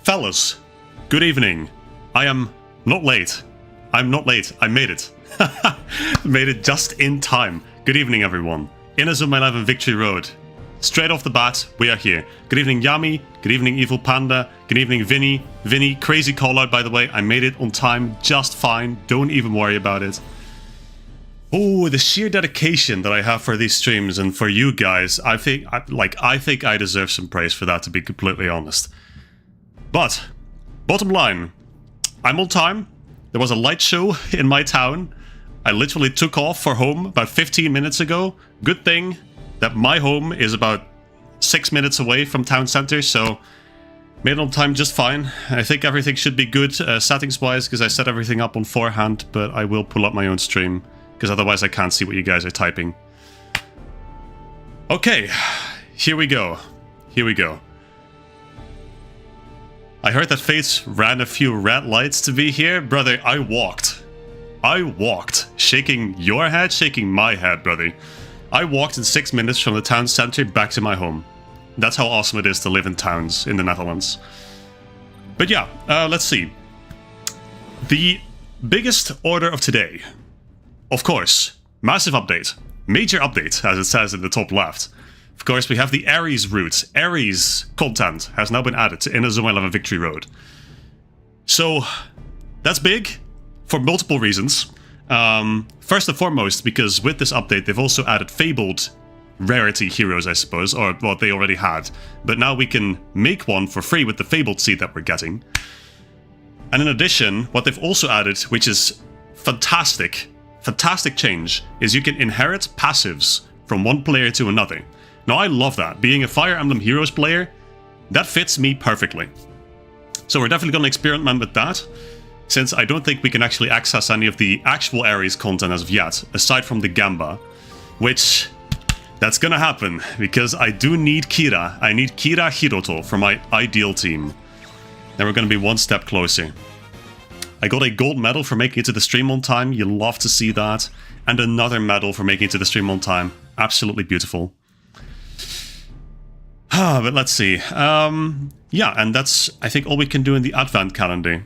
Fellas, good evening. I am not late. I'm not late. I made it. Made it just in time. Good evening, everyone. Inazuma 11 Victory Road. Straight off the bat, we are here. Good evening, Yami. Good evening, Evil Panda. Good evening, Vinny. Vinny, crazy call out, by the way. I made it on time just fine. Don't even worry about it. Oh, the sheer dedication that I have for these streams and for you guys, I think I deserve some praise for that, to be completely honest. But, bottom line, I'm on time. There was a light show in my town. I literally took off for home about 15 minutes ago. Good thing that my home is about 6 minutes away from town center, so made it on time just fine. I think everything should be good settings-wise, because I set everything up on forehand, but I will pull up my own stream, because otherwise I can't see what you guys are typing. Okay, here we go. Here we go. I heard that Fates ran a few red lights to be here. Brother, I walked. Shaking your head, shaking my head, brother. I walked in 6 minutes from the town center back to my home. That's how awesome it is to live in towns in the Netherlands. But yeah, let's see. The biggest order of today. Of course, massive update. Major update, as it says in the top left. Of course, we have the ARES route. ARES content has now been added to Inazuma 11 Victory Road. So, that's big for multiple reasons. First and foremost, because with this update, they've also added fabled rarity heroes, I suppose, or what they already had. But now we can make one for free with the fabled seed that we're getting. And in addition, what they've also added, which is fantastic change, is you can inherit passives from one player to another. Now, I love that. Being a Fire Emblem Heroes player, that fits me perfectly. So we're definitely going to experiment with that, since I don't think we can actually access any of the actual ARES content as of yet, aside from the Gamba, which, that's going to happen, because I do need Kira. I need Kira Hiroto for my ideal team. Then we're going to be one step closer. I got a gold medal for making it to the stream on time. You'll love to see that. And another medal for making it to the stream on time. Absolutely beautiful. But let's see. Yeah, and that's, I think, all we can do in the advent calendar.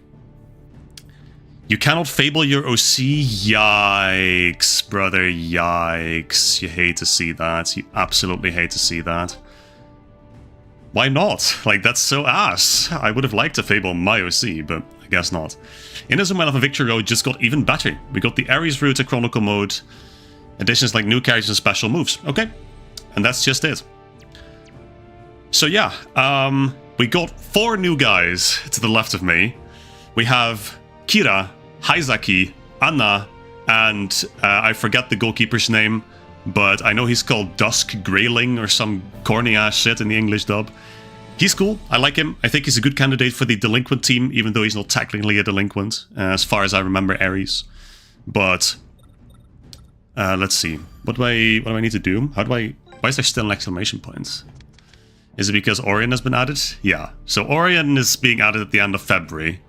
You cannot fable your OC? Yikes, brother, yikes. You hate to see that. You absolutely hate to see that. Why not? Like, that's so ass. I would have liked to fable my OC, but I guess not. Inazuma 11 Victory Road just got even better. We got the ARES route to Chronicle Mode, additions like new characters and special moves. Okay, and that's just it. So yeah, we got 4 new guys to the left of me. We have Kira, Haizaki, Anna, and I forget the goalkeeper's name, but I know he's called Dusk Grayling or some corny ass shit in the English dub. He's cool, I like him. I think he's a good candidate for the delinquent team, even though he's not technically a delinquent, as far as I remember ARES. But let's see. What do I need to do? Why is there still an exclamation point? Is it because Orion has been added? Yeah. So Orion is being added at the end of February.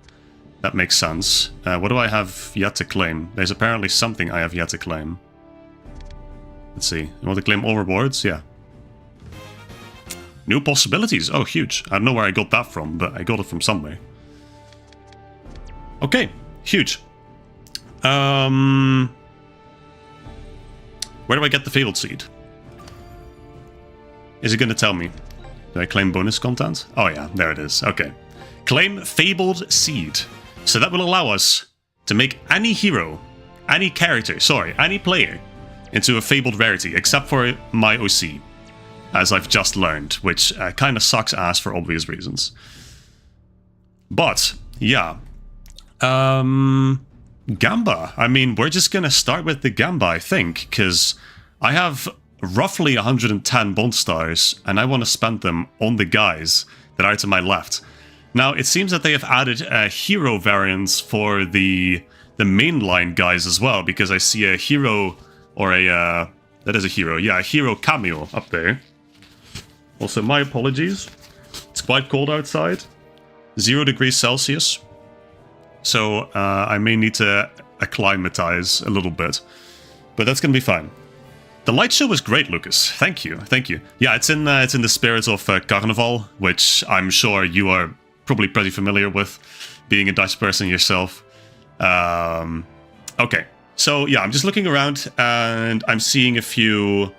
That makes sense. What do I have yet to claim? There's apparently something I have yet to claim. Let's see. You want to claim all rewards? Yeah. New possibilities. Oh, huge. I don't know where I got that from, but I got it from somewhere. Okay. Huge. Where do I get the fabled seed? Is it going to tell me? Do I claim bonus content? Oh yeah, there it is. Okay. Claim fabled seed. So that will allow us to make any hero, any character, sorry, any player into a fabled rarity, except for my OC, as I've just learned, which kind of sucks ass for obvious reasons. But, yeah. Gamba. I mean, we're just gonna start with the Gamba, I think, because I have roughly 110 bond stars, and I want to spend them on the guys that are to my left. Now, it seems that they have added hero variants for the mainline guys as well, because I see a hero, or a, that is a hero, yeah, a hero cameo up there. Also, my apologies. It's quite cold outside. 0 degrees Celsius. So, I may need to acclimatize a little bit. But that's gonna be fine. The light show was great, Lucas. Thank you, thank you. Yeah, it's in the spirit of Carnival, which I'm sure you are probably pretty familiar with, being a Dutch person yourself. Okay, so yeah, I'm just looking around and I'm seeing a few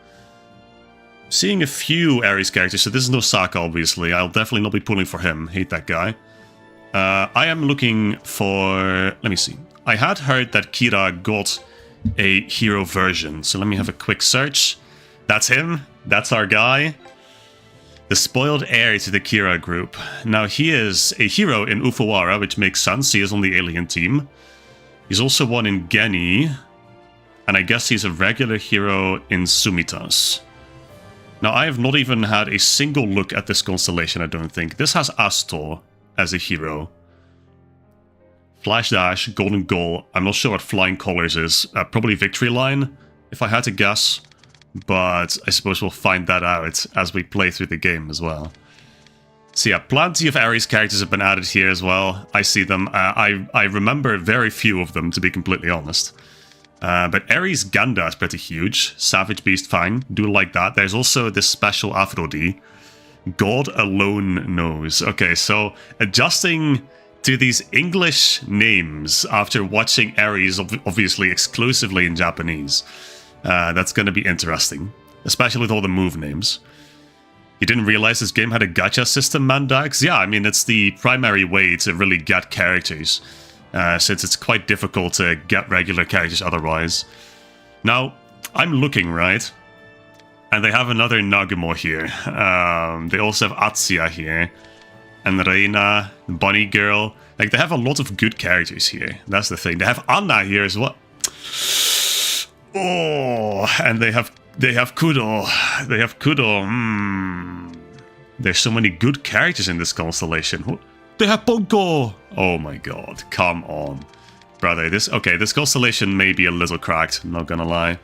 ARES characters. So this is no Saka, obviously. I'll definitely not be pulling for him. Hate that guy. I am looking for... Let me see. I had heard that Kira got a hero version. So let me have a quick search. That's him. That's our guy. The spoiled heir to the Kira group. Now, he is a hero in Ufawara, which makes sense. He is on the alien team. He's also one in Geni. And I guess he's a regular hero in Sumitas. Now, I have not even had a single look at this constellation, I don't think. This has Astor as a hero. Flash Dash, Golden Goal. I'm not sure what Flying Colors is. Probably Victory Line, if I had to guess. But I suppose we'll find that out as we play through the game as well. So yeah, plenty of ARES characters have been added here as well. I see them. I remember very few of them, to be completely honest. But ARES Ganda is pretty huge. Savage Beast, fine. Do like that. There's also this special Aphrodite. God alone knows. Okay, so adjusting to these English names after watching ARES obviously exclusively in Japanese. That's going to be interesting, especially with all the move names. You didn't realize this game had a gacha system, Mandax? Yeah, I mean, it's the primary way to really get characters, since it's quite difficult to get regular characters otherwise. Now, I'm looking, right? And they have another Nagumo here. They also have Atsuya here. And Reina, Bunny Girl. Like, they have a lot of good characters here. That's the thing. They have Anna here as well. Oh, and they have Kudo. They have Kudo. There's so many good characters in this constellation. They have Ponko. Oh my god, come on. Brother, this constellation may be a little cracked, I'm not gonna lie.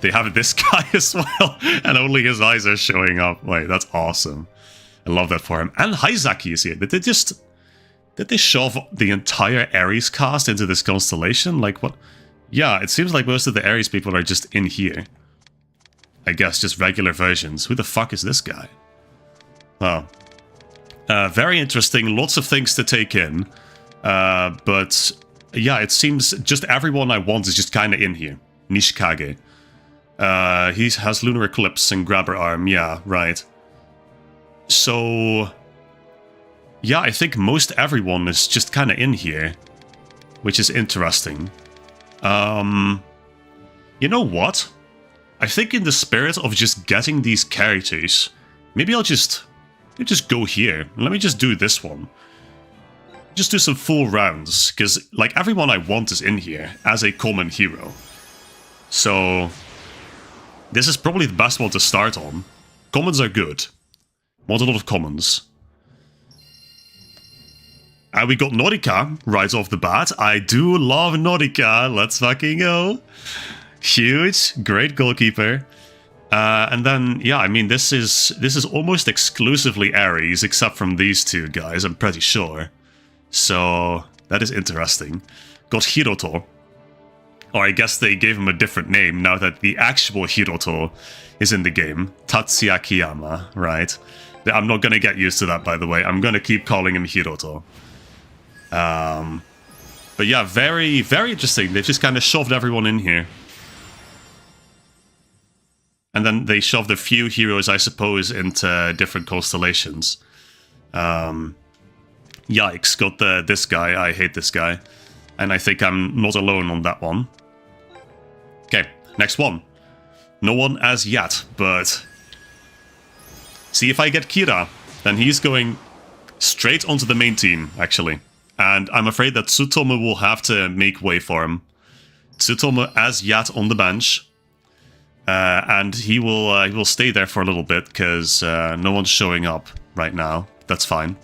They have this guy as well, and only his eyes are showing up. Wait, that's awesome. I love that for him. And Haizaki is here. Did they shove the entire ARES cast into this constellation? Like, what? Yeah, it seems like most of the ARES people are just in here. I guess, just regular versions. Who the fuck is this guy? Well, very interesting. Lots of things to take in. But, yeah, it seems just everyone I want is just kind of in here. Nishikage. He has Lunar Eclipse and Grabber Arm. Yeah, right. So, yeah, I think most everyone is just kind of in here, which is interesting. You know what? I think in the spirit of just getting these characters, maybe I'll just go here. Let me just do this one. Just do some full rounds, because like everyone I want is in here as a common hero. So this is probably the best one to start on. Commons are good. Want a lot of commons. And we got Norika right off the bat. I do love Norika. Let's fucking go. Huge. Great goalkeeper. And then, yeah, I mean, this is almost exclusively ARES, except from these two guys, I'm pretty sure. So, that is interesting. Got Hiroto. Or I guess they gave him a different name now that the actual Hiroto is in the game. Tatsuya Kiyama, right? I'm not going to get used to that, by the way. I'm going to keep calling him Hiroto. But yeah, very, very interesting. They've just kind of shoved everyone in here. And then they shoved a few heroes, I suppose, into different constellations. Yikes, got this guy. I hate this guy. And I think I'm not alone on that one. Okay, next one. No one as yet, but... see if I get Kira. Then he's going straight onto the main team, actually. And I'm afraid that Tsutomu will have to make way for him. Tsutomu as yet on the bench. And he will stay there for a little bit, because no one's showing up right now. That's fine.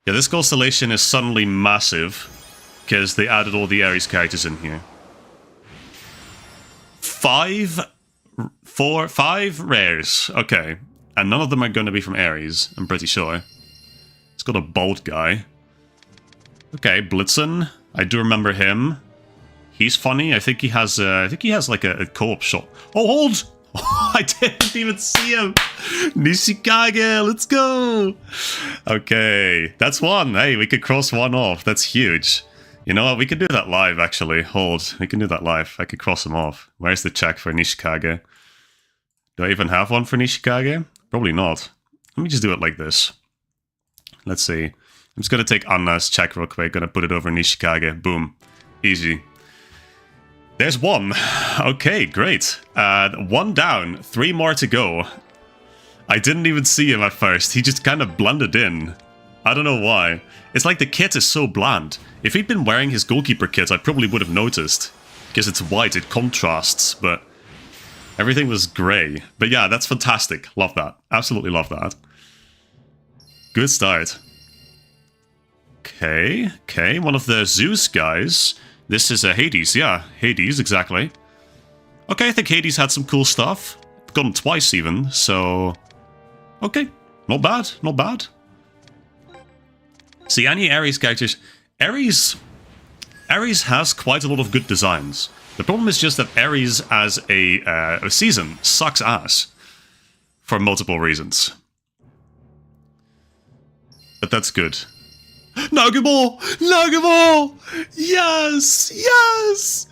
Yeah, this constellation is suddenly massive, because they added all the ARES characters in here. 5 rares. Okay. And none of them are going to be from ARES, I'm pretty sure. It's got a bold guy. Okay, Blitzen. I do remember him. He's funny. I think he has like a co-op shot. Oh, I didn't even see him. Nishikage, let's go. Okay, that's one. Hey, we could cross one off. That's huge. You know what? We can do that live, actually. Hold. We can do that live. I could cross him off. Where's the check for Nishikage? Do I even have one for Nishikage? Probably not. Let me just do it like this. Let's see. I'm just going to take Anna's check real quick. Going to put it over Nishikage. Boom. Easy. There's one. Okay, great. One down. 3 more to go. I didn't even see him at first. He just kind of blended in. I don't know why. It's like the kit is so bland. If he'd been wearing his goalkeeper kit, I probably would have noticed. Because it's white, it contrasts, but everything was grey. But yeah, that's fantastic. Love that. Absolutely love that. Good start. Okay, one of the Zeus guys. This is Hades, yeah. Hades, exactly. Okay, I think Hades had some cool stuff. Got him twice even, so... Okay, not bad, not bad. See, any ARES characters... ARES has quite a lot of good designs. The problem is just that ARES as a season sucks ass. For multiple reasons. But that's good. Nagumo! Nagumo! Yes! Yes!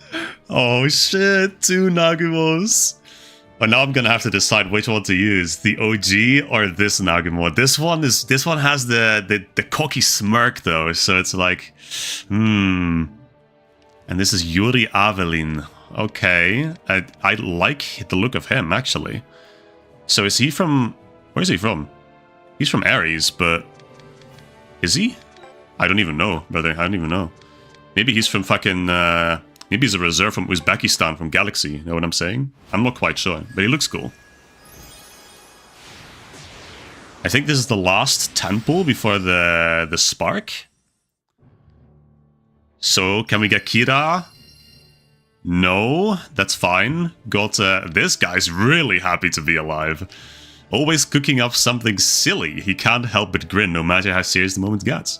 Oh shit, 2 Nagumos. But now I'm gonna have to decide which one to use, the OG or this Nagumo. This one has the cocky smirk though, so it's like, And this is Yuri Avelin. Okay, I like the look of him actually. So is he from? Where is he from? He's from ARES, but is he? I don't even know, brother. I don't even know. Maybe he's from fucking... maybe he's a reserve from Uzbekistan, from Galaxy. You know what I'm saying? I'm not quite sure, but he looks cool. I think this is the last 10 pull before the spark. So, can we get Kira? No, that's fine. Got... this guy's really happy to be alive. Always cooking up something silly. He can't help but grin, no matter how serious the moment gets.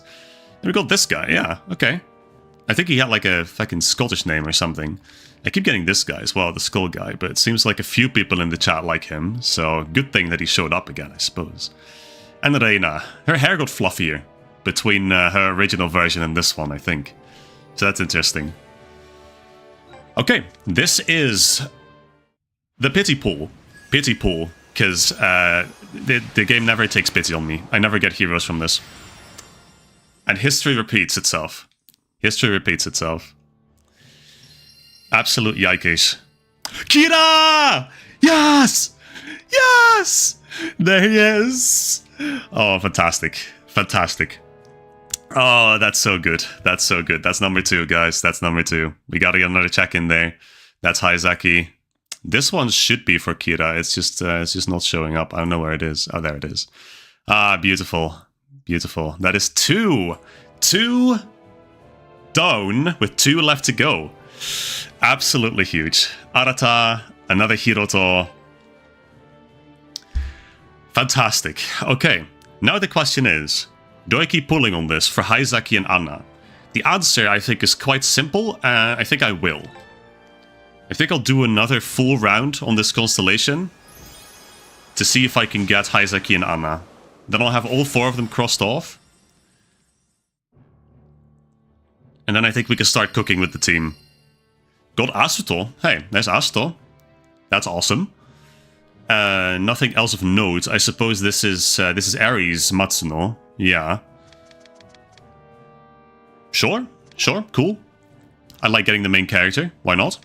And we got this guy, yeah, okay. I think he had like a fucking Scottish name or something. I keep getting this guy as well, the skull guy, but it seems like a few people in the chat like him, so good thing that he showed up again, I suppose. And Reina, her hair got fluffier between her original version and this one, I think. So that's interesting. Okay, this is the pity pool. Pity pool, because the game never takes pity on me. I never get heroes from this. And history repeats itself. History repeats itself. Absolute yikes. Kira! Yes! Yes! There he is! Oh, fantastic. Fantastic. Oh, that's so good. That's so good. That's number 2, guys. That's number 2. We gotta get another check in there. That's Haizaki. This one should be for Kira. It's just not showing up. I don't know where it is. Oh, there it is. Ah, beautiful. Beautiful. That is 2. 2 down with 2 left to go. Absolutely huge. Arata, another Hiroto. Fantastic. Okay, now the question is, do I keep pulling on this for Haizaki and Anna? The answer, I think, is quite simple, and I think I will. I think I'll do another full round on this constellation to see if I can get Haizaki and Anna. Then I'll have all 4 of them crossed off. And then I think we can start cooking with the team. Got Asuto. Hey, there's Asuto. That's awesome. Nothing else of note. I suppose this is ARES Matsuno. Yeah. Sure, cool. I like getting the main character. Why not?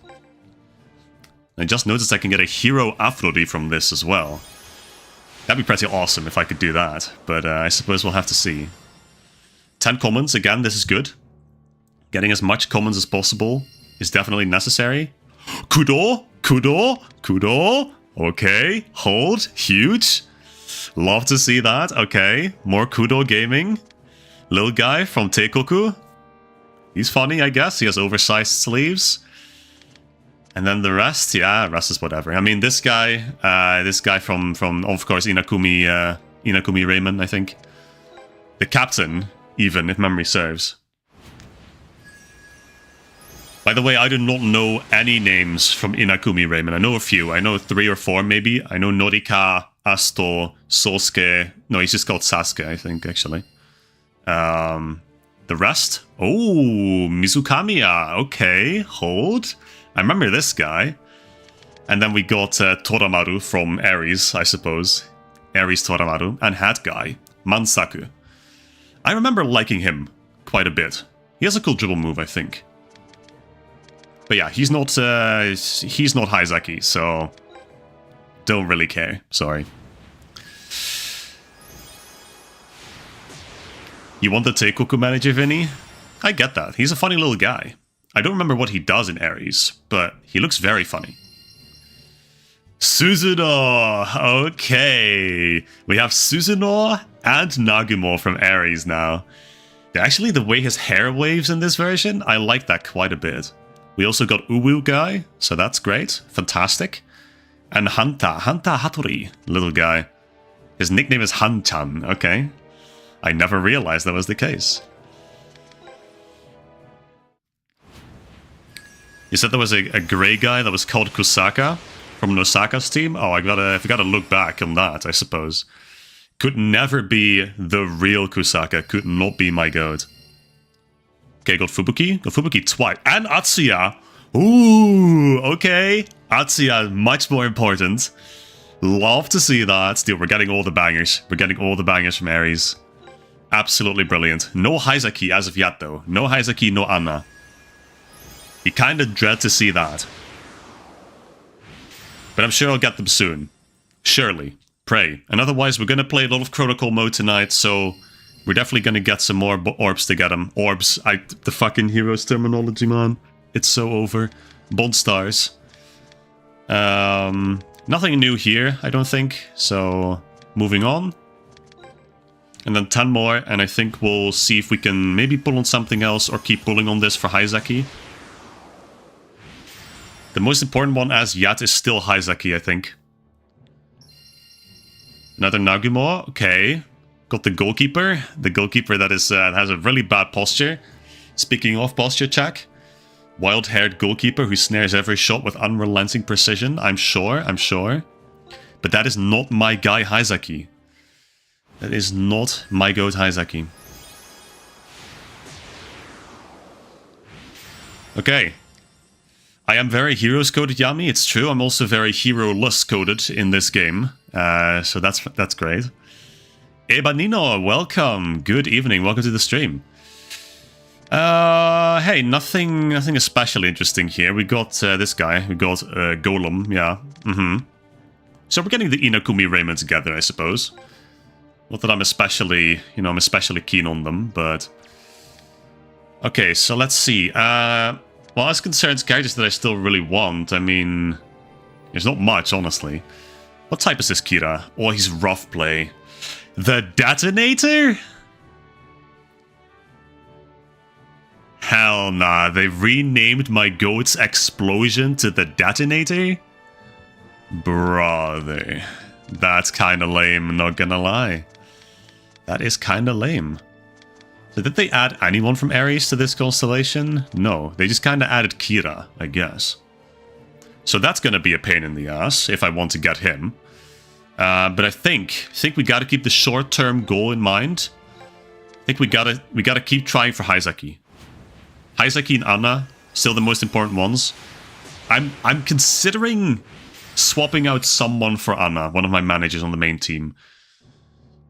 I just noticed I can get a hero Aphrodite from this as well. That'd be pretty awesome if I could do that, but I suppose we'll have to see. 10 commons, again, this is good. Getting as much commons as possible is definitely necessary. Kudo! Kudo! Kudo! Okay, hold, huge. Love to see that, okay. More Kudo gaming. Little guy from Teikoku. He's funny, I guess. He has oversized sleeves. And then the rest, yeah, rest is whatever. I mean, this guy from of course, Inakumi Raymond, I think. The captain, even, if memory serves. By the way, I do not know any names from Inazuma Eleven. I know a few. I know 3 or 4 maybe. I know Norika, Asto, Sosuke. No, he's just called Sasuke, I think, actually. The rest? Oh, Mizukamiya. Okay, hold. I remember this guy. And then we got Toramaru from ARES, I suppose. ARES Toramaru. And Hat Guy, Mansaku. I remember liking him quite a bit. He has a cool dribble move, I think. But yeah, he's not Haizaki, so don't really care. Sorry. You want the Teikoku manager, Vinny? I get that. He's a funny little guy. I don't remember what he does in ARES, but he looks very funny. Suzuno! Okay. We have Suzuno and Nagumo from ARES now. Actually, the way his hair waves in this version, I like that quite a bit. We also got Uwu guy, so that's great. Fantastic. And Hanta Hattori, little guy. His nickname is Han-chan, okay. I never realized that was the case. You said there was a grey guy that was called Kusaka from Nosaka's team? Oh, I gotta look back on that, I suppose. Could never be the real Kusaka, could not be my goat. Okay, got Fubuki. Got Fubuki twice. And Atsuya. Ooh, okay. Atsuya, much more important. Love to see that. Dude, we're getting all the bangers. We're getting all the bangers from ARES. Absolutely brilliant. No Haizaki as of yet, though. No Haizaki, no Anna. You kind of dread to see that. But I'm sure I'll get them soon. Surely. Pray. And otherwise, we're going to play a lot of Chronicle Mode tonight, so... we're definitely going to get some more orbs to get them. Orbs. The fucking heroes terminology, man. It's so over. Bond stars. Nothing new here, I don't think. So, moving on. And then 10 more, and I think we'll see if we can maybe pull on something else or keep pulling on this for Haizaki. The most important one as yet is still Haizaki, I think. Another Nagumo. Okay. Got the goalkeeper. The goalkeeper that is has a really bad posture. Speaking of posture check. Wild-haired goalkeeper who snares every shot with unrelenting precision. I'm sure. But that is not my guy Haizaki. That is not my goat Haizaki. Okay. I am very heroes coded, Yami. It's true. I'm also very hero-less coded in this game. So that's great. Ebanino, welcome. Good evening. Welcome to the stream. Hey, nothing especially interesting here. We got this guy. We got Golem. Yeah. So we're getting the Inazuma Eleven together, I suppose. Not that I'm especially keen on them, but okay. So let's see. Well, as concerns characters that I still really want, I mean, there's not much, honestly. What type is this Kira? Oh, he's rough play. The Detonator? Hell nah, they renamed my goat's explosion to the Detonator? Brother, that's kinda lame, not gonna lie. That is kinda lame. So did they add anyone from ARES to this constellation? No, they just kinda added Kira, I guess. So that's gonna be a pain in the ass if I want to get him. But I think we gotta keep the short-term goal in mind. I think we gotta keep trying for Haizaki. Haizaki and Anna, still the most important ones. I'm considering swapping out someone for Anna, one of my managers on the main team.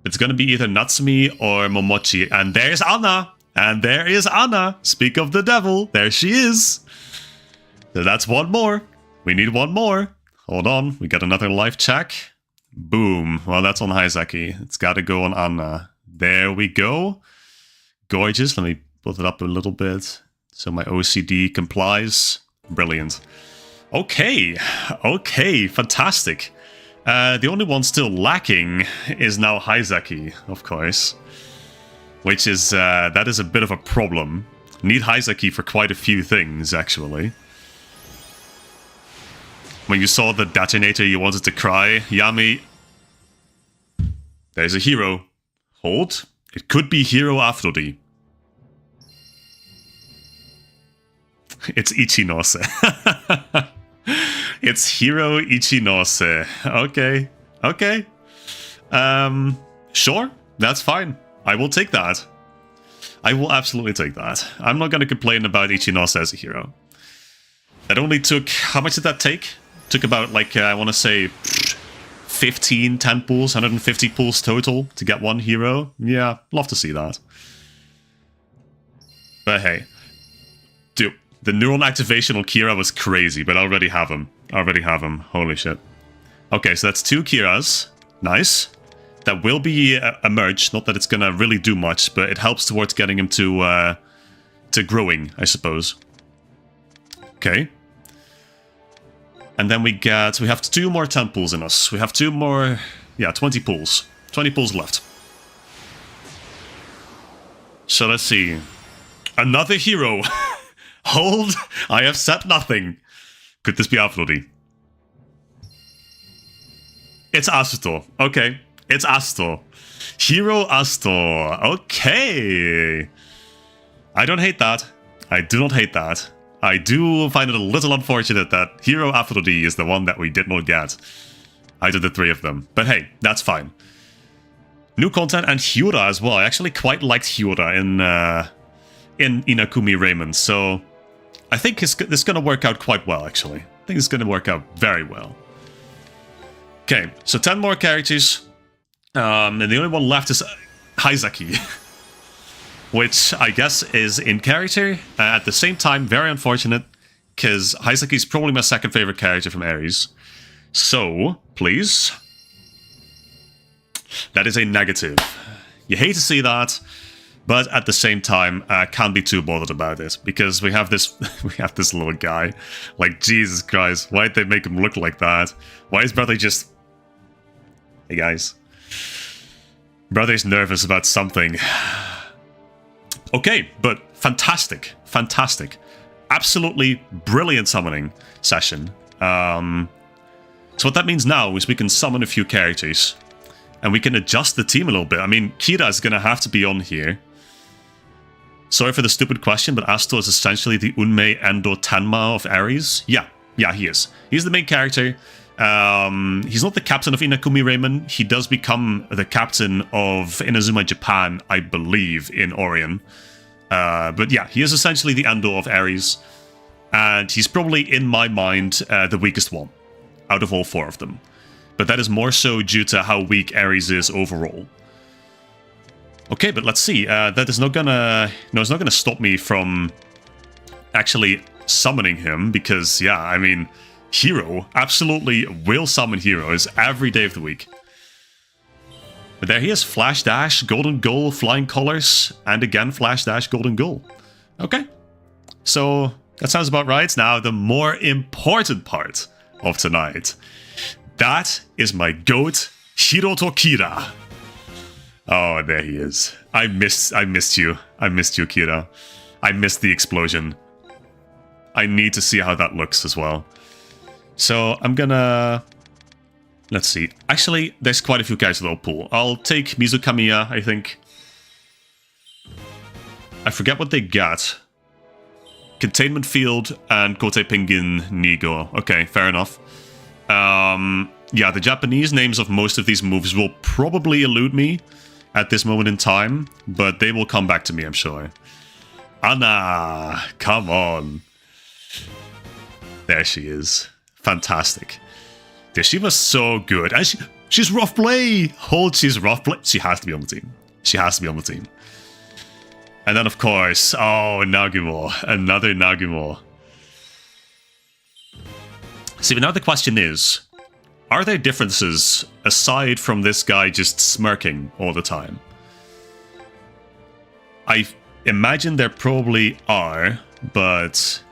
It's gonna be either Natsumi or Momochi, and there's Anna! And there is Anna! Speak of the devil, there she is! So that's one more. We need one more. Hold on, we got another live check. Boom. Well, that's on Haizaki. It's gotta go on Anna. There we go. Gorgeous. Let me build it up a little bit so my OCD complies. Brilliant. Okay. Okay, fantastic. The only one still lacking is now Haizaki, of course. Which is, that is a bit of a problem. Need Haizaki for quite a few things, actually. When you saw the Detonator, you wanted to cry. Yami. There's a hero. Hold. It could be Hero Afrodi. It's Ichinose. It's Hero Ichinose. Okay. Okay. Sure. That's fine. I will take that. I will absolutely take that. I'm not going to complain about Ichinose as a hero. That only took... How much did that take? Took about, like, I want to say... 10 pulls, 150 pulls total to get one hero. Yeah, love to see that. But hey. Dude, the neuron activation on Kira was crazy, but I already have him. Holy shit. Okay, so that's 2 Kiras. Nice. That will be a merge. Not that it's gonna really do much, but it helps towards getting him to growing, I suppose. Okay. And then we have 2 more 10 pulls in us. We have 2 more, yeah, 20 pulls. 20 pulls left. So let's see. Another hero. Hold, I have said nothing. Could this be Aphrodite? It's Astor. Okay, it's Astor. Hero Astor. Okay. I don't hate that. I do not hate that. I do find it a little unfortunate that Hero Aphrodite is the one that we did not get. Out of the 3 of them. But hey, that's fine. New content and Hyura as well. I actually quite liked Hyura in Inakumi Raymond, so I think this is going to work out quite well, actually. I think it's going to work out very well. Okay, so 10 more characters. And the only one left is Haizaki. Which I guess is in character. At the same time, very unfortunate, because Haizaki is probably my second favorite character from ARES. So, please. That is a negative. You hate to see that, but at the same time, can't be too bothered about it, because we have this little guy. Like, Jesus Christ, why'd they make him look like that? Why is brother just... Hey guys. Brother's nervous about something. Okay, but fantastic, fantastic. Absolutely brilliant summoning session. So what that means now is we can summon a few characters. And we can adjust the team a little bit. I mean, Kira is going to have to be on here. Sorry for the stupid question, but Astor is essentially the Unmei Endo Tenma of ARES. Yeah, he is. He's the main character. He's not the captain of Inakumi Raymond. He does become the captain of Inazuma Japan, I believe, in Orion. But yeah, he is essentially the Endo of ARES. And he's probably, in my mind, the weakest one out of all 4 of them. But that is more so due to how weak ARES is overall. Okay, but let's see. That is not gonna... No, it's not gonna stop me from actually summoning him, because, yeah, I mean... Hero absolutely will summon heroes every day of the week. But there he is, Flash Dash, Golden Goal, Flying Colors, and again Flash Dash, Golden Goal. Okay, so that sounds about right. Now the more important part of tonight. That is my goat, Hiroto Kira. Oh, there he is. I missed you. I missed you, Kira. I missed the explosion. I need to see how that looks as well. So I'm gonna... Let's see. Actually, there's quite a few characters that I'll pull. I'll take Mizukamiya, I think. I forget what they got. Containment Field and Kote Penguin Nigo. Okay, fair enough. Yeah, the Japanese names of most of these moves will probably elude me at this moment in time, but they will come back to me, I'm sure. Anna! Come on! There she is. Fantastic. Dude, she was so good. And she's rough play. Hold, she's rough play. She has to be on the team. She has to be on the team. And then, of course, oh, Nagumo. Another Nagumo. See, but now the question is, are there differences aside from this guy just smirking all the time? I imagine there probably are, but...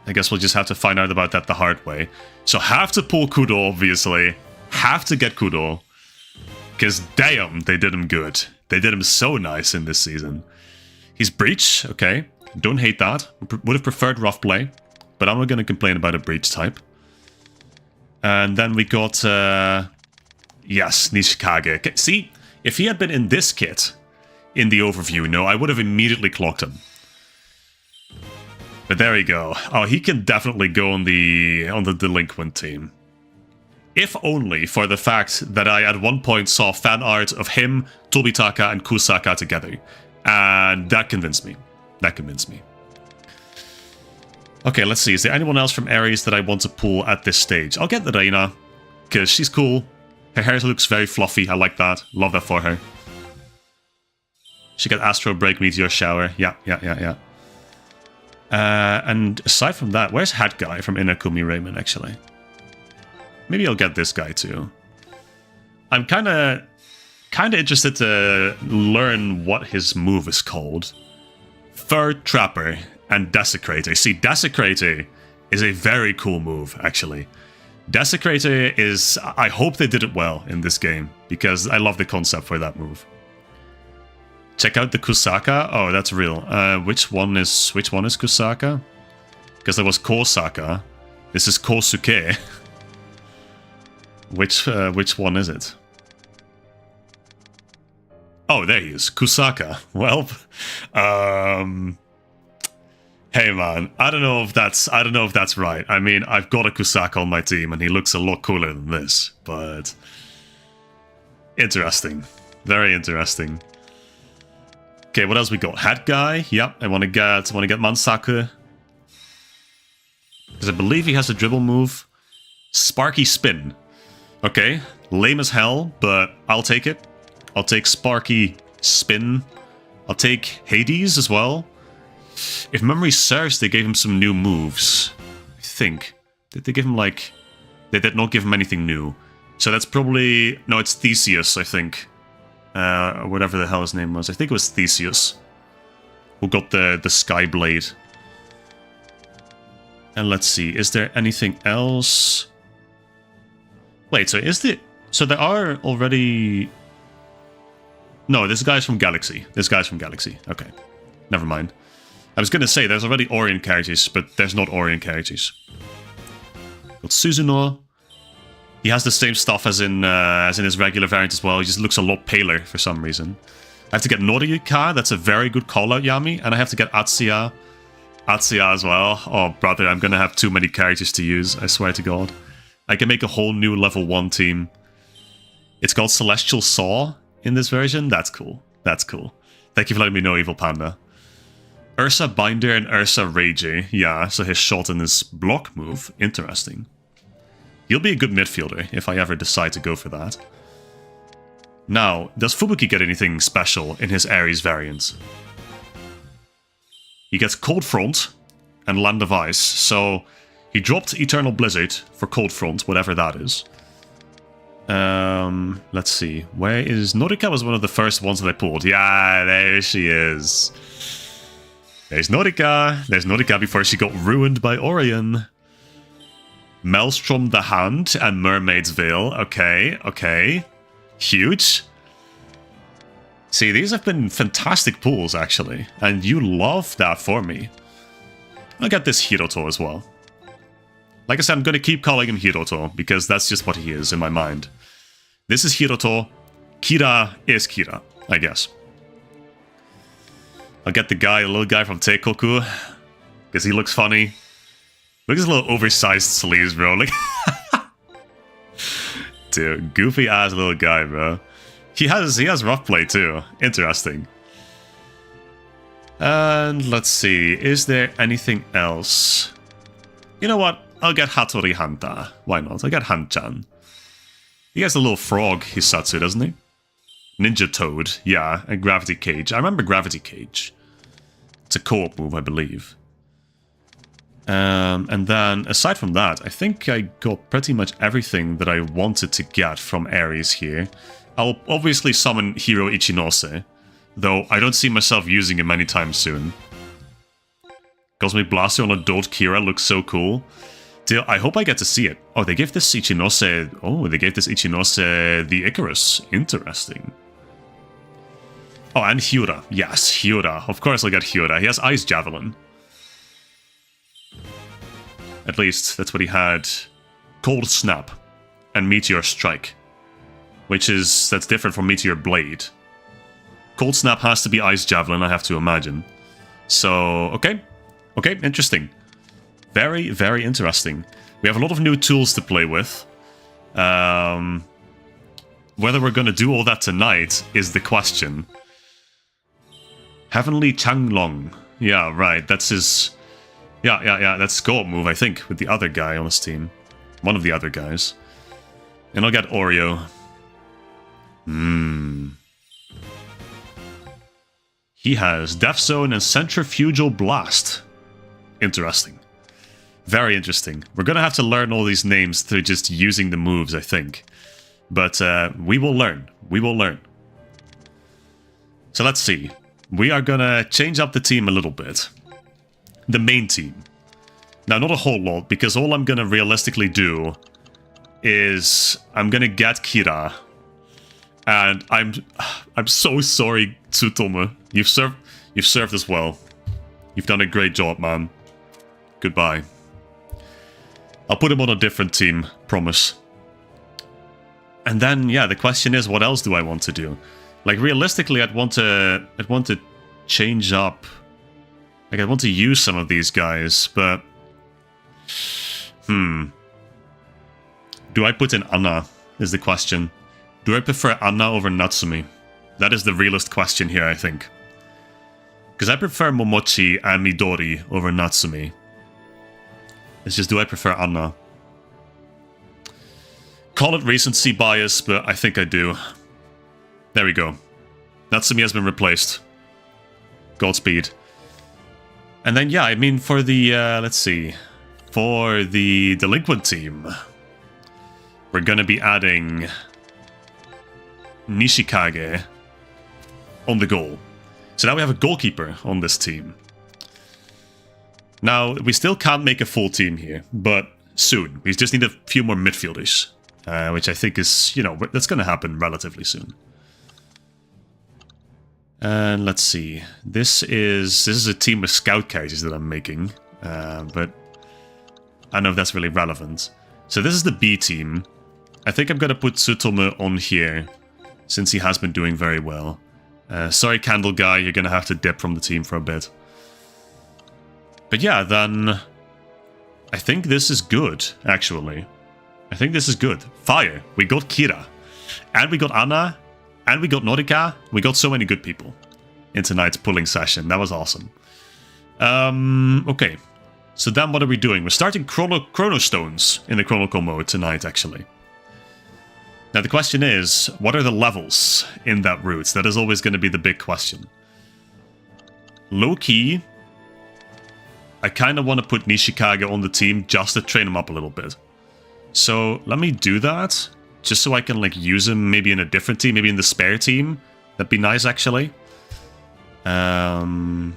I guess we'll just have to find out about that the hard way. So have to pull Kudo, obviously. Have to get Kudo. Because damn, they did him good. They did him so nice in this season. He's Breach, okay. Don't hate that. Would have preferred Rough Play. But I'm not going to complain about a Breach type. And then we got... yes, Nishikage. Okay, see, if he had been in this kit, in the overview, no, I would have immediately clocked him. But there we go. Oh, he can definitely go on the delinquent team. If only for the fact that I at one point saw fan art of him, Tobitaka, and Kusaka together. And that convinced me. That convinced me. Okay, let's see. Is there anyone else from ARES that I want to pull at this stage? I'll get the Reina, because she's cool. Her hair looks very fluffy. I like that. Love that for her. She got Astro Break, Meteor Shower. Yeah. And aside from that, where's Hat Guy from Inakumi Raymond, actually? Maybe I'll get this guy, too. I'm kind of interested to learn what his move is called. Fur Trapper and Desecrator. See, Desecrator is a very cool move, actually. Desecrator is... I hope they did it well in this game, because I love the concept for that move. Check out the Kusaka. Oh, that's real. Which one is Kusaka? Because there was Kosaka. This is Kosuke. Which one is it? Oh, there he is. Kusaka. Well, hey man, I don't know if that's right. I mean, I've got a Kusaka on my team and he looks a lot cooler than this, but interesting. Very interesting. Okay, what else we got? Hat Guy. Yep, I want to get Mansaku. Because I believe he has a dribble move. Sparky Spin. Okay, lame as hell, but I'll take it. I'll take Sparky Spin. I'll take Hades as well. If memory serves, they gave him some new moves. I think. Did they give him like... They did not give him anything new. So that's probably... No, it's Theseus, I think. Or whatever the hell his name was. I think it was Theseus. Who got the Sky Blade. And let's see, is there anything else? Wait, so is the... So there are already... No, this guy's from Galaxy. This guy's from Galaxy. Okay. Never mind. I was gonna say, there's already Orient characters, but there's not Orient characters. Got Suzuno. He has the same stuff as in his regular variant as well. He just looks a lot paler for some reason. I have to get Noriyuka. That's a very good call-out, Yami. And I have to get Atsuya. Atsuya as well. Oh, brother, I'm gonna have too many characters to use. I swear to God. I can make a whole new level 1 team. It's called Celestial Saw in this version. That's cool. That's cool. Thank you for letting me know, Evil Panda. Ursa Binder and Ursa Rage. Yeah, so his shot and his block move. Interesting. He'll be a good midfielder if I ever decide to go for that. Now, does Fubuki get anything special in his ARES variant? He gets Cold Front and Land of Ice, so he dropped Eternal Blizzard for Cold Front, whatever that is. Let's see. Where is... Norika was one of the first ones that I pulled. Yeah, there she is. There's Norika. There's Norika before she got ruined by Orion. Maelstrom the Hand and Mermaid's Veil. Okay, okay. Huge. See, these have been fantastic pulls, actually. And you love that for me. I'll get this Hiroto as well. Like I said, I'm going to keep calling him Hiroto, because that's just what he is in my mind. This is Hiroto. Kira is Kira, I guess. I'll get the little guy from Teikoku, because he looks funny. Look at his little oversized sleeves, bro. Like, dude, goofy ass little guy, bro. He has rough play too. Interesting. And let's see, is there anything else? You know what? I'll get Hattori Hanta. Why not? I'll get Han-chan. He has a little frog Hisatsu, doesn't he? Ninja Toad, yeah, and Gravity Cage. I remember Gravity Cage. It's a co-op move, I believe. And then, aside from that, I think I got pretty much everything that I wanted to get from ARES here. I'll obviously summon Hero Ichinose, though I don't see myself using him anytime soon. Cosmic Blaster on adult Kira looks so cool. Dude, I hope I get to see it. Oh, they gave this Ichinose... Oh, they gave this Ichinose the Icarus. Interesting. Oh, and Hyura. Yes, Hyura. Of course I'll get Hyura. He has Ice Javelin. At least, that's what he had. Cold Snap and Meteor Strike. That's different from Meteor Blade. Cold Snap has to be Ice Javelin, I have to imagine. So, okay. Okay, interesting. Very, very interesting. We have a lot of new tools to play with. Whether we're going to do all that tonight is the question. Heavenly Changlong. Yeah, right. That's his... Yeah. That's go-up move, I think, with the other guy on his team. One of the other guys. And I'll get Oreo. He has Death Zone and Centrifugal Blast. Interesting. Very interesting. We're going to have to learn all these names through just using the moves, I think. But we will learn. We will learn. So let's see. We are going to change up the team a little bit. The main team. Now, not a whole lot, because all I'm going to realistically do is I'm going to get Kira. And I'm so sorry, Tsutomu. You've served us well. You've done a great job, man. Goodbye. I'll put him on a different team, promise. And then, yeah, the question is, what else do I want to do? Like, realistically, I'd want to change up. Like, I want to use some of these guys, but... Do I put in Anna, is the question. Do I prefer Anna over Natsumi? That is the realist question here, I think. Because I prefer Momochi and Midori over Natsumi. It's just, do I prefer Anna? Call it recency bias, but I think I do. There we go. Natsumi has been replaced. Godspeed. And then, yeah, I mean, for the, let's see. For the Delinquent team, we're going to be adding Nishikage on the goal. So now we have a goalkeeper on this team. Now, we still can't make a full team here, but soon. We just need a few more midfielders, which I think is, you know, that's going to happen relatively soon. And let's see. This is a team with scout characters that I'm making, but I don't know if that's really relevant. So this is the B team. I think I'm going to put Tsutomu on here, since he has been doing very well. Sorry, Candle Guy, you're going to have to dip from the team for a bit. But yeah, then... I think this is good, actually. I think this is good. Fire. We got Kira. And we got Anna. And we got Norika. We got so many good people in tonight's pulling session. That was awesome. Okay. So then what are we doing? We're starting Chrono Stones in the Chronicle Mode tonight, actually. Now the question is, what are the levels in that route? That is always going to be the big question. Low-key, I kind of want to put Nishikage on the team just to train him up a little bit. So let me do that, just so I can like use him maybe in a different team, maybe in the spare team. That'd be nice, actually. Because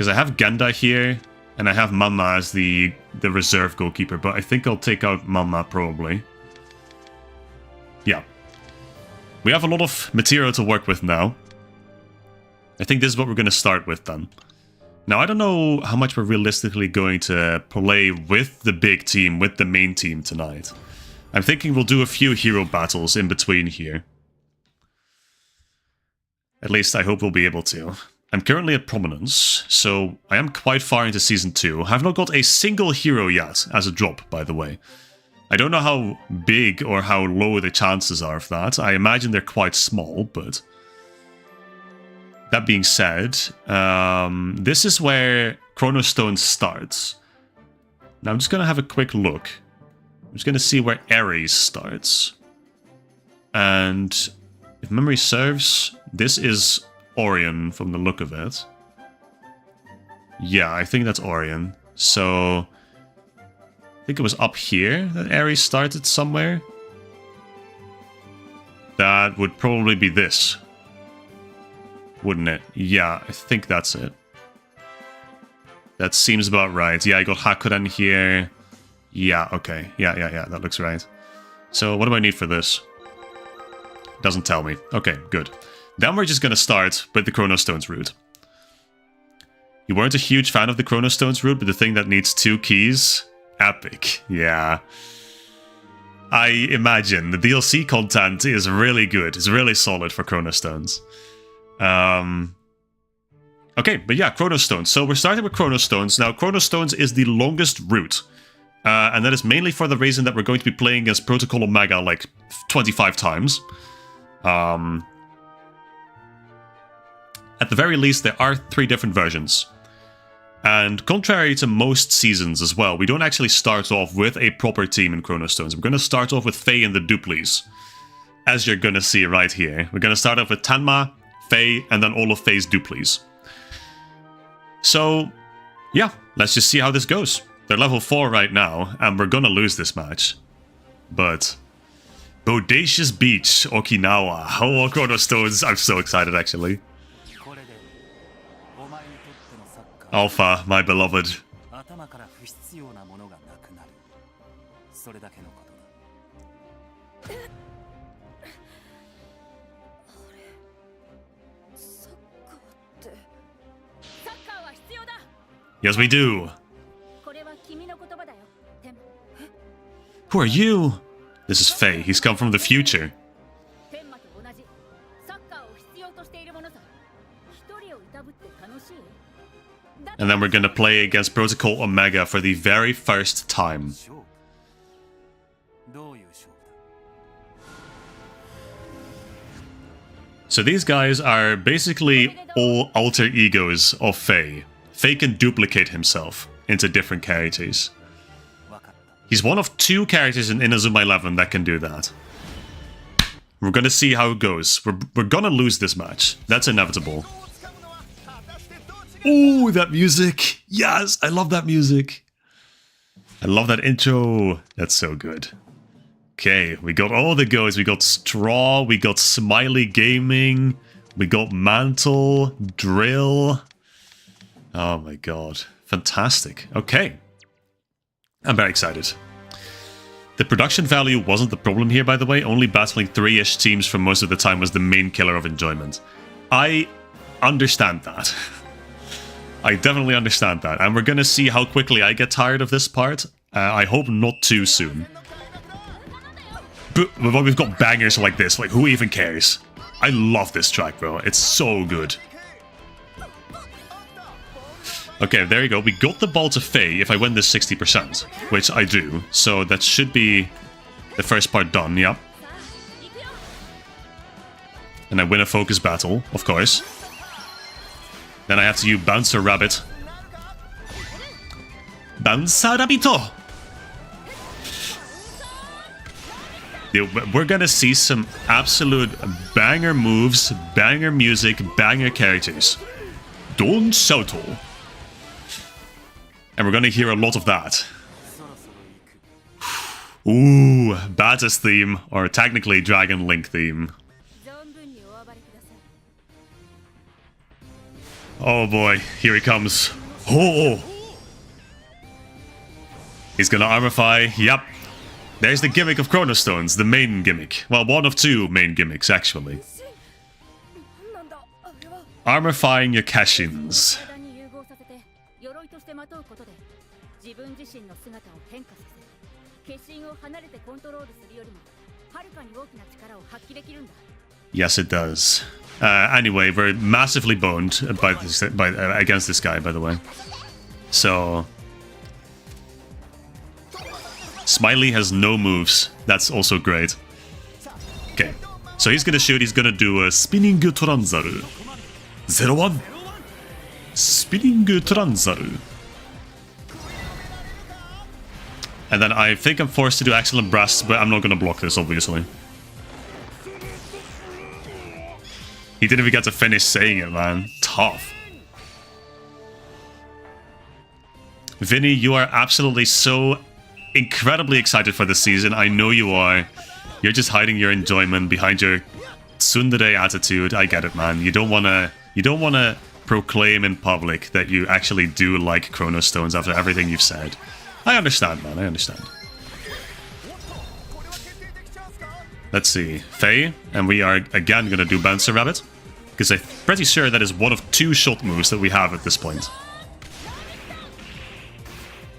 I have Genda here, and I have Mama as the reserve goalkeeper, but I think I'll take out Mama probably. Yeah. We have a lot of material to work with now. I think this is what we're going to start with then. Now, I don't know how much we're realistically going to play with the big team, with the main team tonight. I'm thinking we'll do a few hero battles in between here. At least I hope we'll be able to. I'm currently at Prominence, so I am quite far into Season 2. I have not got a single hero yet as a drop, by the way. I don't know how big or how low the chances are of that. I imagine they're quite small, but... That being said, this is where Chrono Stones starts. Now I'm just going to have a quick look. I'm just going to see where ARES starts. And if memory serves, this is Orion from the look of it. Yeah, I think that's Orion. So... I think it was up here that ARES started somewhere. That would probably be this. Wouldn't it? Yeah, I think that's it. That seems about right. Yeah, I got Hakuren here. Yeah, okay. Yeah, that looks right. So what do I need for this? Doesn't tell me. Okay, good. Then we're just gonna start with the Chrono Stones route. You weren't a huge fan of the Chrono Stones route, but the thing that needs 2 keys? Epic. Yeah. I imagine the DLC content is really good. It's really solid for Chrono Stones. Okay, but yeah, Chrono Stones. So we're starting with Chrono Stones. Now, Chrono Stones is the longest route. And that is mainly for the reason that we're going to be playing as Protocol Omega like 25 times. At the very least, there are 3 different versions. And contrary to most seasons as well, we don't actually start off with a proper team in Chrono Stones. We're going to start off with Faye and the Duplies. As you're going to see right here. We're going to start off with Tenma, Faye, and then all of Faye's Duplies. So, yeah, let's just see how this goes. They're level 4 right now, and we're gonna lose this match. But Bodacious Beach, Okinawa. Oh, Chrono Stones. I'm so excited, actually. Alpha, my beloved. Yes, we do. Who are you? This is Faye. He's come from the future. And then we're gonna play against Protocol Omega for the very first time. So these guys are basically all alter egos of Faye. Faye can duplicate himself into different characters. He's one of 2 characters in Inazuma 11 that can do that. We're gonna see how it goes. We're gonna lose this match. That's inevitable. Ooh, that music! Yes, I love that music. I love that intro. That's so good. Okay, we got all the goes. We got Straw, we got Smiley Gaming, we got Mantle, Drill. Oh my god. Fantastic. Okay. I'm very excited. The production value wasn't the problem here, by the way. Only battling 3-ish teams for most of the time was the main killer of enjoyment. I understand that. I definitely understand that. And we're gonna see how quickly I get tired of this part. I hope not too soon. But we've got bangers like this. Like, who even cares? I love this track, bro. It's so good. Okay, there you go. We got the ball to Faye if I win this 60%, which I do. So that should be the first part done, yeah. And I win a focus battle, of course. Then I have to use Bouncer Rabbit. Bouncer Rabbito! We're gonna see some absolute banger moves, banger music, banger characters. Don Shoto. And we're gonna hear a lot of that. Ooh, Batis theme, or technically Dragon Link theme. Oh boy, here he comes. Oh! He's gonna armorify, yep. There's the gimmick of Chrono Stones, the main gimmick. Well, one of 2 main gimmicks, actually. Armorifying your Kashins. Yes, it does. Anyway, we're massively boned against this guy, by the way. So... Smiley has no moves. That's also great. Okay. So he's gonna shoot, he's gonna do a Spinning Tranzaru. 0-1. Spinning Tranzaru. And then I think I'm forced to do Excellent Breast, but I'm not gonna block this, obviously. He didn't even get to finish saying it, man. Tough. Vinny, you are absolutely so incredibly excited for this season. I know you are. You're just hiding your enjoyment behind your tsundere attitude. I get it, man. You don't wanna proclaim in public that you actually do like Chrono Stones after everything you've said. I understand, man. I understand. Let's see. Faye, and we are again gonna do Bouncer Rabbit. Because I'm pretty sure that is one of 2 shot moves that we have at this point.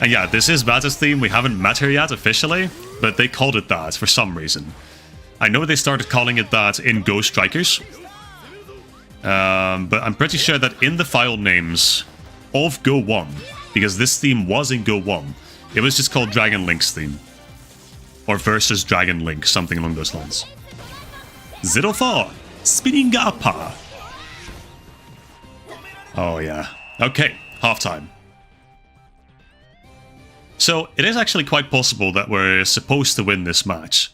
And yeah, this is Batis theme. We haven't met her yet officially, but they called it that for some reason. I know they started calling it that in Ghost Strikers. But I'm pretty sure that in the file names of Go1, because this theme was in Go1, it was just called Dragon Link's theme. Or versus Dragon Link, something along those lines. 04, spinning upper. Oh yeah. Okay, halftime. So it is actually quite possible that we're supposed to win this match.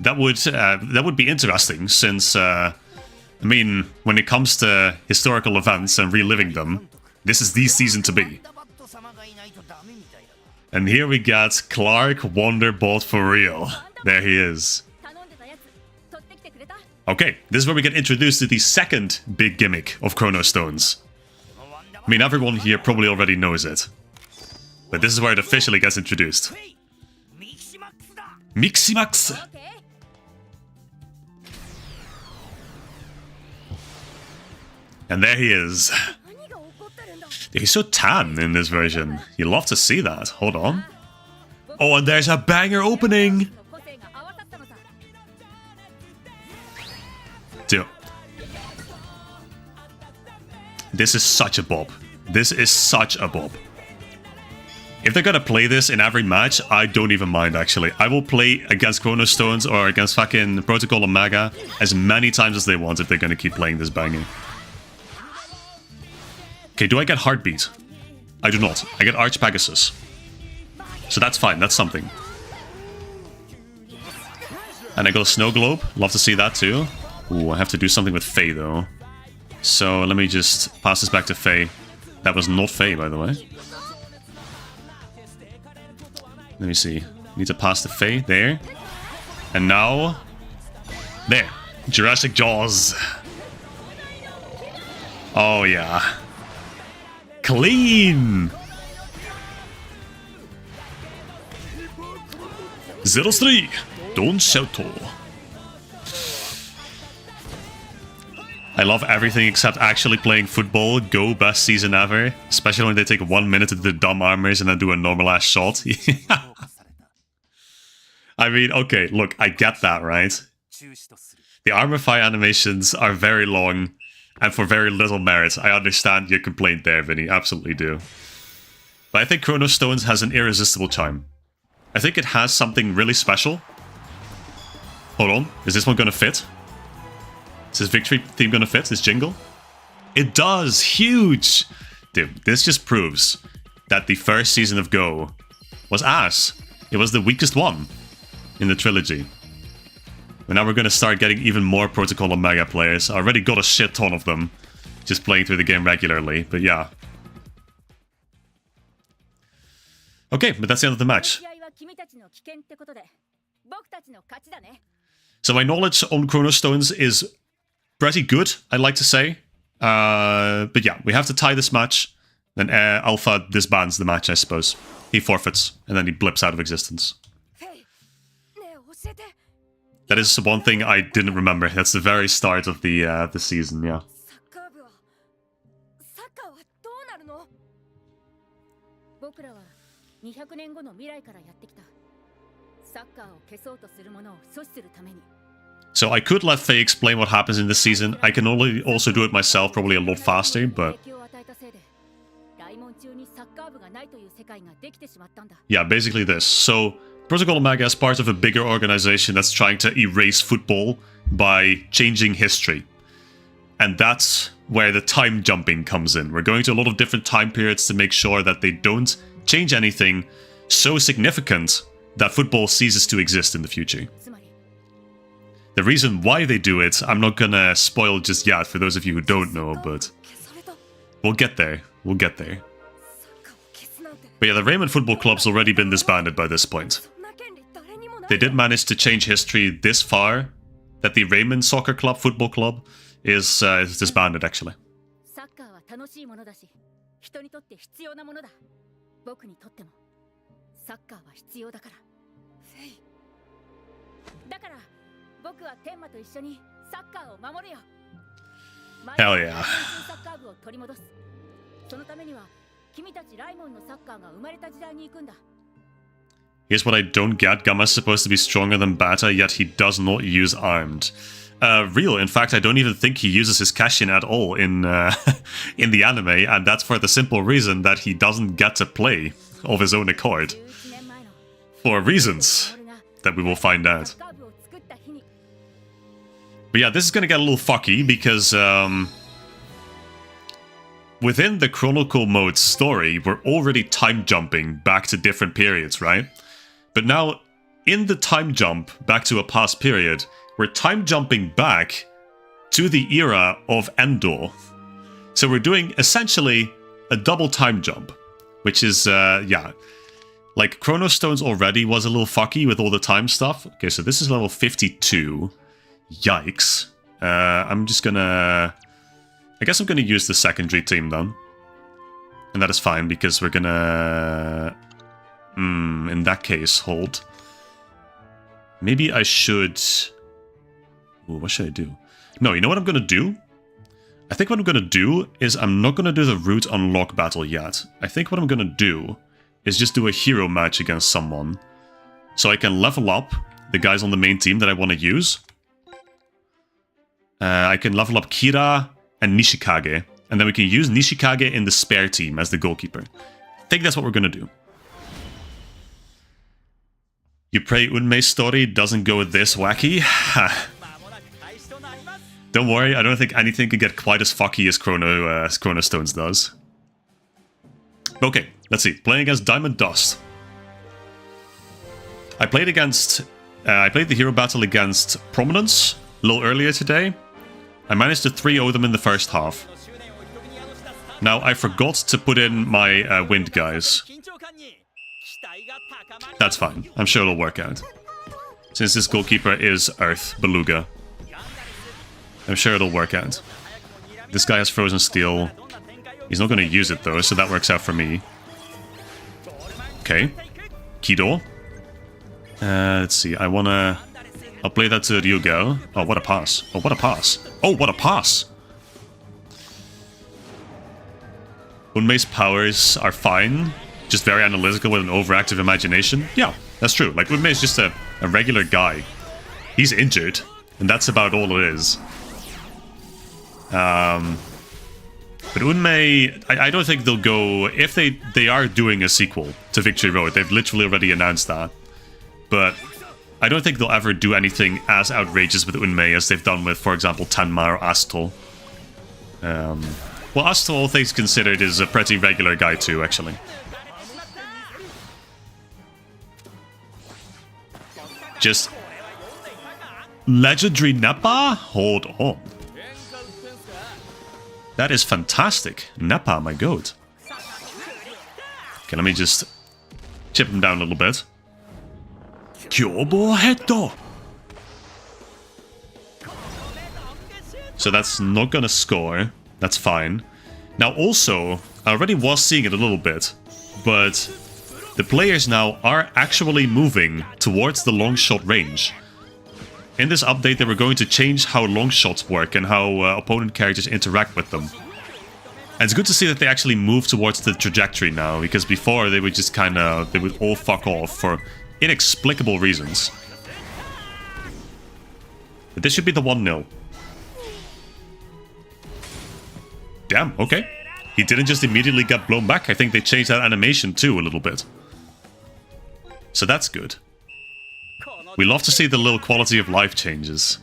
That would be interesting, since I mean, when it comes to historical events and reliving them, this is the season to be. And here we got Clark Wonderbot for real. There he is. Okay, this is where we get introduced to the second big gimmick of Chrono Stones. I mean, everyone here probably already knows it. But this is where it officially gets introduced. Miximax! And there he is. He's so tan in this version. You love to see that. Hold on. Oh, and there's a banger opening! Dude. This is such a bop. This is such a bop. If they're gonna play this in every match, I don't even mind, actually. I will play against Chrono Stones or against fucking Protocol Omega as many times as they want if they're gonna keep playing this banging. Okay, do I get Heartbeat? I do not. I get Arch Pegasus. So that's fine, that's something. And I got a Snow Globe. Love to see that too. Ooh, I have to do something with Faye though. So let me just pass this back to Faye. That was not Faye, by the way. Let me see. Need to pass to Faye. There. And now... There. Jurassic Jaws. Oh yeah. Clean! 03! Don't shout. I love everything except actually playing football. Go, best season ever. Especially when they take 1 minute to do the dumb armors and then do a normal ass shot. I mean, okay, look, I get that, right? The armor fire animations are very long and for very little merit. I understand your complaint there, Vinny. Absolutely do. But I think Chrono Stones has an irresistible charm. I think it has something really special. Hold on. Is this one gonna fit? Is this victory theme gonna fit? This jingle? It does! Huge! Dude, this just proves that the first season of Go was ass. It was the weakest one in the trilogy. But now we're gonna start getting even more Protocol Omega players. I already got a shit ton of them just playing through the game regularly, but yeah. Okay, but that's the end of the match. So my knowledge on Chrono Stones is pretty good, I'd like to say. But yeah, we have to tie this match. Then Alpha disbands the match, I suppose. He forfeits, and then he blips out of existence. That is one thing I didn't remember. That's the very start of the season, yeah. So I could let Faye explain what happens in this season. I can only also do it myself, probably a lot faster, but... yeah, basically this. So, Protocol Omega is part of a bigger organization that's trying to erase football by changing history. And that's where the time jumping comes in. We're going to a lot of different time periods to make sure that they don't change anything so significant that football ceases to exist in the future. The reason why they do it, I'm not gonna spoil just yet for those of you who don't know, but we'll get there. We'll get there. But yeah, the Raymond Football Club's already been disbanded by this point. They did manage to change history this far, that the Raymond Soccer Club Football Club is disbanded, actually. Hell yeah. Here's what I don't get. Gamma's supposed to be stronger than Bata, yet he does not use armed. Real, in fact, I don't even think he uses his Cashin at all in in the anime, and that's for the simple reason that he doesn't get to play of his own accord. For reasons that we will find out. But yeah, this is gonna get a little fucky, because within the Chronicle Mode story, we're already time jumping back to different periods, right? But now, in the time jump back to a past period, we're time jumping back to the era of Endor. So we're doing essentially a double time jump, which is, yeah. Like, Chrono Stones already was a little fucky with all the time stuff. Okay, so this is level 52. Yikes. I'm just gonna... I guess I'm gonna use the secondary team then. And that is fine, because we're gonna... in that case, hold. Maybe I should... Ooh, what should I do? No, you know what I'm gonna do? I think what I'm gonna do is I'm not gonna do the route unlock battle yet. I think what I'm gonna do is just do a hero match against someone. So I can level up the guys on the main team that I want to use. I can level up Kira and Nishikage. And then we can use Nishikage in the spare team as the goalkeeper. I think that's what we're gonna do. You pray Unmei's story doesn't go this wacky? Don't worry, I don't think anything can get quite as fucky as Chrono Stones does. Okay, let's see. Playing against Diamond Dust. I played the hero battle against Prominence a little earlier today. I managed to 3-0 them in the first half. Now, I forgot to put in my wind guys. That's fine. I'm sure it'll work out. Since this goalkeeper is Earth, Beluga. I'm sure it'll work out. This guy has Frozen Steel. He's not going to use it though, so that works out for me. Okay. Kido. Let's see, I'll play that to Ryuga. Oh, what a pass. Oh, what a pass. Oh, what a pass! Unmei's powers are fine. Just very analytical with an overactive imagination. Yeah, that's true. Like, Unmei's just a regular guy. He's injured, and that's about all it is. But Unmei, I don't think they'll go... If they are doing a sequel to Victory Road, they've literally already announced that. But I don't think they'll ever do anything as outrageous with Unmei as they've done with, for example, Tenma or Astral. Well, Astral, all things considered, is a pretty regular guy too, actually. Just... Legendary Neppa? Hold on. That is fantastic. Neppa, my goat. Okay, let me just chip him down a little bit. Kyobo Heto! So that's not gonna score. That's fine. Now also, I already was seeing it a little bit, but the players now are actually moving towards the long shot range. In this update, they were going to change how long shots work and how opponent characters interact with them. And it's good to see that they actually move towards the trajectory now, because before they would just they would all fuck off for inexplicable reasons. But this should be the 1-0. Damn, okay. He didn't just immediately get blown back. I think they changed that animation too a little bit. So that's good. We love to see the little quality of life changes.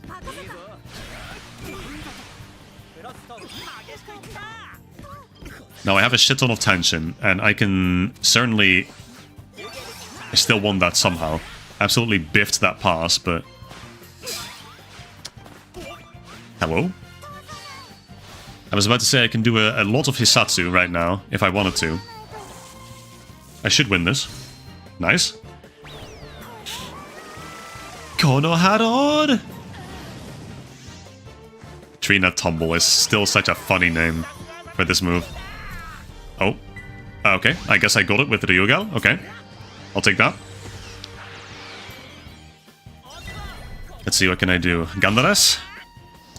Now I have a shit ton of tension, and I can certainly... I still won that somehow. Absolutely biffed that pass, but... Hello? I was about to say I can do a lot of Hisatsu right now, if I wanted to. I should win this. Nice. Konoharon! Trina Tumble is still such a funny name for this move. Oh. Okay, I guess I got it with Ryugal. Okay. I'll take that. Let's see, what can I do? Gandares?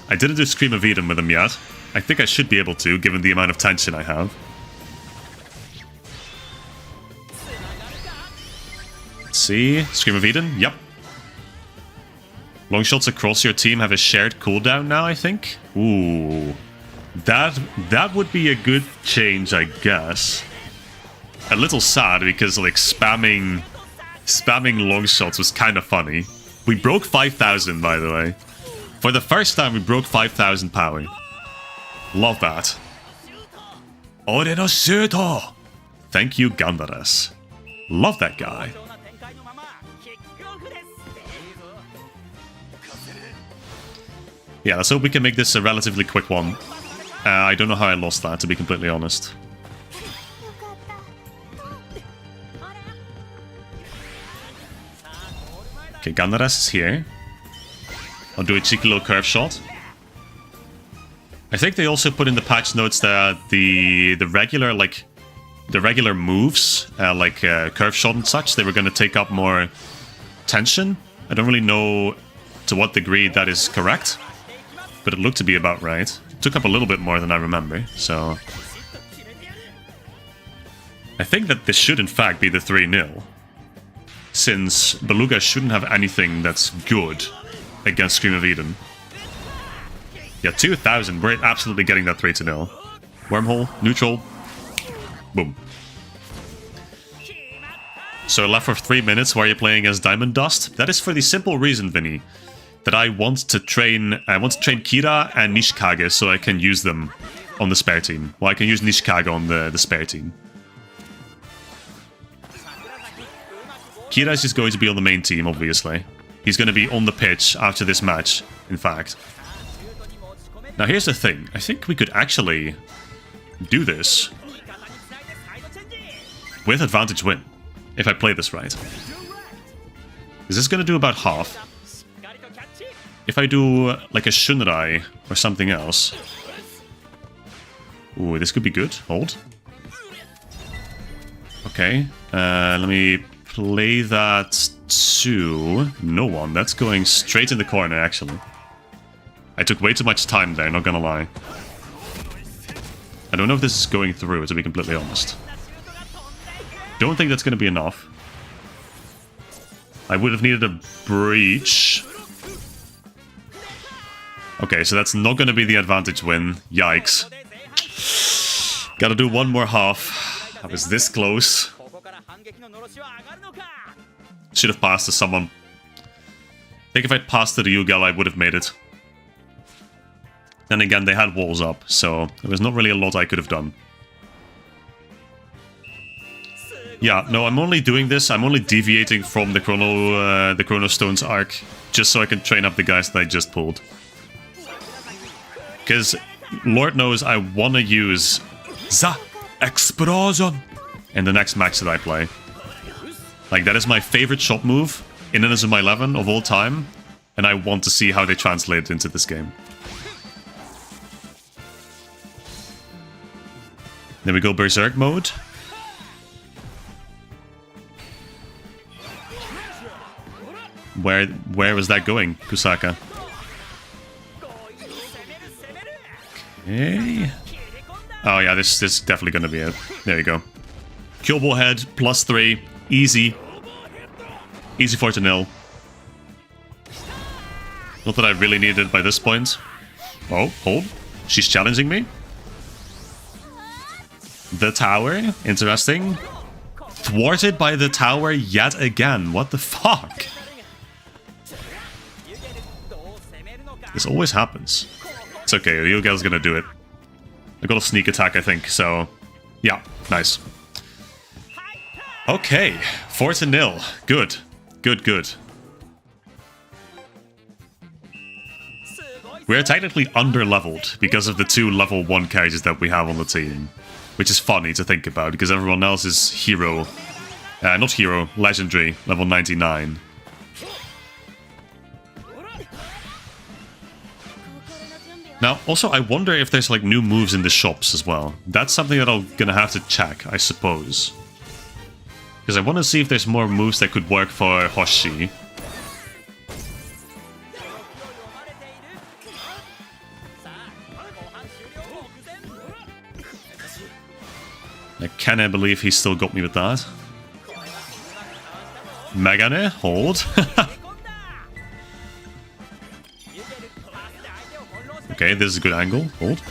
I didn't do Scream of Eden with him yet. I think I should be able to, given the amount of tension I have. Let's see. Scream of Eden, yep. Long shots across your team have a shared cooldown now, I think. Ooh. That would be a good change, I guess. A little sad because like spamming long shots was kind of funny. We broke 5,000, by the way. For the first time, we broke 5,000 power. Love that. Ore no shuto! Thank you, Gandares. Love that guy. Yeah, let's hope we can make this a relatively quick one. I don't know how I lost that, to be completely honest. Okay, Gandares is here. I'll do a cheeky little curve shot. I think they also put in the patch notes that the regular moves, like curve shot and such, they were going to take up more tension. I don't really know to what degree that is correct, but it looked to be about right. It took up a little bit more than I remember, so... I think that this should in fact be the 3-0, since Beluga shouldn't have anything that's good against Scream of Eden. Yeah, 2,000, we're absolutely getting that 3-0. Wormhole, neutral, boom. So left for 3 minutes while you're playing as Diamond Dust. That is for the simple reason, Vinny, that I want to train Kira and Nishikage so I can use them on the spare team. Well, I can use Nishikage on the spare team. Kira is just going to be on the main team, obviously. He's going to be on the pitch after this match, in fact. Now here's the thing. I think we could actually do this with advantage win, if I play this right. Is this going to do about half? If I do like a Shunrai or something else... Ooh, this could be good. Hold. Okay, let me play that to no one. That's going straight in the corner, actually. I took way too much time there, not gonna lie. I don't know if this is going through, to be completely honest. Don't think that's gonna be enough. I would have needed a breach. Okay, so that's not gonna be the advantage win. Yikes. Gotta do one more half. I was this close. Should have passed to someone. I think if I'd passed to the Ryugal, I would have made it. Then again, they had walls up, so there was not really a lot I could have done. Yeah, no, I'm only doing this. I'm only deviating from the Chrono Stones arc, just so I can train up the guys that I just pulled. Because Lord knows I want to use the Explosion in the next match that I play. Like, that is my favorite shot move in Inazuma 11 of all time, and I want to see how they translate it into this game. Then we go Berserk mode. Where was that going, Kusaka? Okay. Oh yeah, this is definitely gonna be it. There you go. Kyobo head, +3. Easy. Easy 4-0. Not that I really needed it by this point. Oh, hold. She's challenging me. The tower. Interesting. Thwarted by the tower yet again. What the fuck? This always happens. It's okay, Ryugel's gonna do it. I got a sneak attack, I think, so... Yeah, nice. Okay, 4-0. Good. Good, good. We're technically under-leveled because of the 2 level 1 characters that we have on the team. Which is funny to think about, because everyone else is hero. Not hero, legendary, level 99. Now, also, I wonder if there's like new moves in the shops as well. That's something that I'm gonna have to check, I suppose. Because I want to see if there's more moves that could work for Hoshi. I cannot believe he still got me with that. Megane, hold. Okay, this is a good angle. Hold.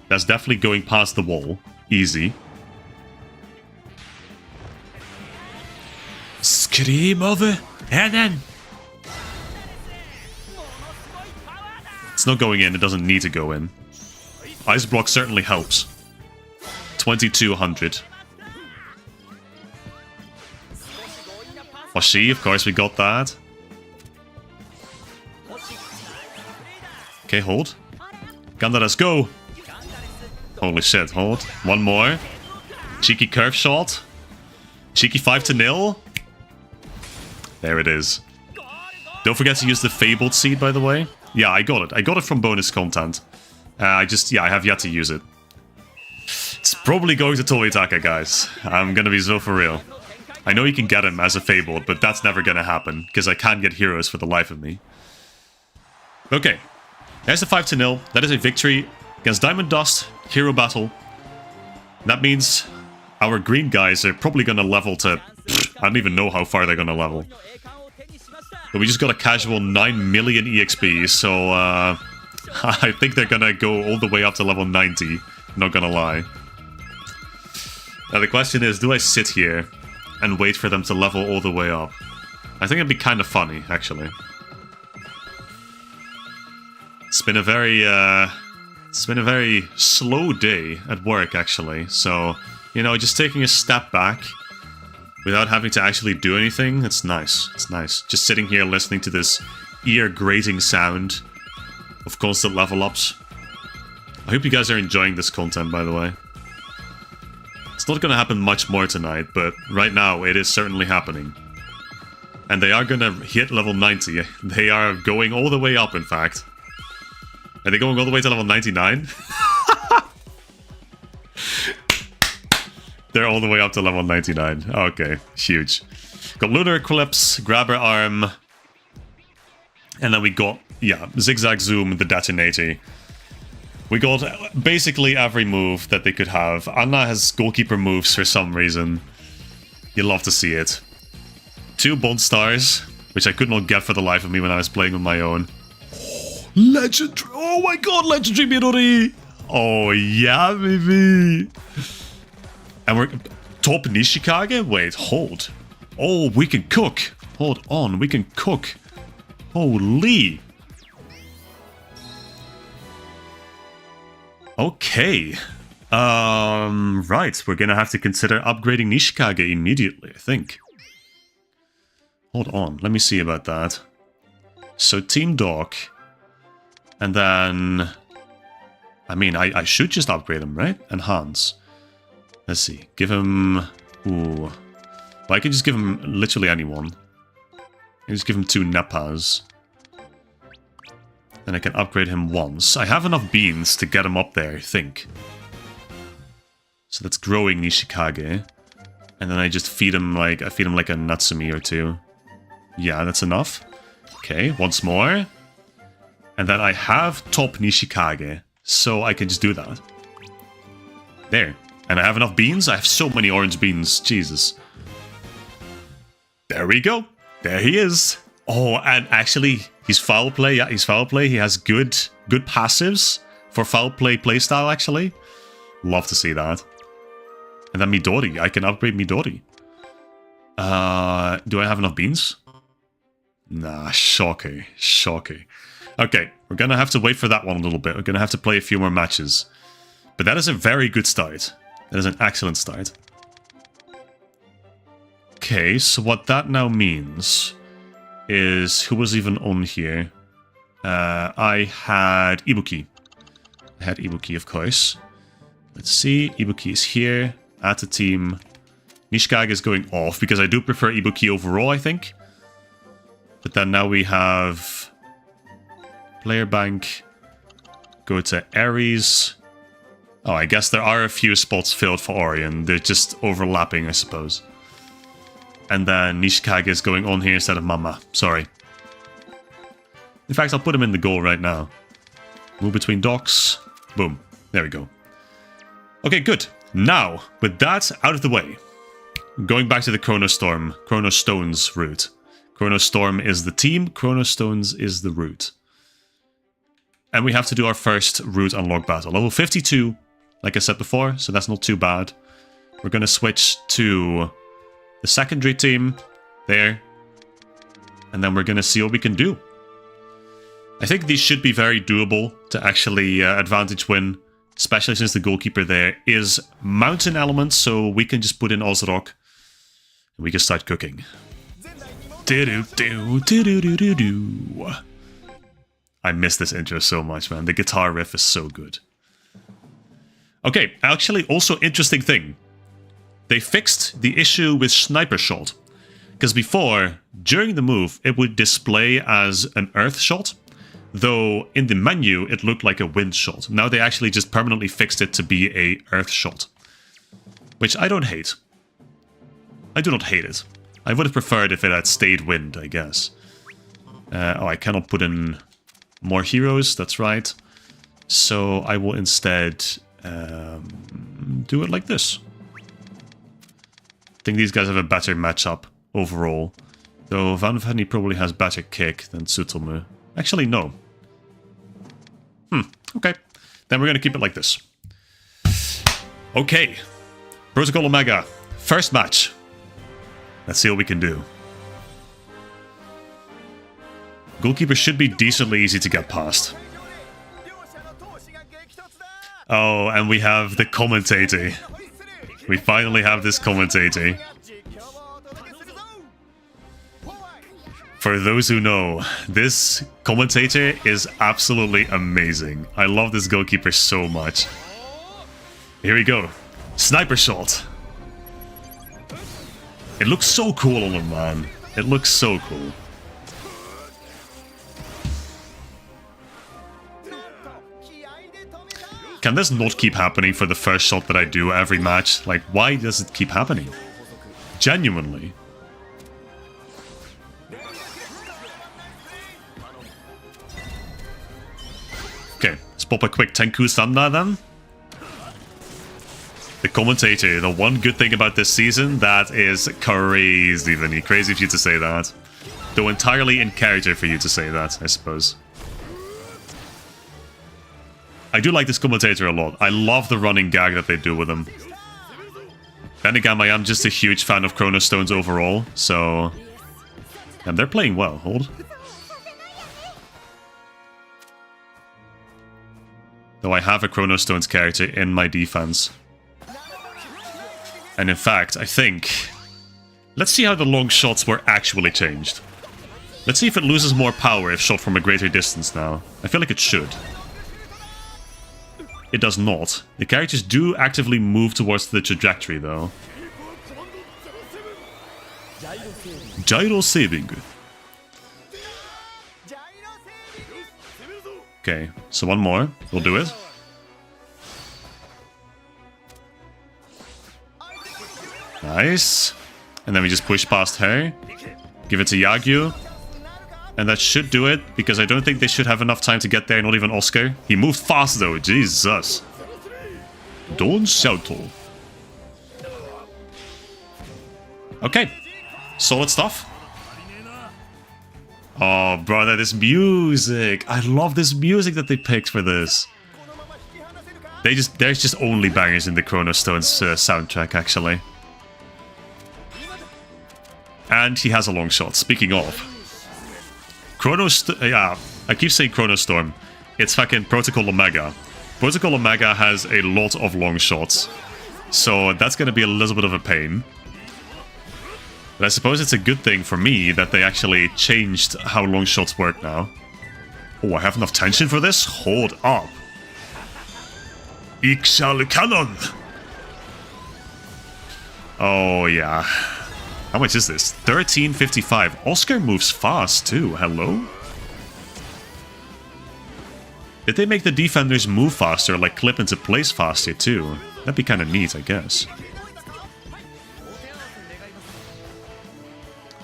That's definitely going past the wall. Easy. Scream over heaven. It's not going in. It doesn't need to go in. Ice block certainly helps. 2200. Washi, of course we got that. Okay, hold. Ganda, let's go. Holy shit, hold. One more. Cheeky curve shot. Cheeky 5-0. There it is. Don't forget to use the Fabled Seed, by the way. Yeah, I got it. I got it from bonus content. I have yet to use it. It's probably going to Toitaka, guys. I'm gonna be so for real. I know you can get him as a Fabled, but that's never gonna happen, because I can't get heroes for the life of me. Okay. There's the 5-0. That is a victory against Diamond Dust. Hero battle. That means our green guys are probably gonna level to... I don't even know how far they're gonna level. But we just got a casual 9 million EXP, so I think they're gonna go all the way up to level 90. Not gonna lie. Now the question is, do I sit here and wait for them to level all the way up? I think it'd be kind of funny, actually. It's been a very slow day at work, actually. So, you know, just taking a step back without having to actually do anything, it's nice. It's nice. Just sitting here listening to this ear-grating sound of constant level ups. I hope you guys are enjoying this content, by the way. It's not going to happen much more tonight, but right now it is certainly happening. And they are going to hit level 90. They are going all the way up, in fact. Are they going all the way to level 99? They're all the way up to level 99. Okay, huge. Got Lunar Eclipse, Grabber Arm. And then we got, yeah, Zigzag Zoom, the Detonator. We got basically every move that they could have. Anna has goalkeeper moves for some reason. You love to see it. 2 Bond Stars, which I could not get for the life of me when I was playing on my own. Legendary! Oh my god, Legendary Midori! Oh yeah, baby! And we're... Top Nishikage? Wait, hold. Oh, we can cook! Hold on, we can cook. Holy! Okay. Right, we're gonna have to consider upgrading Nishikage immediately, I think. Hold on, let me see about that. So, Team Doc... And then... I mean, I should just upgrade him, right? Enhance. Let's see. Give him... Ooh. Well, I can just give him literally anyone. I can just give him 2 Neppas. Then I can upgrade him once. I have enough beans to get him up there, I think. So that's growing Nishikage. And then I just feed him like... I feed him like a Natsumi or 2. Yeah, that's enough. Okay, once more. And then I have top Nishikage, so I can just do that. There. And I have enough beans? I have so many orange beans. Jesus. There we go. There he is. Oh, and actually, he's foul play. Yeah, he's foul play. He has good passives for foul play playstyle, actually. Love to see that. And then Midori. I can upgrade Midori. Do I have enough beans? Nah, shocker. Shocker. Okay, we're gonna have to wait for that one a little bit. We're gonna have to play a few more matches. But that is a very good start. That is an excellent start. Okay, so what that now means is... Who was even on here? I had Ibuki. I had Ibuki, of course. Let's see, Ibuki is here. Add to team. Nishikage is going off, because I do prefer Ibuki overall, I think. But then now we have... Player bank. Go to ARES. Oh, I guess there are a few spots filled for Orion. They're just overlapping, I suppose. And then Nishikage is going on here instead of Mama. Sorry. In fact, I'll put him in the goal right now. Move between docks. Boom. There we go. Okay, good. Now, with that out of the way, going back to the Chrono Stones route. Chrono Storm is the team, Chrono Stones is the route. And we have to do our first route unlock battle. Level 52, like I said before, so that's not too bad. We're going to switch to the secondary team there. And then we're going to see what we can do. I think these should be very doable to actually advantage win, especially since the goalkeeper there is mountain element, so we can just put in Ozrock and we can start cooking. I miss this intro so much, man. The guitar riff is so good. Okay, actually, also interesting thing. They fixed the issue with sniper shot. Because before, during the move, it would display as an earth shot. Though in the menu, it looked like a wind shot. Now they actually just permanently fixed it to be a earth shot. Which I don't hate. I do not hate it. I would have preferred if it had stayed wind, I guess. Oh, I cannot put in more heroes, that's right. So I will instead do it like this. I think these guys have a better matchup overall. Though Van Venny probably has better kick than Tsutomu. Actually, no. Okay. Then we're going to keep it like this. Okay. Protocol Omega. First match. Let's see what we can do. Goalkeeper should be decently easy to get past. Oh, and we have the commentator. We finally have this commentator. For those who know, this commentator is absolutely amazing. I love this goalkeeper so much. Here we go. Sniper shot. It looks so cool on him, man. It looks so cool. Can this not keep happening for the first shot that I do every match? Like, why does it keep happening? Genuinely. Okay, let's pop a quick Tenku Sanda then. The commentator, the one good thing about this season, that is crazy, Vinny. Crazy for you to say that. Though entirely in character for you to say that, I suppose. I do like this commentator a lot. I love the running gag that they do with him. Then again, I am just a huge fan of Chrono Stones overall, so... And they're playing well, hold. Though I have a Chrono Stones character in my defense. And in fact, I think... Let's see how the long shots were actually changed. Let's see if it loses more power if shot from a greater distance now. I feel like it should. It does not. The characters do actively move towards the trajectory, though. Gyro saving. Okay, so one more. We'll do it. Nice. And then we just push past her. Give it to Yagyu. And that should do it, because I don't think they should have enough time to get there, not even Oscar. He moved fast though, Jesus. Don't shout. Okay. Solid stuff. Oh, brother, this music. I love this music that they picked for this. There's just only bangers in the Chrono Stones soundtrack, actually. And he has a long shot, speaking of. Yeah, I keep saying Chrono Storm. It's fucking Protocol Omega. Protocol Omega has a lot of long shots. So that's going to be a little bit of a pain. But I suppose it's a good thing for me that they actually changed how long shots work now. Oh, I have enough tension for this? Hold up. Ixal Cannon! Oh, yeah. How much is this? 1355. Oscar moves fast, too. Hello? Did they make the defenders move faster, like clip into place faster, too? That'd be kind of neat, I guess.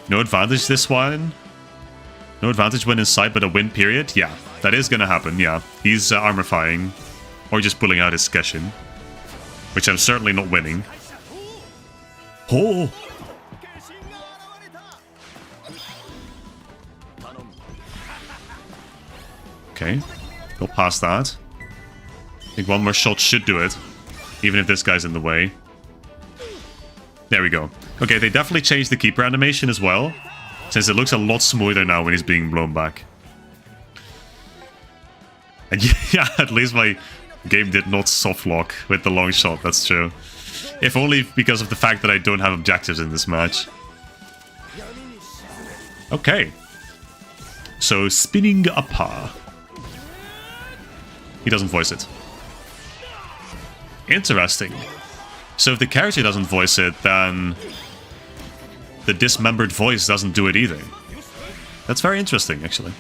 No advantage this one? No advantage when inside, but a win period? Yeah, that is gonna happen, yeah. He's armorifying. Or just pulling out his Skeshin. Which I'm certainly not winning. Oh! Okay, go past that. I think one more shot should do it, even if this guy's in the way. There we go. Okay, they definitely changed the keeper animation as well, since it looks a lot smoother now when he's being blown back. And yeah, at least my game did not soft lock with the long shot, that's true. If only because of the fact that I don't have objectives in this match. Okay. So, spinning upper. He doesn't voice it. Interesting. So if the character doesn't voice it, then the dismembered voice doesn't do it either. That's very interesting, actually.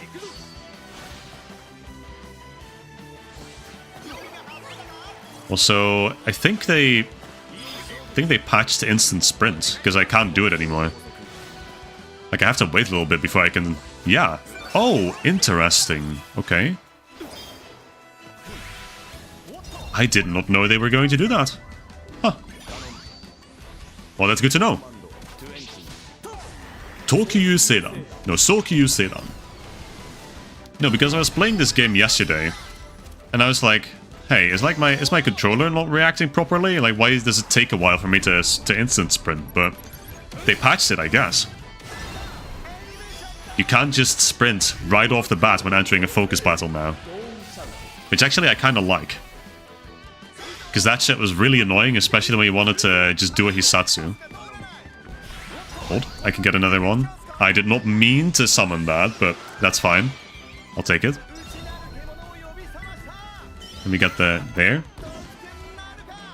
Also, I think they patched the instant sprint, because I can't do it anymore. Like, I have to wait a little bit before I can... Yeah. Oh, interesting. Okay. I did not know they were going to do that. Huh. Well, that's good to know. Tokyu Seidan. No, Sokyu Seidan. No, because I was playing this game yesterday, and I was like, hey, is my controller not reacting properly? Like, why does it take a while for me to instant sprint? But they patched it, I guess. You can't just sprint right off the bat when entering a focus battle now. Which actually I kind of like. Because that shit was really annoying, especially when you wanted to just do a Hisatsu. Hold, I can get another one. I did not mean to summon that, but that's fine. I'll take it. Let me get there.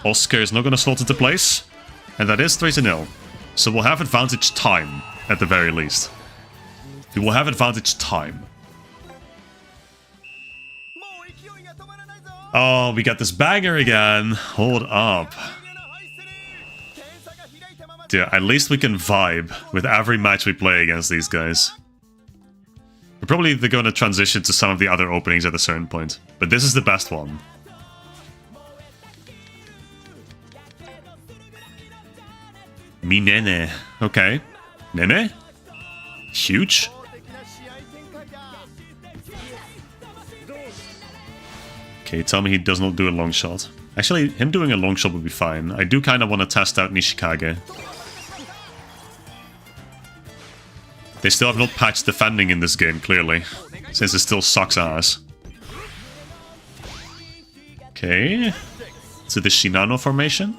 Oscar is not going to slot into place. And that is 3-0. So we'll have advantage time, at the very least. We will have advantage time. Oh, we got this banger again. Hold up. Yeah, at least we can vibe with every match we play against these guys. We're probably going to transition to some of the other openings at a certain point. But this is the best one. Minene. Okay. Nene? Huge? Okay, tell me he does not do a long shot. Actually, him doing a long shot would be fine. I do kind of want to test out Nishikage. They still have not patched defending in this game, clearly. Since it still sucks ass. Okay. So the Shinano formation?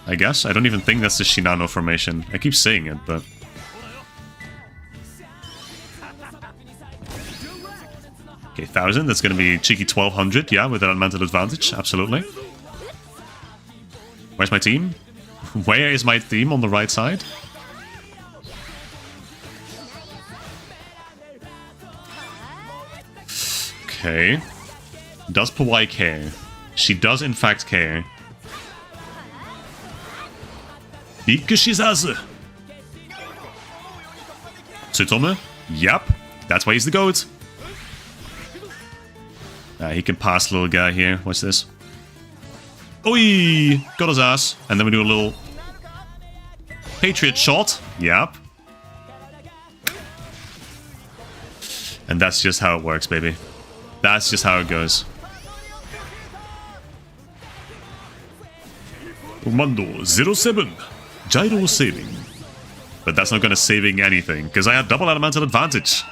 I guess. I don't even think that's the Shinano formation. I keep saying it, but... Okay, 1000. That's going to be cheeky 1200, yeah, with an mental advantage. Absolutely. Where's my team? Where is my team on the right side? Okay. Does Pawai care? She does in fact care. Bikushizazu. Tsutome? Yep. That's why he's the GOAT. He can pass little guy here. Watch this. Oi! Got his ass. And then we do a little... Patriot shot. Yep. And that's just how it works, baby. That's just how it goes. Commando 07. Gyro saving. But that's not going to saving anything, because I have double elemental advantage.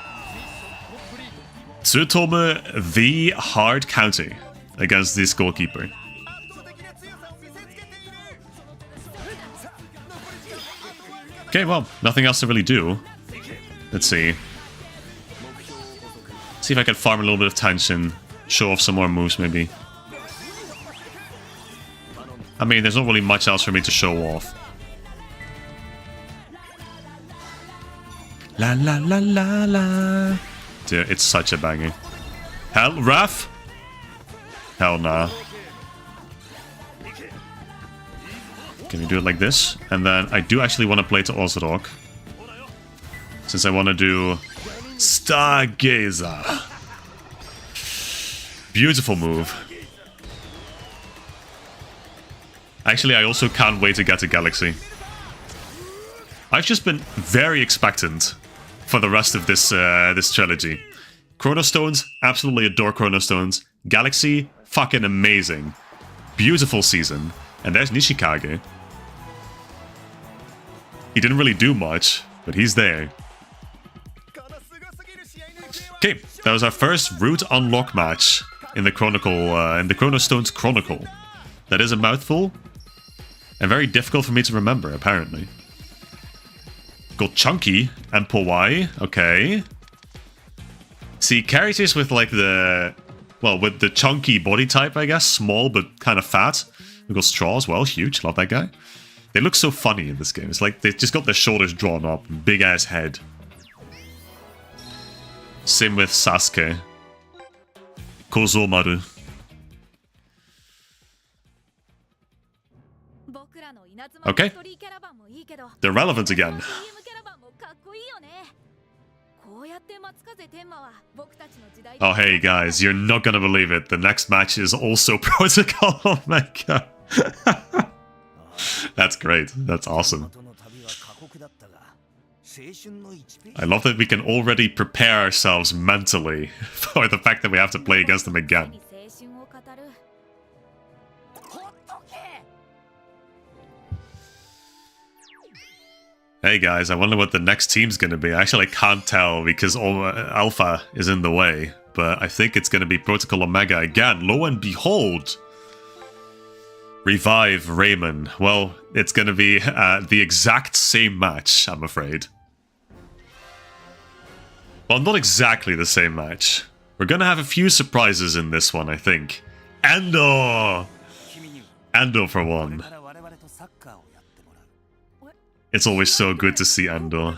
Tsutome, the hard counter against this goalkeeper. Okay, well, nothing else to really do. Let's see. See if I can farm a little bit of tension. Show off some more moves, maybe. I mean, there's not really much else for me to show off. La la la la la. Dude, it's such a banger. Hell, Raph? Hell nah. Can we do it like this? And then I do actually want to play to Ozrock. Since I want to do Stargazer. Beautiful move. Actually, I also can't wait to get to Galaxy. I've just been very expectant for the rest of this this trilogy. Chrono Stones, absolutely adore Chrono Stones. Galaxy, fucking amazing. Beautiful season. And there's Nishikage. He didn't really do much, but he's there. Okay, that was our first route unlock match in the Chronicle, in the Chrono Stones Chronicle. That is a mouthful, and very difficult for me to remember, apparently. Got Chunky and Powai, okay. See, characters with like the, well, with the chunky body type, I guess, small but kind of fat. We've got Straw as well, huge, love that guy. They look so funny in this game. It's like they've just got their shoulders drawn up, big ass head. Same with Sasuke. Kozomaru. Okay. They're relevant again. Oh hey guys, you're not gonna believe it. The next match is also Protocol Omega. That's great. That's awesome. I love that we can already prepare ourselves mentally for the fact that we have to play against them again. Hey guys, I wonder what the next team's gonna be. Actually, I can't tell because Alpha is in the way, but I think it's gonna be Protocol Omega again. Lo and behold! Revive Raymond. Well, it's gonna be the exact same match, I'm afraid. Well, not exactly the same match. We're gonna have a few surprises in this one, I think. Endo! Endo for one. It's always so good to see Endo.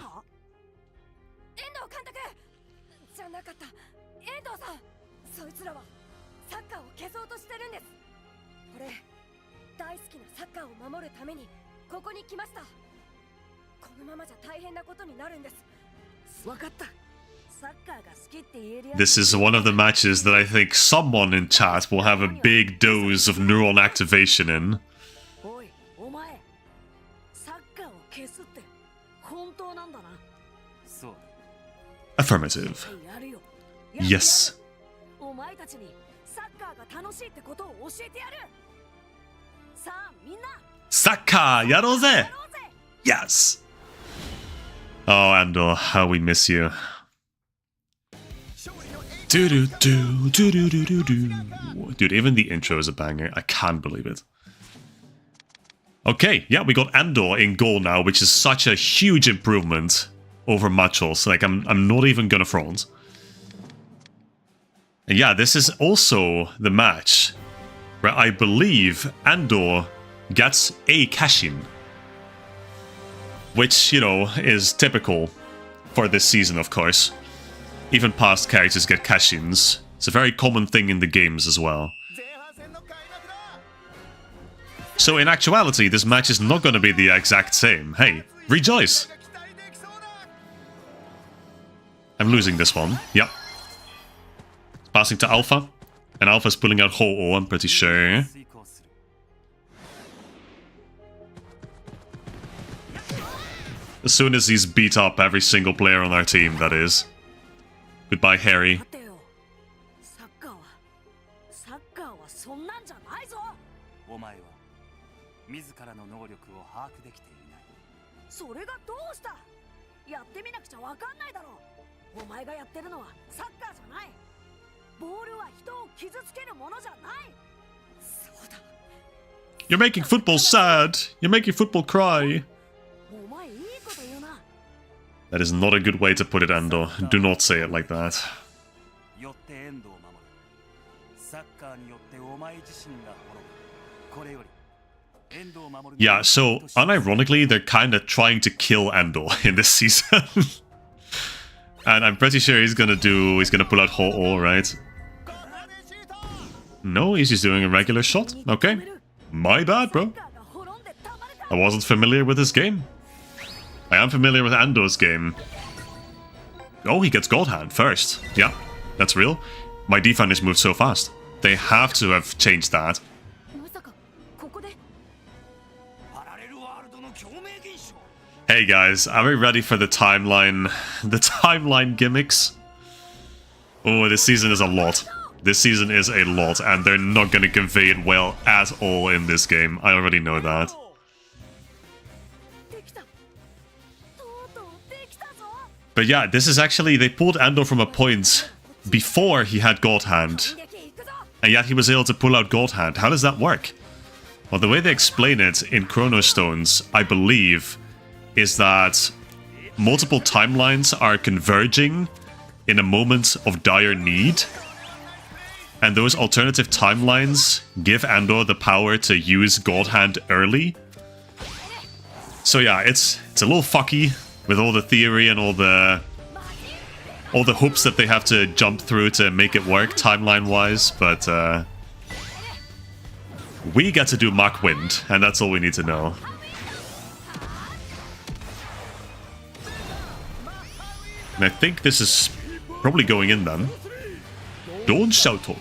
This is one of the matches that I think someone in chat will have a big dose of neuron activation in. Affirmative. Yes. Sakkar, yarouze! Yes! Oh, Andor, how we miss you. Dude, even the intro is a banger. I can't believe it. Okay, yeah, we got Andor in goal now, which is such a huge improvement over Machos. Like, I'm not even gonna front. And yeah, this is also the match where I believe Andor gets a cash-in. Which, you know, is typical for this season, of course. Even past characters get cash-ins. It's a very common thing in the games as well. So in actuality, this match is not going to be the exact same. Hey, rejoice! I'm losing this one. Yep. Passing to Alpha. And Alpha's pulling out Ho-Oh, I'm pretty sure. As soon as he's beat up every single player on our team, that is. Goodbye, Harry. You're making football sad. You're making football cry. That is not a good way to put it, Endo. Do not say it like that. Yeah, so unironically, they're kind of trying to kill Endo in this season. And I'm pretty sure he's gonna pull out Ho-Oh, right? No, he's just doing a regular shot. Okay. My bad, bro. I wasn't familiar with this game. I am familiar with Andor's game. Oh, he gets God Hand first. Yeah, that's real. My defenders move so fast. They have to have changed that. Hey guys, are we ready for the timeline gimmicks? Oh, this season is a lot. This season is a lot, and they're not going to convey it well at all in this game. I already know that. But yeah, this is actually... They pulled Andor from a point before he had God Hand. And yet he was able to pull out God Hand. How does that work? Well, the way they explain it in Chrono Stones, I believe, is that multiple timelines are converging in a moment of dire need. And those alternative timelines give Andor the power to use God Hand early. So yeah, it's a little fucky with all the theory and all the hoops that they have to jump through to make it work timeline-wise, but we get to do Mach Wind, and that's all we need to know. And I think this is probably going in then. Don't shout on.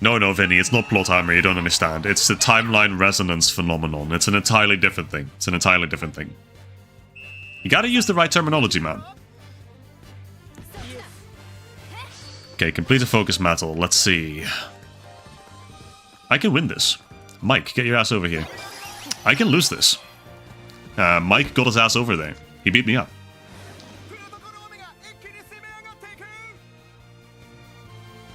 No, Vinny, it's not plot armor, you don't understand. It's the timeline resonance phenomenon. It's an entirely different thing. It's an entirely different thing. You gotta use the right terminology, man. Okay, complete a focus battle. Let's see. I can win this. Mike, get your ass over here. I can lose this. Mike got his ass over there. He beat me up.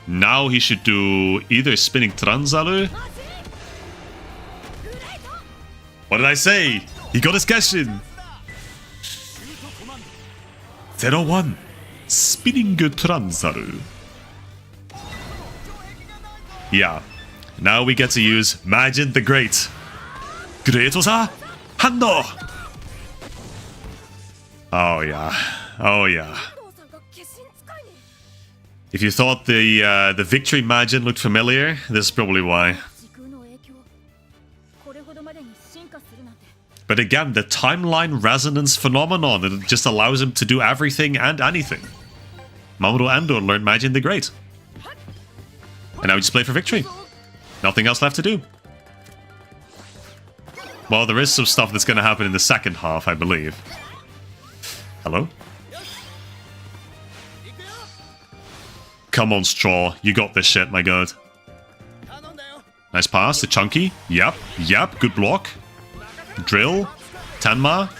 Now he should do either spinning Transalu. What did I say? He got his cash in. 0-1. Spinning Transalu. Yeah. Now we get to use Majin the Great. Great was Hando. Oh yeah. Oh yeah. If you thought the victory Majin looked familiar, this is probably why. But again, the timeline resonance phenomenon, it just allows him to do everything and anything. Mamoru Andor learned Majin the Great. And now we just play for victory. Nothing else left to do. Well, there is some stuff that's going to happen in the second half, I believe. Hello? Come on, Straw. You got this shit, my god. Nice pass to Chunky. Yep. Good block. Drill. Tenma.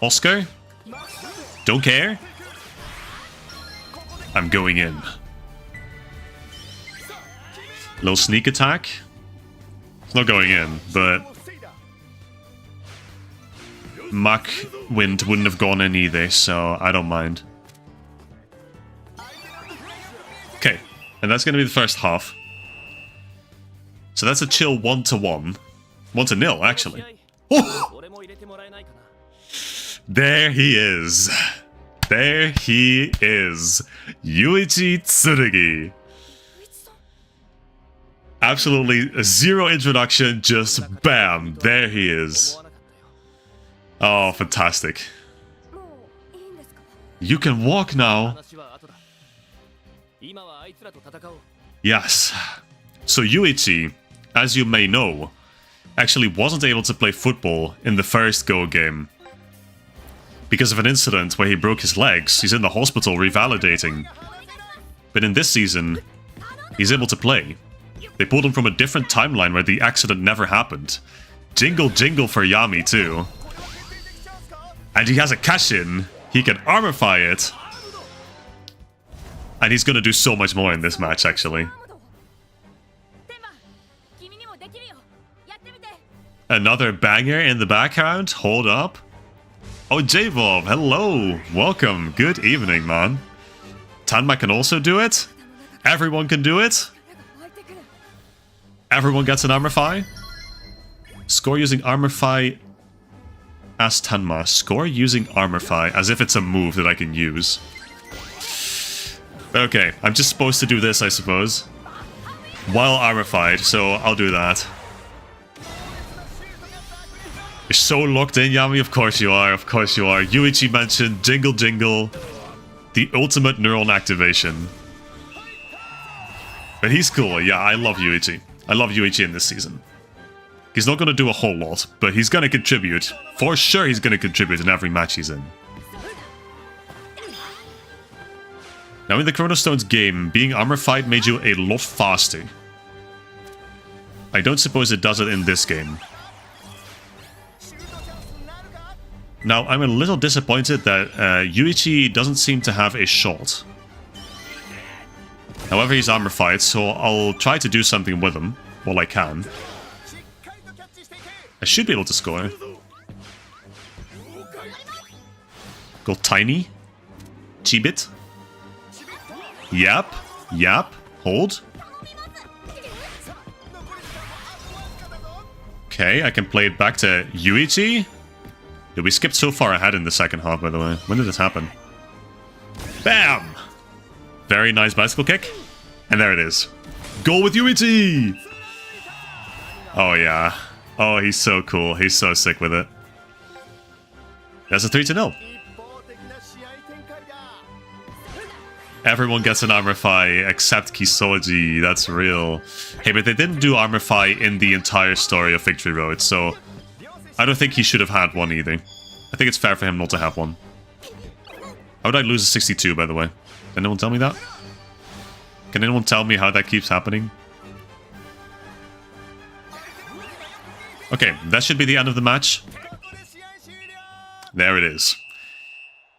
Oscar. Don't care. I'm going in. Little sneak attack. It's not going in, but... Mach Wind wouldn't have gone in either, so I don't mind. Okay, and that's going to be the first half. So that's a chill 1-1. 1-0, actually. Oh! There he is. There he is. Yuichi Tsurugi. Absolutely zero introduction, just bam, there he is. Oh, fantastic. You can walk now. Yes. So Yuichi, as you may know, actually wasn't able to play football in the first Go game. Because of an incident where he broke his legs, he's in the hospital revalidating. But in this season, he's able to play. They pulled him from a different timeline where the accident never happened. Jingle jingle for Yami too. And he has a cash-in. He can armorify it. And he's gonna do so much more in this match, actually. Another banger in the background. Hold up. Oh, J-Bob, hello. Welcome. Good evening, man. Tanma can also do it. Everyone can do it. Everyone gets an Armorify. Score using Armorify as Tenma. Score using Armorify as if it's a move that I can use. Okay, I'm just supposed to do this, I suppose. While Armorified, so I'll do that. You're so locked in, Yami? Of course you are, of course you are. Yuichi mentioned Jingle Jingle. The ultimate neuron activation. But he's cool, yeah, I love Yuichi. I love Yuichi in this season. He's not going to do a whole lot, but he's going to contribute. For sure he's going to contribute in every match he's in. Now in the Chrono Stones game, being armor-fied made you a lot faster. I don't suppose it does it in this game. Now, I'm a little disappointed that Yuichi doesn't seem to have a shot. However, he's armor-fied, so I'll try to do something with him while I can. I should be able to score. Go tiny. Chibit. Yep. Yep. Hold. Okay, I can play it back to Yuichi. Yeah, we skipped so far ahead in the second half, by the way. When did this happen? Bam! Very nice bicycle kick. And there it is. Goal with Yuichi! Oh, yeah. Oh, he's so cool. He's so sick with it. That's a 3-0. Everyone gets an armor-fi except Kisoji. That's real. Hey, but they didn't do armor-fi in the entire story of Victory Road, so I don't think he should have had one either. I think it's fair for him not to have one. How would I lose a 62, by the way? Can anyone tell me that? Can anyone tell me how that keeps happening? Okay, that should be the end of the match. There it is.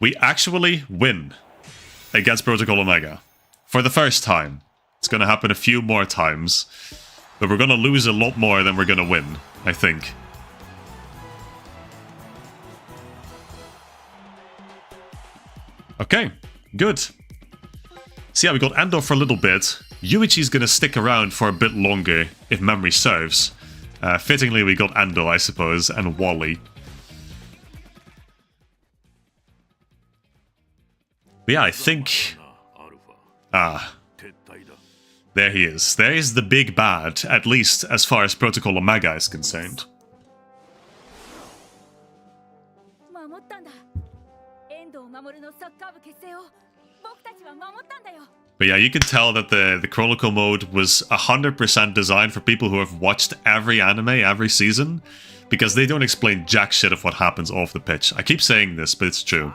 We actually win against Protocol Omega. For the first time. It's going to happen a few more times. But we're going to lose a lot more than we're going to win, I think. Okay, good. So yeah, we got Endo for a little bit. Yuichi's going to stick around for a bit longer, if memory serves. Fittingly, we got Endo, I suppose, and Wally. But yeah, I think... Ah. There he is. There is the big bad, at least as far as Protocol Omega is concerned. But yeah, you can tell that the Chronicle Mode was 100% designed for people who have watched every anime, every season, because they don't explain jack shit of what happens off the pitch. I keep saying this, but it's true.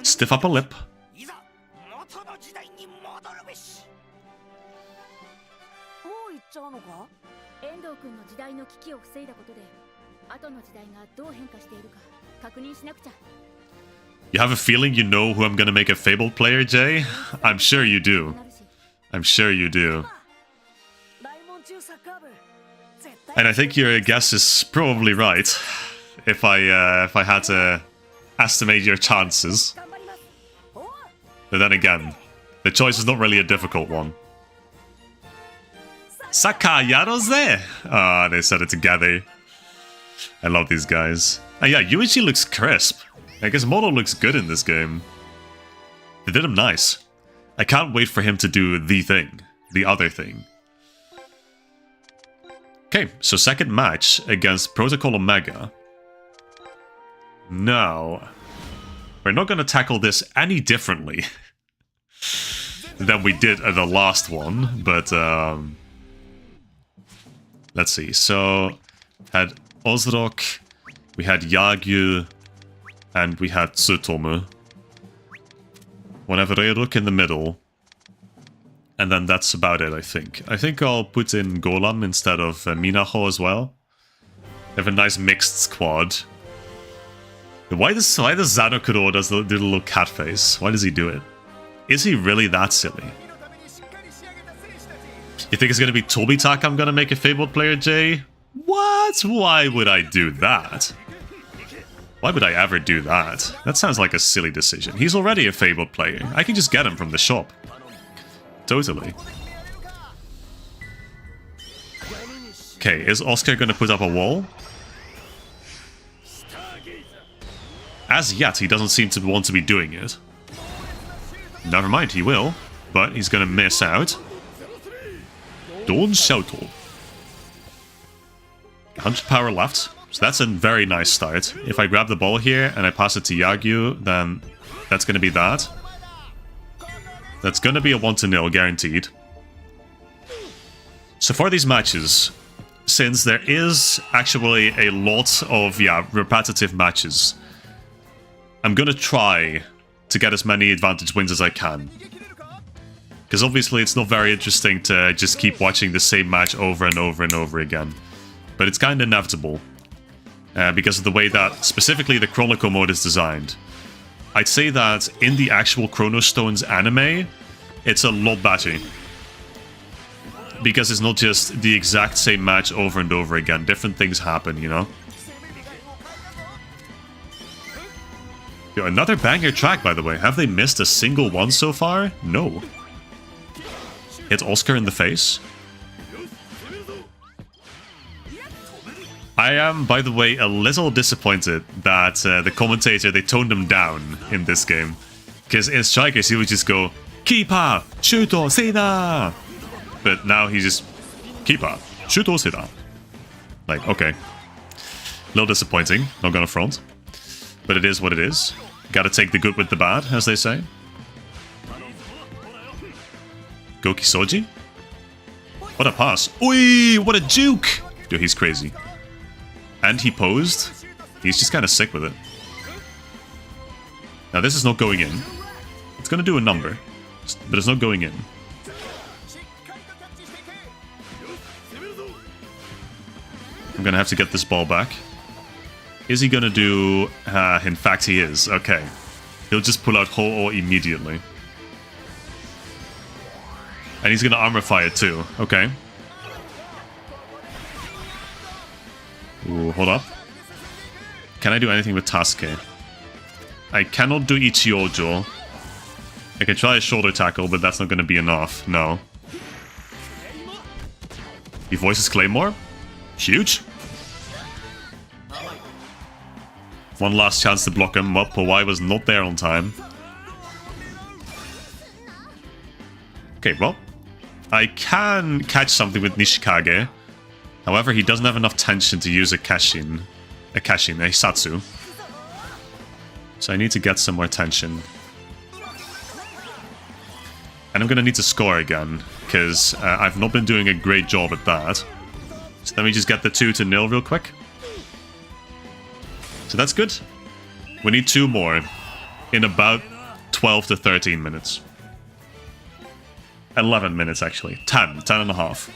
Stiff upper lip. You have a feeling you know who I'm gonna make a Fabled player, Jay? I'm sure you do. I'm sure you do. And I think your guess is probably right. If I had to estimate your chances. But then again, the choice is not really a difficult one. Sakayaro's there! Ah, they said it together. I love these guys. And yeah, Yuichi looks crisp. I guess Mono looks good in this game. They did him nice. I can't wait for him to do the thing. The other thing. Okay, so second match against Protocol Omega. Now, we're not going to tackle this any differently than we did at the last one, but let's see. So, had Ozrok, we had Yagyu, and we had Tsutomu. One have Reiruk in the middle. And then that's about it, I think. I think I'll put in Golem instead of Minaho as well. They have a nice mixed squad. Why does Zanokuro does the little cat face? Why does he do it? Is he really that silly? You think it's going to be Tobitak I'm going to make a Fabled player, Jay? What? Why would I do that? Why would I ever do that? That sounds like a silly decision. He's already a Fabled player. I can just get him from the shop. Totally. Okay, is Oscar going to put up a wall? As yet, he doesn't seem to want to be doing it. Never mind, he will. But he's going to miss out. Don't shout. 100 power left. So that's a very nice start. If I grab the ball here and I pass it to Yagyu, then that's going to be that. That's going to be a 1-0 guaranteed. So for these matches, since there is actually a lot of, repetitive matches, I'm gonna try to get as many advantage wins as I can. Because obviously it's not very interesting to just keep watching the same match over and over and over again. But it's kind of inevitable. Because of the way that, specifically, the Chronicle Mode is designed. I'd say that in the actual Chrono Stones anime, it's a lot better. Because it's not just the exact same match over and over again. Different things happen, you know? Yo, another banger track, by the way. Have they missed a single one so far? No. Hit Oscar in the face. I am, by the way, a little disappointed that the commentator, they toned him down in this game. Because in Strikers, he would just go, Keeper, Shuto, Sena! But now he's just, Keeper, Shuto, Sena. Like, okay. A little disappointing, not gonna front. But it is what it is. Gotta take the good with the bad, as they say. Goki Soji? What a pass. Oi, what a juke! Dude, he's crazy. And he posed. He's just kind of sick with it. Now this is not going in. It's going to do a number. But it's not going in. I'm going to have to get this ball back. Is he going to do... in fact he is. Okay. He'll just pull out Ho-Oh immediately. And he's going to armor fire too. Okay. Ooh, hold up. Can I do anything with Tasuke? I cannot do Ichiojo. I can try a shoulder tackle, but that's not going to be enough. No. He voices Claymore? Huge. One last chance to block him. Well, Powai was not there on time. Okay, well. I can catch something with Nishikage. However, he doesn't have enough tension to use a Satsu. So I need to get some more tension. And I'm going to need to score again, because I've not been doing a great job at that. So let me just get the 2-0 real quick. So that's good. We need 2 more in about 12 to 13 minutes. 11 minutes, actually. 10 and a half.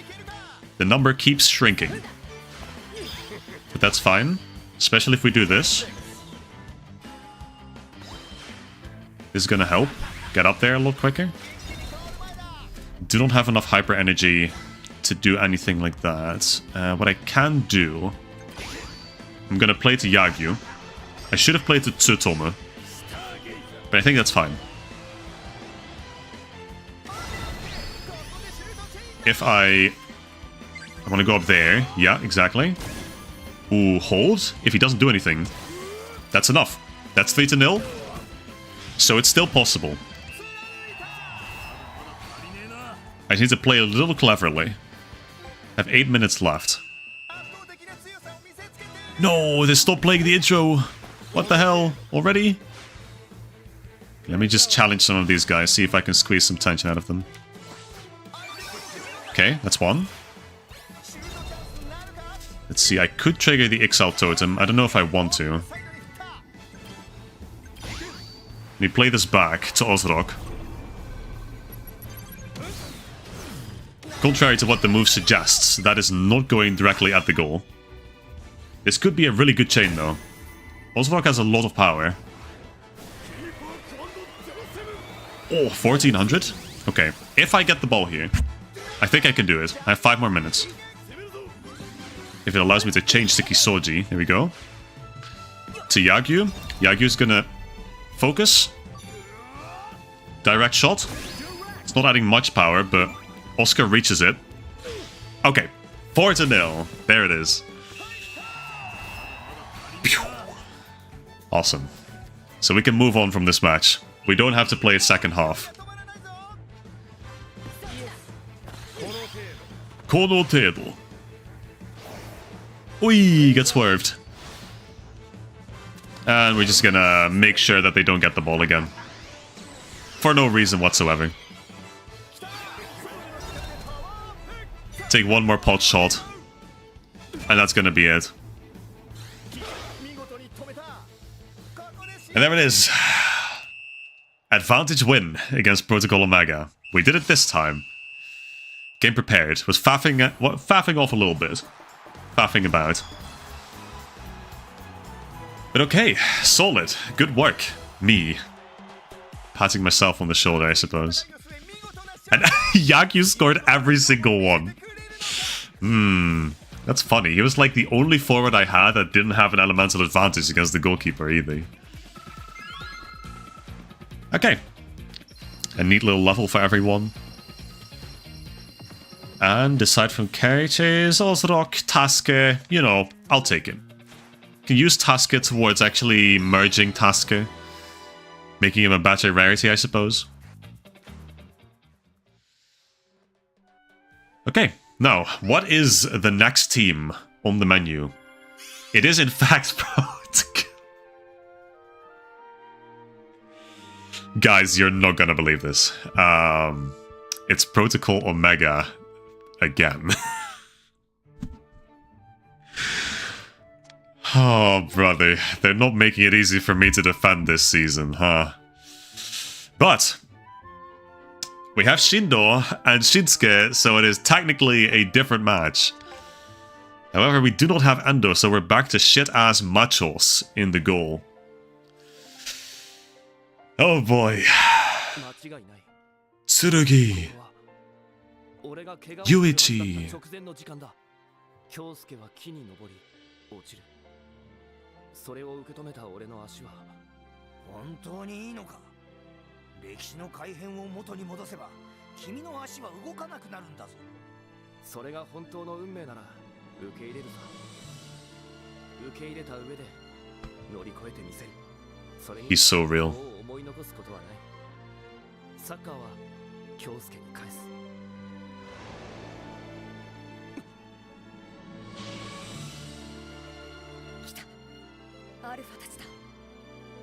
The number keeps shrinking. But that's fine. Especially if we do this. This is gonna help. Get up there a little quicker. Do not have enough hyper energy to do anything like that. What I can do... I'm gonna play to Yagyu. I should have played to Tsutomu. But I think that's fine. If I want to go up there. Yeah, exactly. Ooh, hold. If he doesn't do anything. That's enough. That's 3-0. So it's still possible. I need to play a little cleverly. I have 8 minutes left. No, they stopped playing the intro. What the hell? Already? Let me just challenge some of these guys. See if I can squeeze some tension out of them. Okay, that's one. Let's see, I could trigger the Exile Totem. I don't know if I want to. Let me play this back to Ozrock. Contrary to what the move suggests, that is not going directly at the goal. This could be a really good chain, though. Ozrock has a lot of power. Oh, 1400? Okay, if I get the ball here, I think I can do it. I have 5 more minutes. If it allows me to change to Kisoji. There we go. To Yagyu. Yagyu's gonna focus. Direct shot. It's not adding much power, but Oscar reaches it. Okay. 4-0. There it is. Awesome. So we can move on from this match. We don't have to play a second half. Kono Tedo. Oi, get swerved. And we're just gonna make sure that they don't get the ball again. For no reason whatsoever. Take one more pot shot. And that's gonna be it. And there it is. Advantage win against Protocol Omega. We did it this time. Game prepared. Was faffing off a little bit. Faffing about. But okay, solid. Good work. Me. Patting myself on the shoulder, I suppose. And Yaku scored every single one. That's funny. He was like the only forward I had that didn't have an elemental advantage against the goalkeeper either. Okay. A neat little level for everyone. And aside from characters, Ozrock, Tasker, you know, I'll take it. Can use Tasker towards actually merging Tasker. Making him a better rarity, I suppose. Okay, now, what is the next team on the menu? It is in fact Protocol. Guys, you're not gonna believe this. It's Protocol Omega again. Oh, brother. They're not making it easy for me to defend this season, huh? But we have Shindo and Shinsuke, so it is technically a different match. However, we do not have Endo, so we're back to shit-ass machos in the goal. Oh boy. Tsurugi. Yuichi. それを受け止めた俺の足は本当にいいのか。歴史の改変を元に戻せば君の足は動かなくなるんだぞ。それが本当の運命なら受け入れるさ。受け入れた上で乗り越えてみせる。それに He's so real. 思い残すことはない。サッカーは京介に返す。アルファたちだ。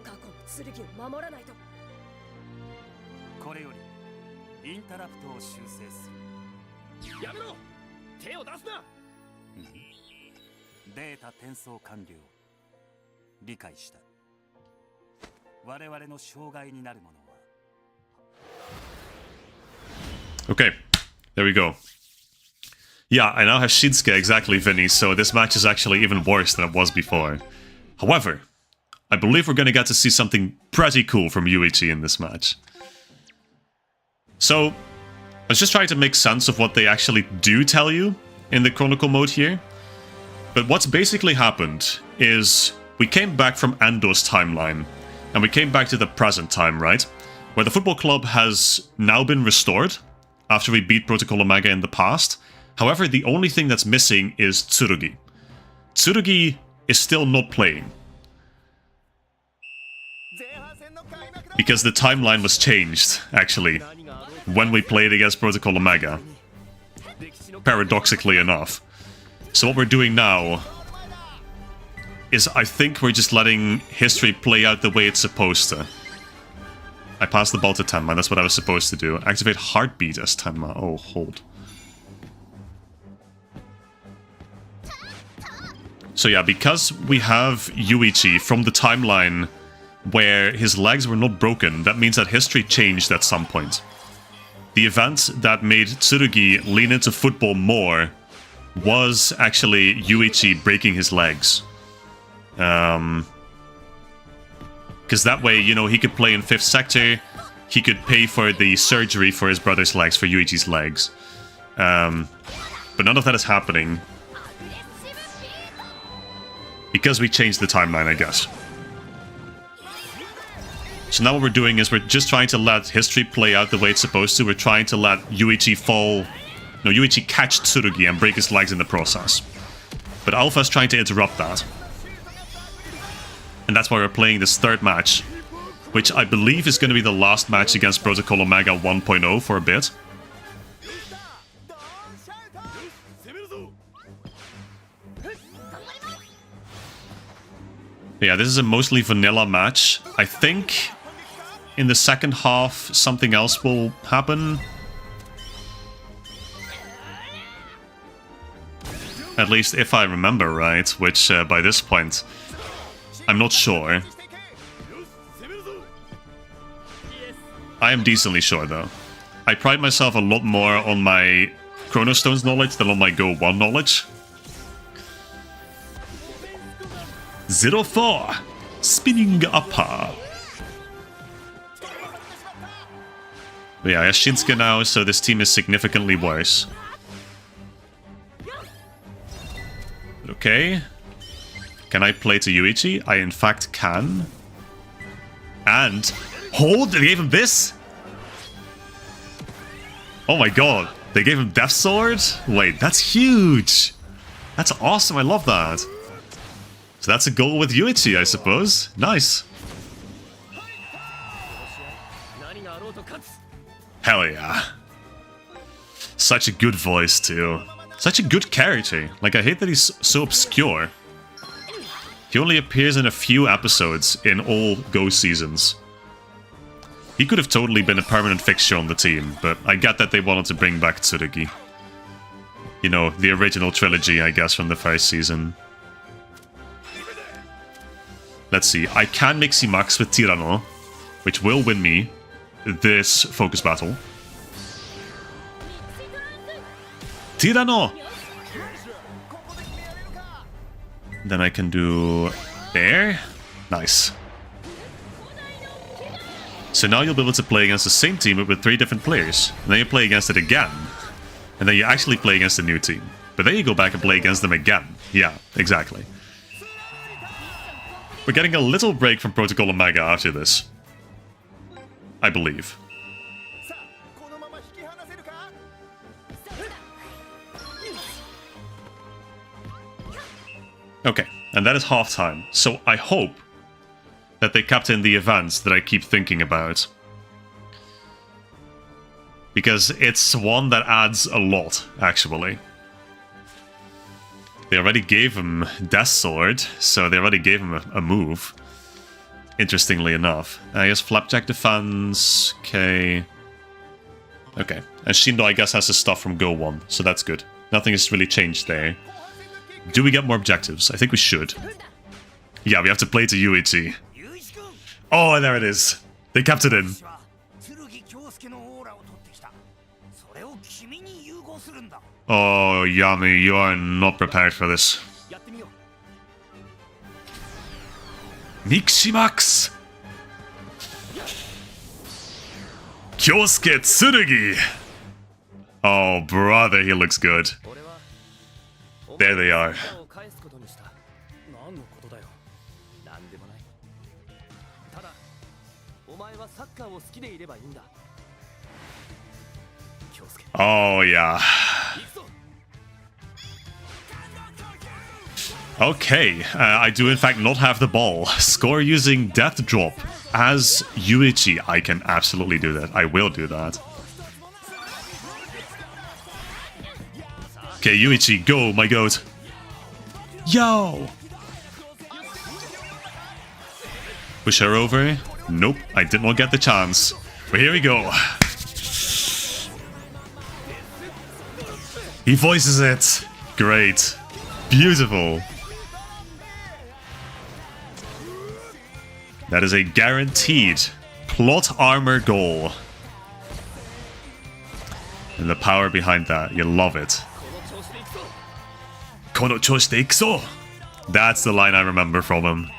過去の剣を守らないと。これよりインタラプトを修正する。やめろ。手を出すな。データ転送完了。理解した。我々の障害になるものは。Okay, there we go. Yeah, I now have Shinsuke exactly, Vinny, so this match is actually even worse than it was before. However, I believe we're going to get to see something pretty cool from Yuichi in this match. So, I was just trying to make sense of what they actually do tell you in the Chronicle Mode here. But what's basically happened is we came back from Endo's timeline, and we came back to the present time, right? Where the football club has now been restored after we beat Protocol Omega in the past. However, the only thing that's missing is Tsurugi. Tsurugi is still not playing. Because the timeline was changed, actually, when we played against Protocol Omega. Paradoxically enough. So what we're doing now is I think we're just letting history play out the way it's supposed to. I passed the ball to Tenma, that's what I was supposed to do. Activate Heartbeat as Tenma. Oh, hold. So yeah, because we have Yuichi from the timeline where his legs were not broken, that means that history changed at some point. The event that made Tsurugi lean into football more was actually Yuichi breaking his legs. Because that way, you know, he could play in 5th sector, he could pay for the surgery for his brother's legs, for Yuichi's legs. But none of that is happening. Because we changed the timeline, I guess. So now what we're doing is we're just trying to let history play out the way it's supposed to. We're trying to let Yuichi fall... No, Yuichi catch Tsurugi and break his legs in the process. But Alpha's trying to interrupt that. And that's why we're playing this third match, which I believe is going to be the last match against Protocol Omega 1.0 for a bit. Yeah, this is a mostly vanilla match. I think in the second half something else will happen. At least if I remember right, which by this point, I'm not sure. I am decently sure though. I pride myself a lot more on my Chrono Stones knowledge than on my GO1 knowledge. 0-4! Spinning upper. But yeah, I have Shinsuke now, so this team is significantly worse. Okay. Can I play to Yuichi? I in fact can. And... hold! They gave him this? Oh my god. They gave him Death Sword? Wait, that's huge! That's awesome, I love that. So that's a goal with Yuichi, I suppose. Nice. Hell yeah. Such a good voice, too. Such a good character. Like, I hate that he's so obscure. He only appears in a few episodes in all Go seasons. He could have totally been a permanent fixture on the team, but I get that they wanted to bring back Tsurugi. You know, the original trilogy, I guess, from the first season. Let's see. I can mix Max with Tirano, which will win me this focus battle. Tirano! Then I can do... there? Nice. So now you'll be able to play against the same team but with 3 different players. And then you play against it again. And then you actually play against a new team. But then you go back and play against them again. Yeah, exactly. We're getting a little break from Protocol Omega after this. I believe. Okay, and that is halftime. So I hope that they kept in the events that I keep thinking about. Because it's one that adds a lot, actually. They already gave him Death Sword, so they already gave him a move. Interestingly enough. I guess Flapjack defense, okay. Okay, and Shindo I guess has his stuff from Go1, so that's good. Nothing has really changed there. Do we get more objectives? I think we should. Yeah, we have to play to Yuichi. Oh, there it is. They kept it in. Oh, Yami, you are not prepared for this. Niximax! Kyosuke Tsurugi! Oh, brother, he looks good. There they are. Oh, yeah. Okay, I do in fact not have the ball. Score using Death Drop as Yuichi. I can absolutely do that. I will do that. Okay, Yuichi, go, my goat. Yo! Push her over. Nope, I did not get the chance. But here we go. He voices it. Great. Beautiful. That is a guaranteed plot armor goal. And the power behind that, you love it. Kono choshite ikuso. That's the line I remember from him.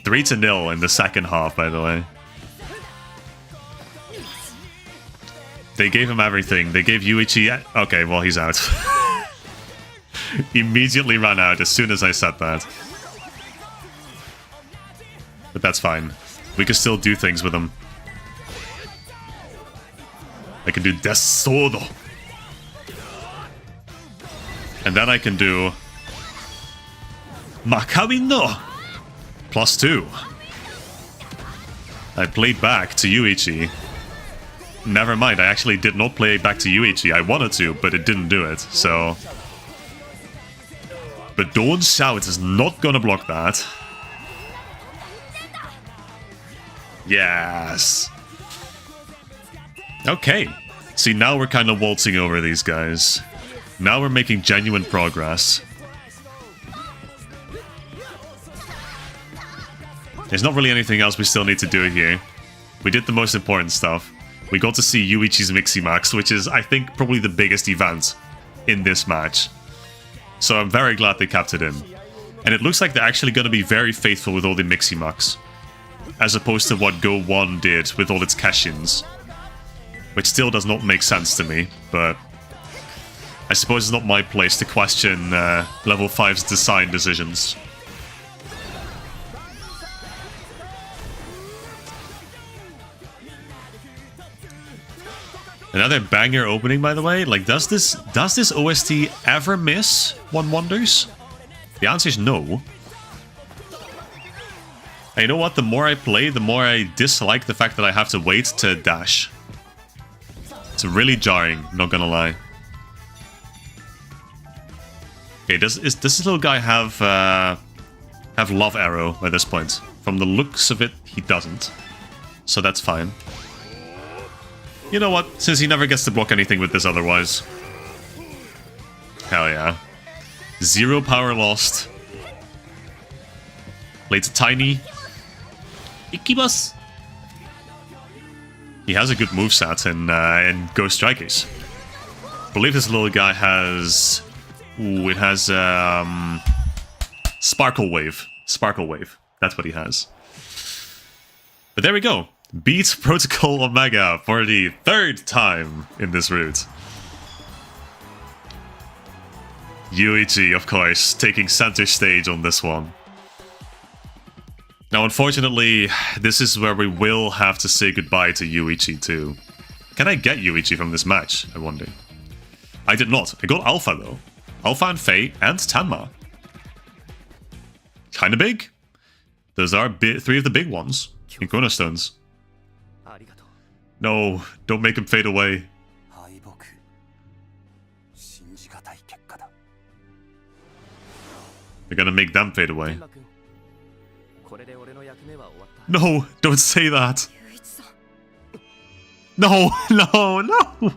3-0 in the second half, by the way. They gave him everything. They gave Yuichi... Okay, well, he's out. Immediately ran out as soon as I said that. But that's fine. We can still do things with him. I can do Death Sword. And then I can do... Makami no! +2. I played back to Yuichi. Never mind, I actually did not play back to Yuichi. I wanted to, but it didn't do it, so... But Dawn Shout is not gonna block that. Yes! Okay. See, now we're kind of waltzing over these guys. Now we're making genuine progress. There's not really anything else we still need to do here. We did the most important stuff. We got to see Yuichi's Miximax, which is, I think, probably the biggest event in this match. So I'm very glad they kept it in. And it looks like they're actually going to be very faithful with all the Miximax, as opposed to what GO1 did with all its cash-ins. Which still does not make sense to me, but I suppose it's not my place to question Level 5's design decisions. Another banger opening, by the way. Like, does this OST ever miss One Wonders? The answer is no. And you know what? The more I play, the more I dislike the fact that I have to wait to dash. It's really jarring, not gonna lie. Okay, does this little guy have Love Arrow by this point? From the looks of it, he doesn't. So that's fine. You know what? Since he never gets to block anything with this otherwise. Hell yeah. 0 power lost. Played to Tiny. Ikibas. He has a good moveset in Ghost Strikers. I believe this little guy has... Ooh, it has Sparkle Wave. Sparkle Wave. That's what he has. But there we go. Beat Protocol Omega for the 3rd time in this route. Yuichi, of course, taking center stage on this one. Now, unfortunately, this is where we will have to say goodbye to Yuichi too. Can I get Yuichi from this match, I wonder? I did not. I got Alpha though. Alpha and Faye and Tanma. Kinda big. Those are 3 of the big ones in Chrono Stones. No, don't make him fade away. They're gonna make them fade away. No, don't say that. No, no, no.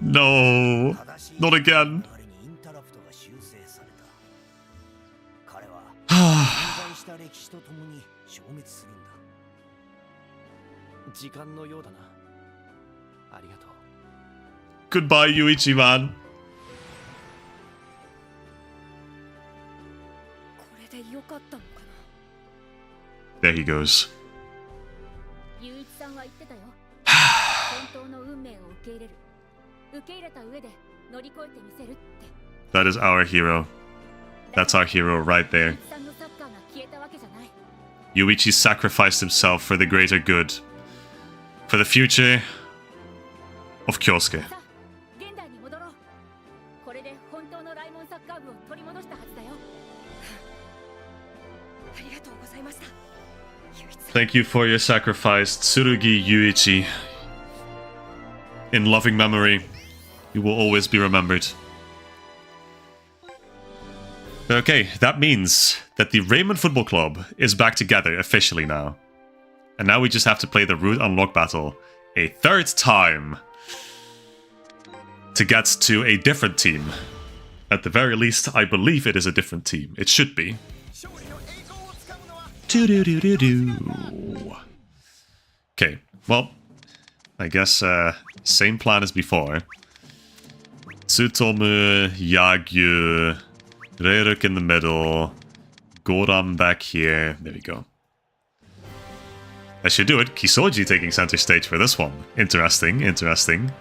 No, not again. Goodbye, Yuichi, man. There he goes. That is our hero. That's our hero right there. Yuichi sacrificed himself for the greater good. For the future of Kyosuke. Thank you for your sacrifice, Tsurugi Yuichi. In loving memory, you will always be remembered. Okay, that means that the Raymond Football Club is back together officially now. And now we just have to play the Route Unlock battle a 3rd time to get to a different team. At the very least, I believe it is a different team. It should be. Okay, well, I guess same plan as before. Tsutomu, Yagyu, Reiruk in the middle, Goram back here. There we go. That should do it. Kisoji taking center stage for this one. Interesting, interesting.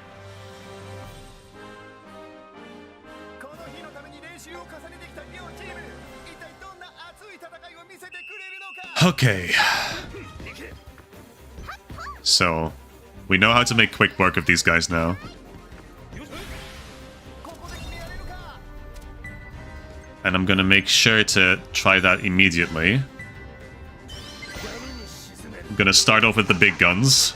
Okay. So, we know how to make quick work of these guys now. And I'm gonna make sure to try that immediately. I'm gonna start off with the big guns.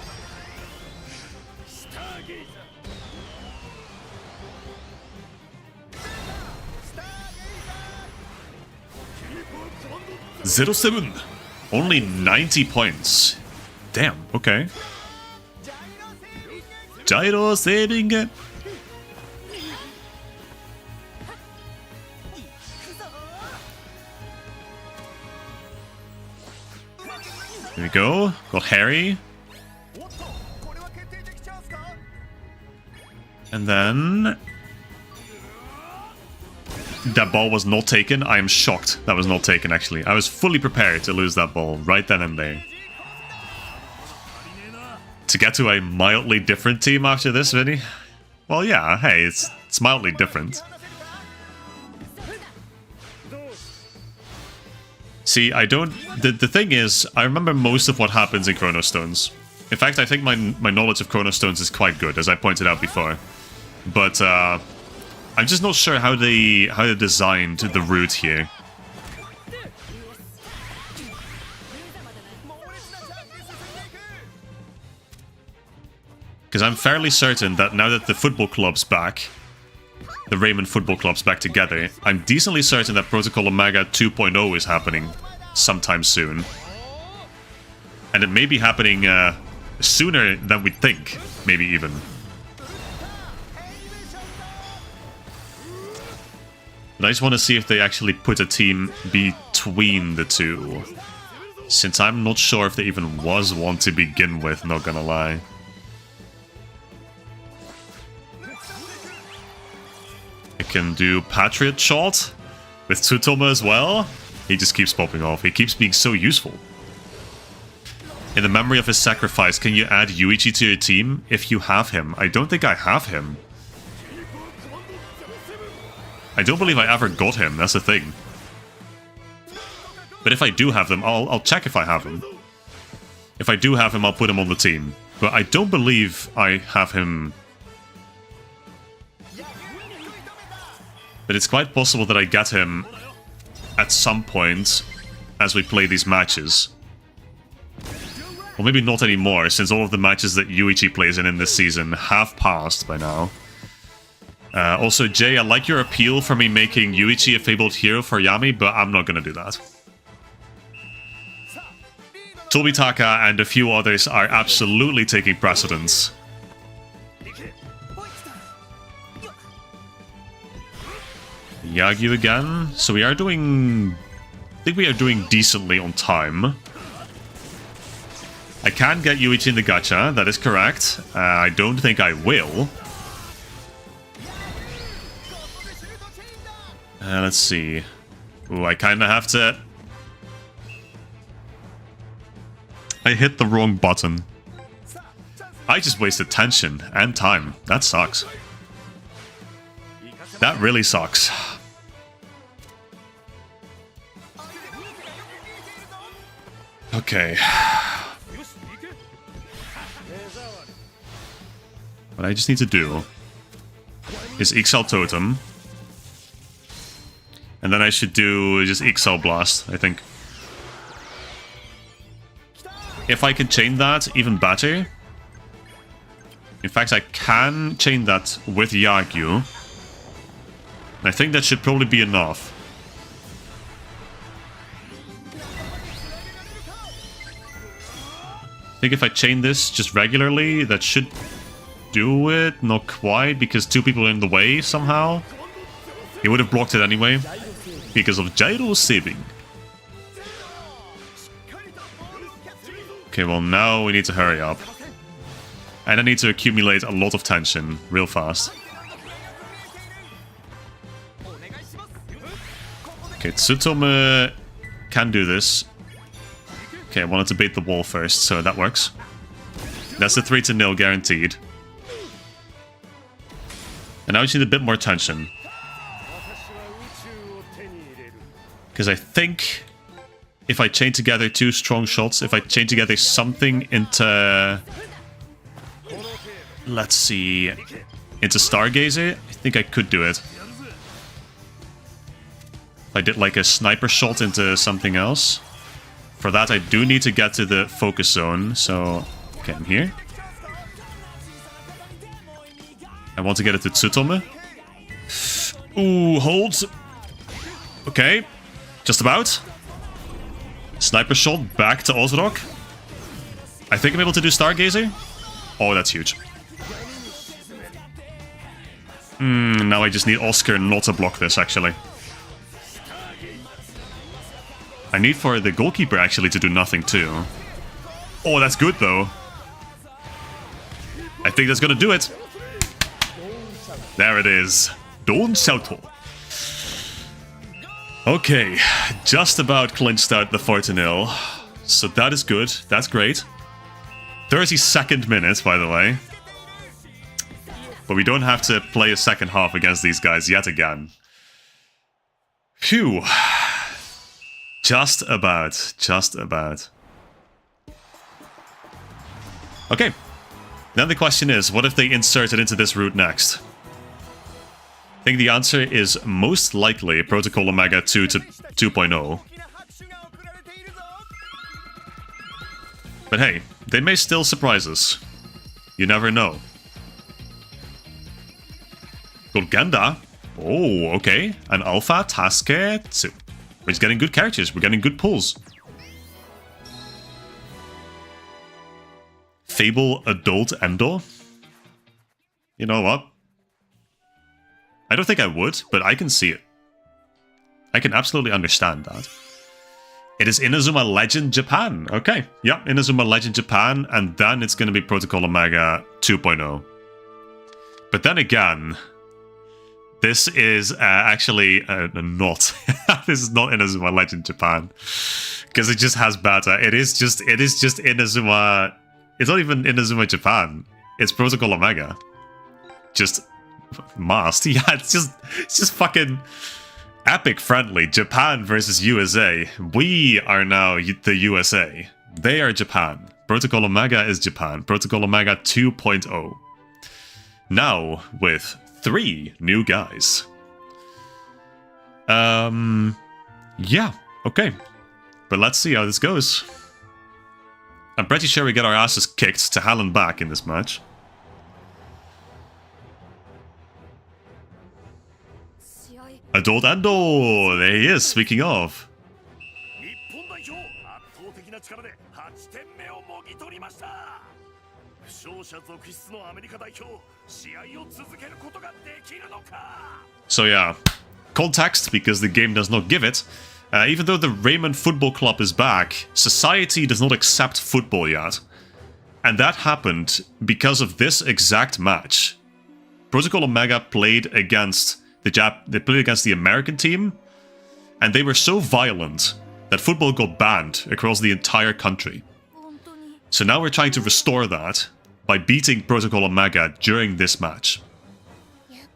Zero-7! Only 90 points. Damn, okay. Gyro saving it. There we go. Got Harry. And then... that ball was not taken. I am shocked that was not taken, actually. I was fully prepared to lose that ball right then and there. To get to a mildly different team after this, Vinny? Well, yeah, hey, it's mildly different. See, I don't... The thing is, I remember most of what happens in Chrono Stones. In fact, I think my knowledge of Chrono Stones is quite good, as I pointed out before. But, I'm just not sure how they designed the route here. Because I'm fairly certain that now that the football club's back, the Raymond football club's back together, I'm decently certain that Protocol Omega 2.0 is happening sometime soon. And it may be happening sooner than we think, maybe even. But I just want to see if they actually put a team between the two. Since I'm not sure if there even was one to begin with, not gonna lie. I can do Patriot Shot with Tsutomu as well. He just keeps popping off. He keeps being so useful. In the memory of his sacrifice, can you add Yuichi to your team if you have him? I don't think I have him. I don't believe I ever got him, that's the thing. But if I do have them, I'll check if I have him. If I do have him, I'll put him on the team. But I don't believe I have him. But it's quite possible that I get him at some point as we play these matches. Or maybe not anymore, since all of the matches that Yuichi plays in this season have passed by now. Also, Jay, I like your appeal for me making Yuichi a fabled hero for Yami, but I'm not gonna do that. Tobitaka and a few others are absolutely taking precedence. Yagyu again. So we are doing... I think we are doing decently on time. I can get Yuichi in the gacha, that is correct. I don't think I will. Let's see. Ooh, I kind of have to... I hit the wrong button. I just wasted tension and time. That sucks. That really sucks. Okay. What I just need to do is Ixal Totem. And then I should do just Ixal Blast, I think. If I can chain that, even better. In fact, I can chain that with Yagyu. And I think that should probably be enough. I think if I chain this just regularly, that should do it. Not quite, because two people are in the way somehow. He would have blocked it anyway, because of gyro saving. Okay, well now we need to hurry up. And I need to accumulate a lot of tension real fast. Okay, Tsutomu can do this. Okay, I wanted to bait the wall first, so that works. That's a 3-0 guaranteed. And now we just need a bit more tension. Because I think if I chain together two strong shots, if I chain together something into... Let's see... into Stargazer, I think I could do it. If I did like a sniper shot into something else. For that I do need to get to the focus zone, so... Okay, I'm here. I want to get it to Tsutomu. Ooh, hold. Okay. Just about. Sniper shot back to Ozrock. I think I'm able to do Stargazer. Oh, that's huge. Now I just need Oscar not to block this, actually. I need for the goalkeeper actually to do nothing too. Oh, that's good though. I think that's gonna do it. There it is. Don Salto. Okay, just about clinched out the 4-0. So that is good. That's great. 32nd minute, by the way. But we don't have to play a second half against these guys yet again. Phew. Just about. Just about. Okay. Then the question is, what if they insert it into this route next? I think the answer is most likely Protocol Omega 2 to 2.0. But hey, they may still surprise us. You never know. Golganda. Oh, okay. An Alpha Tasketsu. We're getting good characters. We're getting good pulls. Fable Adult Endo? You know what? I don't think I would, but I can see it. I can absolutely understand that. It is Inazuma Legend Japan. Okay, yeah, Inazuma Legend Japan, and then it's going to be Protocol Omega 2.0. But then again, this is actually not. This is not Inazuma Legend Japan, because it just has beta. It is just Inazuma. It's not even Inazuma Japan. It's Protocol Omega. Just masked. Yeah, it's just fucking epic friendly. Japan versus USA. We are now the USA. They are Japan. Protocol Omega is Japan. Protocol Omega 2.0. Now with 3 new guys. Yeah, okay. But let's see how this goes. I'm pretty sure we get our asses kicked to hell and back in this match. Adult Ando! There he is, speaking of. So yeah, context, because the game does not give it. Even though the Raymond Football Club is back, society does not accept football yet. And that happened because of this exact match. Protocol Omega played against the American team, and they were so violent that football got banned across the entire country. So now we're trying to restore that by beating Protocol Omega during this match.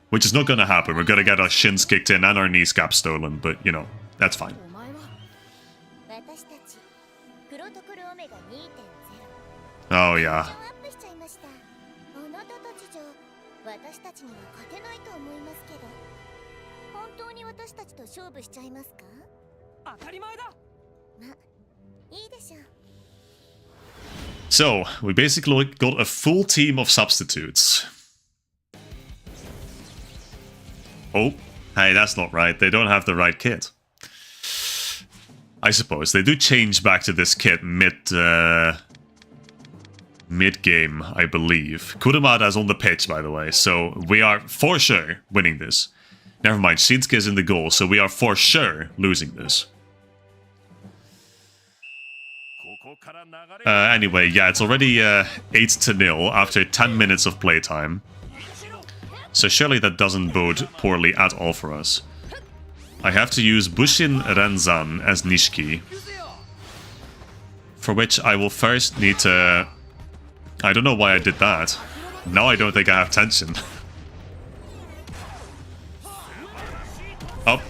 Which is not going to happen. We're going to get our shins kicked in and our kneecap stolen, but you know, that's fine. Oh yeah. So, we basically got a full team of substitutes. Oh, hey, that's not right. They don't have the right kit. I suppose. They do change back to this kit mid-game, I believe. Kurumada is on the pitch, by the way, so we are for sure winning this. Never mind, Shinsuke is in the goal, so we are for sure losing this. Anyway, yeah, it's already 8-0 after 10 minutes of playtime. So surely that doesn't bode poorly at all for us. I have to use Bushin Renzan as Nishiki. For which I will first need to... I don't know why I did that. Now I don't think I have tension. Up.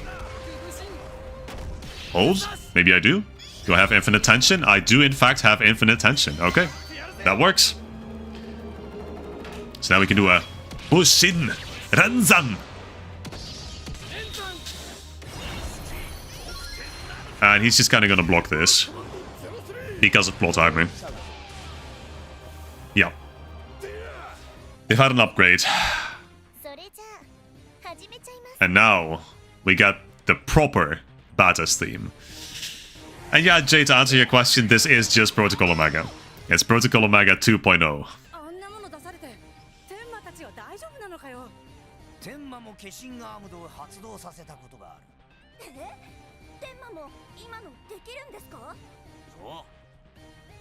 Hold? Maybe I do? Do I have infinite tension? I do in fact have infinite tension. Okay. That works. So now we can do a Bushin Renzan. And he's just kind of going to block this. Because of plot armor. Yeah. They've had an upgrade. And now we got the proper Badass theme. And yeah, Jay, to answer your question, this is just Protocol Omega. It's Protocol Omega 2.0.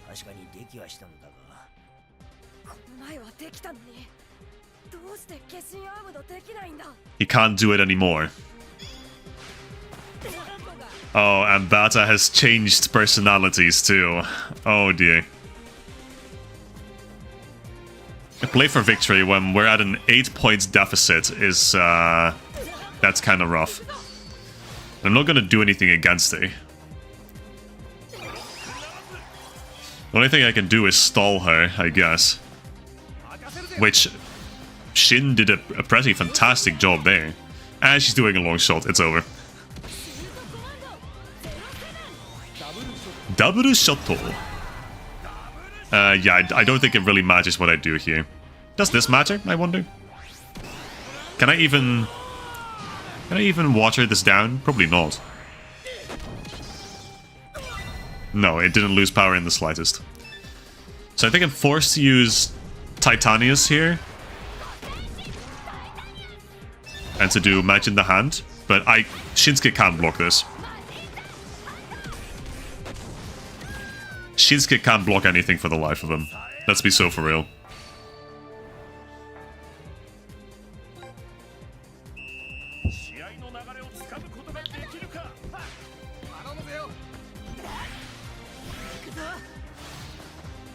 確かにできはしたのだが、この前はできたのに、どうして化身アームドできないんだ。 He can't do it anymore. Oh, and Bata has changed personalities too. Oh dear. A play for victory when we're at an 8-point deficit is, that's kind of rough. I'm not gonna do anything against it. The only thing I can do is stall her, I guess. Which, Shin did a pretty fantastic job there. And she's doing a long shot, it's over. Double shot. Yeah, I don't think it really matters what I do here. Does this matter, I wonder? Can I even water this down? Probably not. No, it didn't lose power in the slightest. So I think I'm forced to use Titanius here. And to do match in the hand. But Shinsuke can't block this. Shinsuke can't block anything for the life of him. Let's be so for real.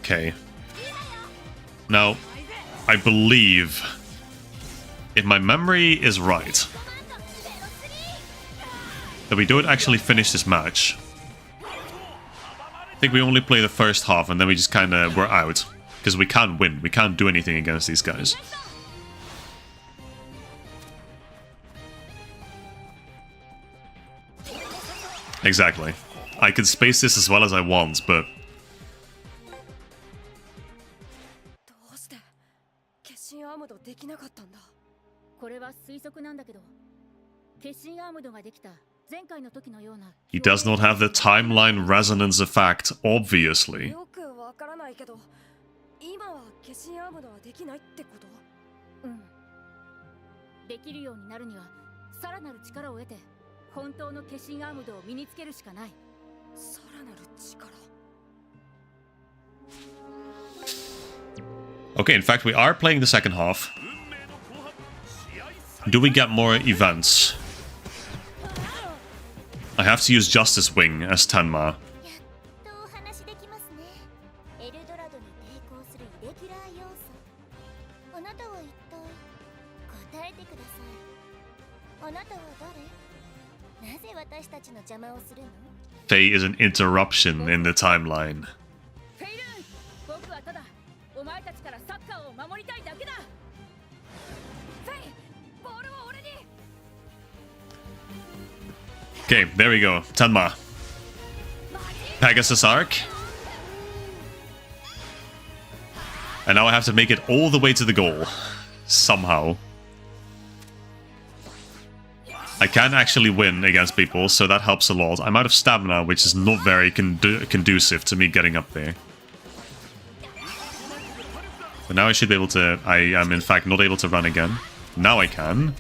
Okay. Now, I believe, if my memory is right, that we don't actually finish this match. I think we only play the first half and then we just kind of, we're out. Because we can't win. We can't do anything against these guys. Exactly. I can space this as well as I want, but... どうして化身アームドできなかったんだ。これは推測なんだけど、化身アームドができた前回の時のような。He does not have the timeline resonance effect, obviously. よくわからないけど、今は化身アームドはできないってこと？うん。できるようになるには、さらなる力を得て、本当の化身アームドを身につけるしかない。さらなる力。Okay, in fact, we are playing the second half. Do we get more events? I have to use Justice Wing as Tenma. Faye is an interruption in the timeline. Okay, there we go. Tenma. Pegasus Arc. And now I have to make it all the way to the goal. Somehow. I can actually win against people, so that helps a lot. I'm out of stamina, which is not very conducive to me getting up there. But now I should be able to... I am in fact not able to run again. Now I can.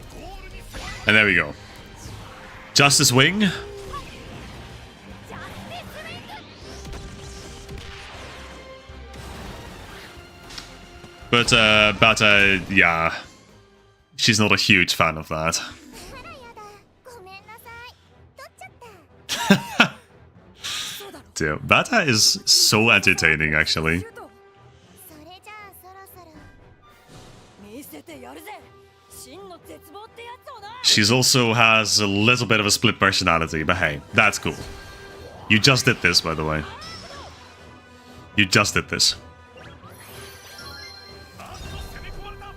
And there we go. Justice Wing. But, yeah. She's not a huge fan of that. Dude, Bata is so entertaining, actually. She's also has a little bit of a split personality, but hey, that's cool. You just did this, by the way. You just did this.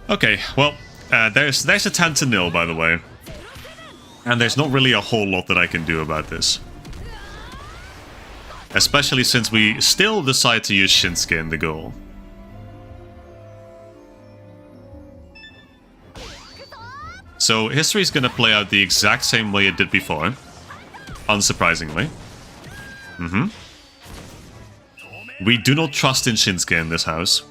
Okay, well, there's a 10-0, by the way. And there's not really a whole lot that I can do about this. Especially since we still decide to use Shinsuke in the goal. So history's gonna play out the exact same way it did before. Unsurprisingly. We do not trust in Shinsuke in this house.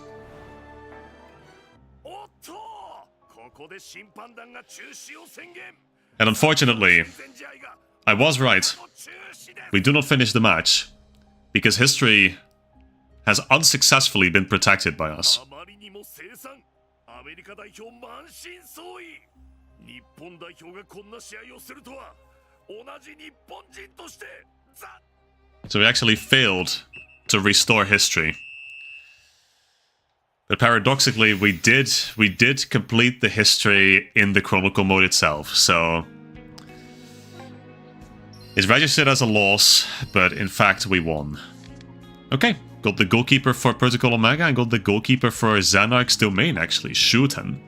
And unfortunately, I was right. We do not finish the match. Because history has unsuccessfully been protected by us. あまりにも凄惨。アメリカ代表満身創痍。日本代表がこんな試合をするとは、同じ日本人として、So we actually failed to restore history. But paradoxically, we did complete the history in the Chronicle Mode itself, so it's registered as a loss, but in fact we won. Okay, got the goalkeeper for Protocol Omega and got the goalkeeper for Xanark's domain, actually, Shooten.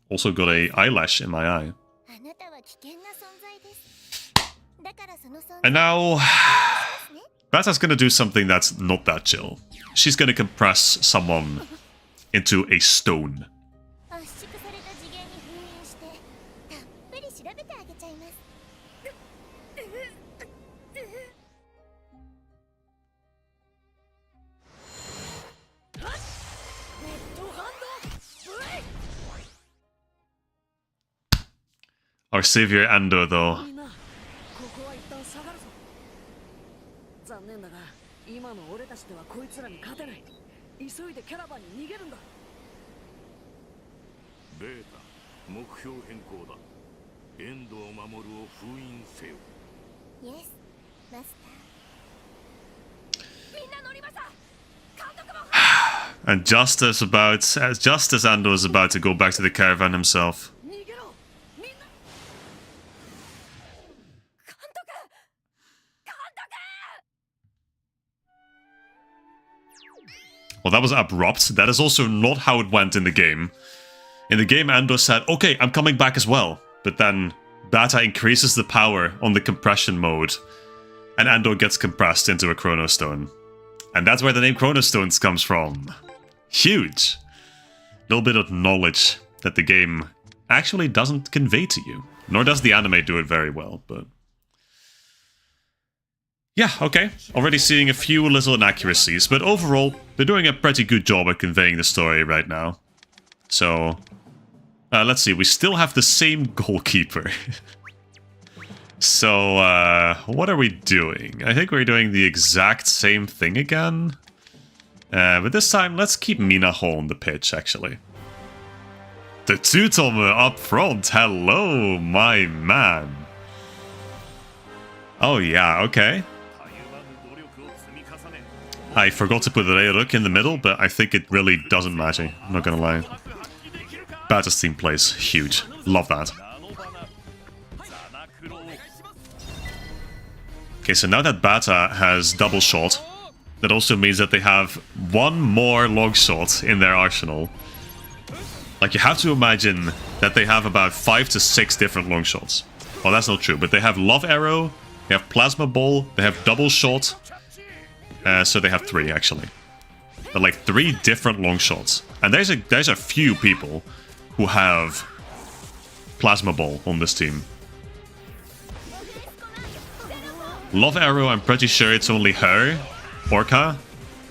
Also got a eyelash in my eye. And now, Bata's gonna do something that's not that chill. She's gonna compress someone into a stone. Our savior Ando, though. 残念だが今の俺たちではこいつらに勝てない。急いでキャラバンに逃げるんだ。ベータ、目標変更だ。エンドを守るを封印せよ。Yes, Master. みんな乗りました。監督も。And just as Ando is about to go back to the caravan himself. Well, that was abrupt. That is also not how it went in the game. In the game, Ando said, okay, I'm coming back as well. But then Bata increases the power on the compression mode, and Ando gets compressed into a Chrono Stone. And that's where the name Chrono Stones comes from. Huge. A little bit of knowledge that the game actually doesn't convey to you. Nor does the anime do it very well, but... yeah, okay. Already seeing a few little inaccuracies, but overall, they're doing a pretty good job at conveying the story right now. So, let's see, we still have the same goalkeeper. So, what are we doing? I think we're doing the exact same thing again. But this time, let's keep Minaho on the pitch, actually. The Tutome up front, hello, my man. Oh yeah, okay. I forgot to put the Reiruk in the middle, but I think it really doesn't matter. I'm not gonna lie. Bata's team plays huge. Love that. Okay, so now that Bata has double shot, that also means that they have one more long shot in their arsenal. Like, you have to imagine that they have about 5 to 6 different long shots. Well, that's not true, but they have Love Arrow, they have Plasma Ball, they have double shot. So they have 3, actually. But like 3 different long shots. And there's a few people who have Plasma Ball on this team. Love Arrow, I'm pretty sure it's only her, Orca,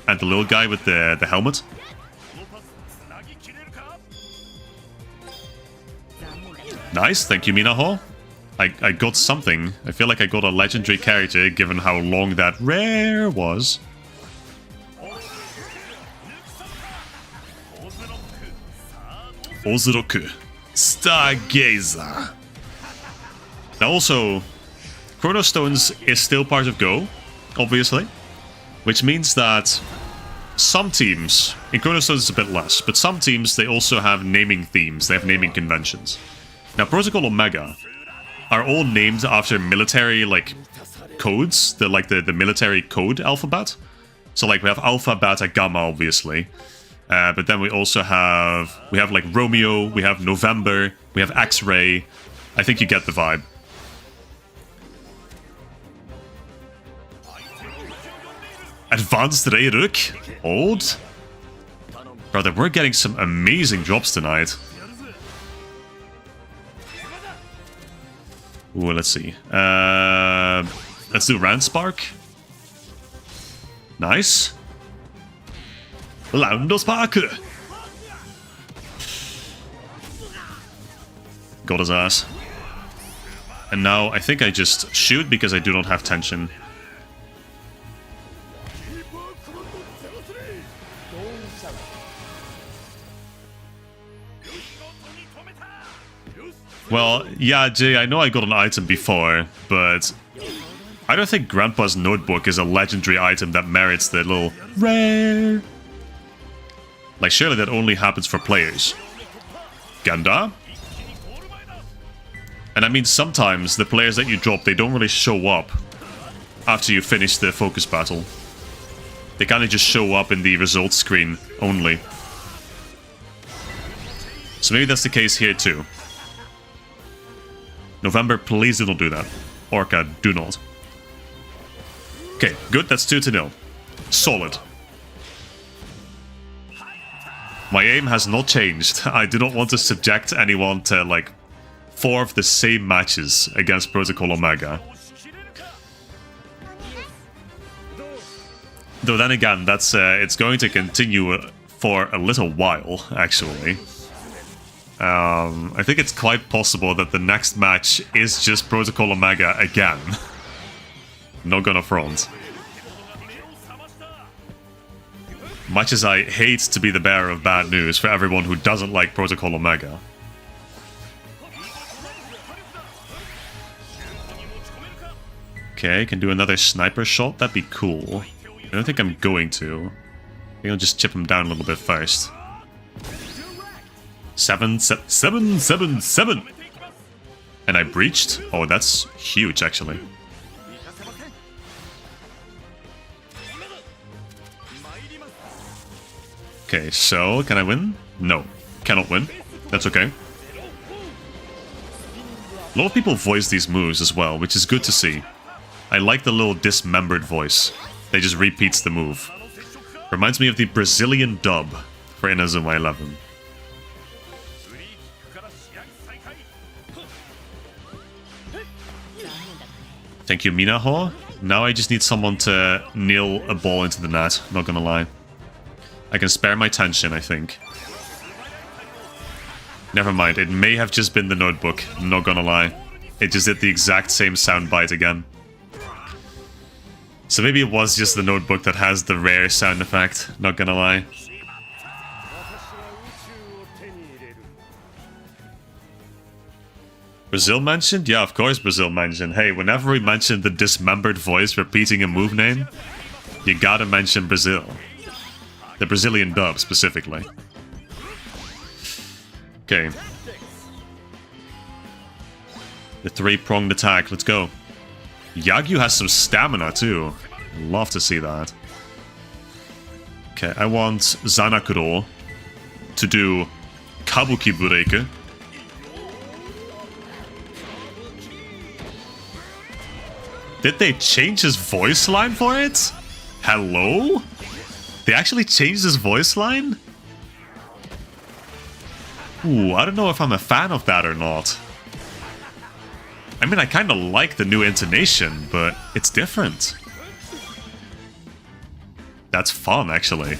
and the little guy with the helmet. Nice, thank you, Minaho. I got something. I feel like I got a legendary character, given how long that rare was. Ozuroku. Stargazer. Now also, Chrono Stones is still part of Go, obviously. Which means that some teams, in Chrono Stones it's a bit less, but some teams, they also have naming themes, they have naming conventions. Now, Protocol Omega are all named after military, like, codes, the military code alphabet. So, like, we have Alpha, Beta, Gamma, obviously. But then we also have, like, Romeo, we have November, we have X-Ray. I think you get the vibe. Advanced Reiruk? Old? Brother, we're getting some amazing drops tonight. Ooh, let's see. Let's do Randspark. Nice. Landospark. Got his ass. And now I think I just shoot because I do not have tension. Well, yeah, Jay, I know I got an item before, but I don't think Grandpa's notebook is a legendary item that merits the little rare. Like, surely that only happens for players. Ganda? And I mean, sometimes the players that you drop, they don't really show up after you finish the focus battle. They kind of just show up in the results screen only. So maybe that's the case here too. November, please do not do that. Orca, do not. Okay, good, that's 2-0. Solid. My aim has not changed. I do not want to subject anyone to, like, 4 of the same matches against Protocol Omega. Though then again, that's it's going to continue for a little while, actually. I think it's quite possible that the next match is just Protocol Omega again. Not gonna front. Much as I hate to be the bearer of bad news for everyone who doesn't like Protocol Omega. Okay, can do another sniper shot, that'd be cool. I don't think I'm going to. I think I'll just chip him down a little bit first. 7, 7, 7, 7, 7. And I breached? Oh, that's huge, actually. Okay, so, can I win? No, cannot win. That's okay. A lot of people voice these moves as well, which is good to see. I like the little dismembered voice. They just repeats the move. Reminds me of the Brazilian dub for Inazuma 11. Thank you, Minaho. Now I just need someone to nail a ball into the net, not gonna lie. I can spare my tension, I think. Never mind, it may have just been the notebook, not gonna lie. It just did the exact same soundbite again. So maybe it was just the notebook that has the rare sound effect, not gonna lie. Brazil mentioned? Yeah, of course Brazil mentioned. Hey, whenever we mention the dismembered voice repeating a move name, you gotta mention Brazil. The Brazilian dub, specifically. Okay. The 3-pronged attack, let's go. Yagyu has some stamina, too. Love to see that. Okay, I want Zanakuro to do Kabuki Bureke. Did they change his voice line for it? Hello? They actually changed his voice line? Ooh, I don't know if I'm a fan of that or not. I mean, I kind of like the new intonation, but it's different. That's fun, actually.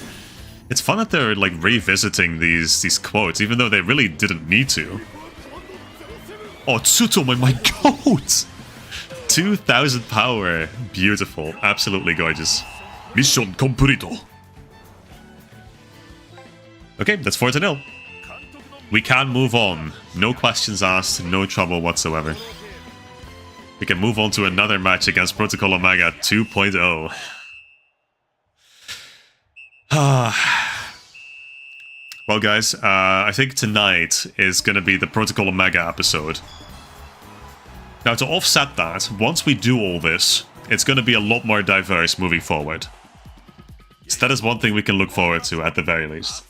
It's fun that they're, like, revisiting these quotes, even though they really didn't need to. Oh, Tsutomu, my goat! 2000 power. Beautiful. Absolutely gorgeous. Mission completo. Okay, that's 4-0. We can move on. No questions asked, no trouble whatsoever. We can move on to another match against Protocol Omega 2.0. Well, guys, I think tonight is going to be the Protocol Omega episode. Now, to offset that, once we do all this, it's going to be a lot more diverse moving forward. So that is one thing we can look forward to, at the very least.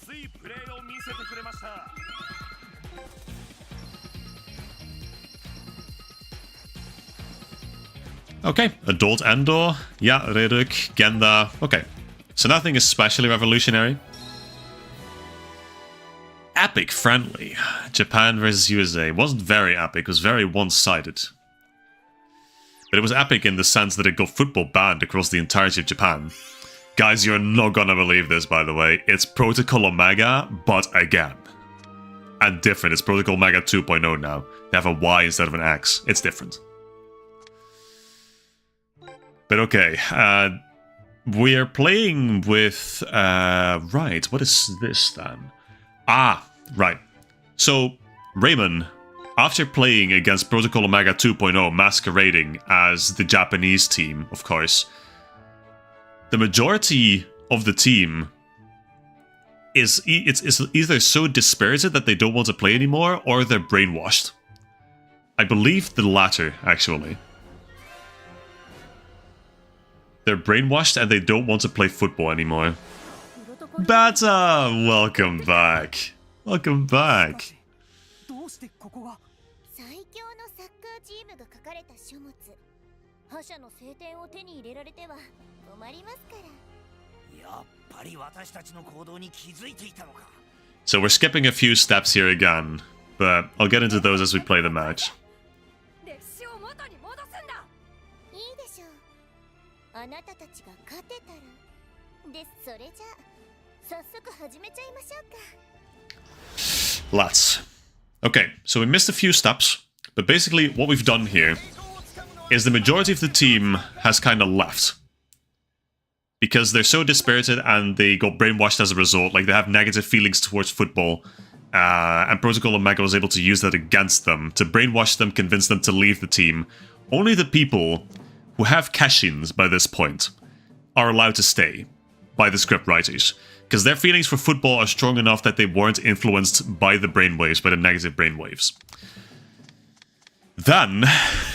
Okay, Adult Endor, yeah, Reduk, Genda, okay. So nothing especially revolutionary. Epic friendly. Japan versus USA. Wasn't very epic, it was very one-sided. But it was epic in the sense that it got football banned across the entirety of Japan. Guys, you're not gonna believe this, by the way. It's Protocol Omega, but again. And different, it's Protocol Omega 2.0 now. They have a Y instead of an X. It's different. But okay, we're playing with... right, what is this then? Ah, right. So, Raymond, after playing against Protocol Omega 2.0 masquerading as the Japanese team, of course, the majority of the team is either so dispirited that they don't want to play anymore, or they're brainwashed. I believe the latter, actually. They're brainwashed and they don't want to play football anymore. Bata, welcome back. Welcome back. どうしてここが最強のサッカーチームが書かれた書物。覇者の聖典を手に入れられては困りますから。やっぱり私たちの行動に気づいていたのか。 So we're skipping a few steps here again, but I'll get into those as we play the match. 歴史を元に戻すんだ。いいでしょう。あなたたちが勝てたら。です。それじゃあ早速始めちゃいましょうか。 Let's. Okay, so we missed a few steps, but basically what we've done here is the majority of the team has kind of left. Because they're so dispirited and they got brainwashed as a result, like they have negative feelings towards football, and Protocol Omega was able to use that against them, to brainwash them, convince them to leave the team. Only the people who have cash-ins by this point are allowed to stay by the script writers. Because their feelings for football are strong enough that they weren't influenced by the brainwaves, by the negative brainwaves. Then,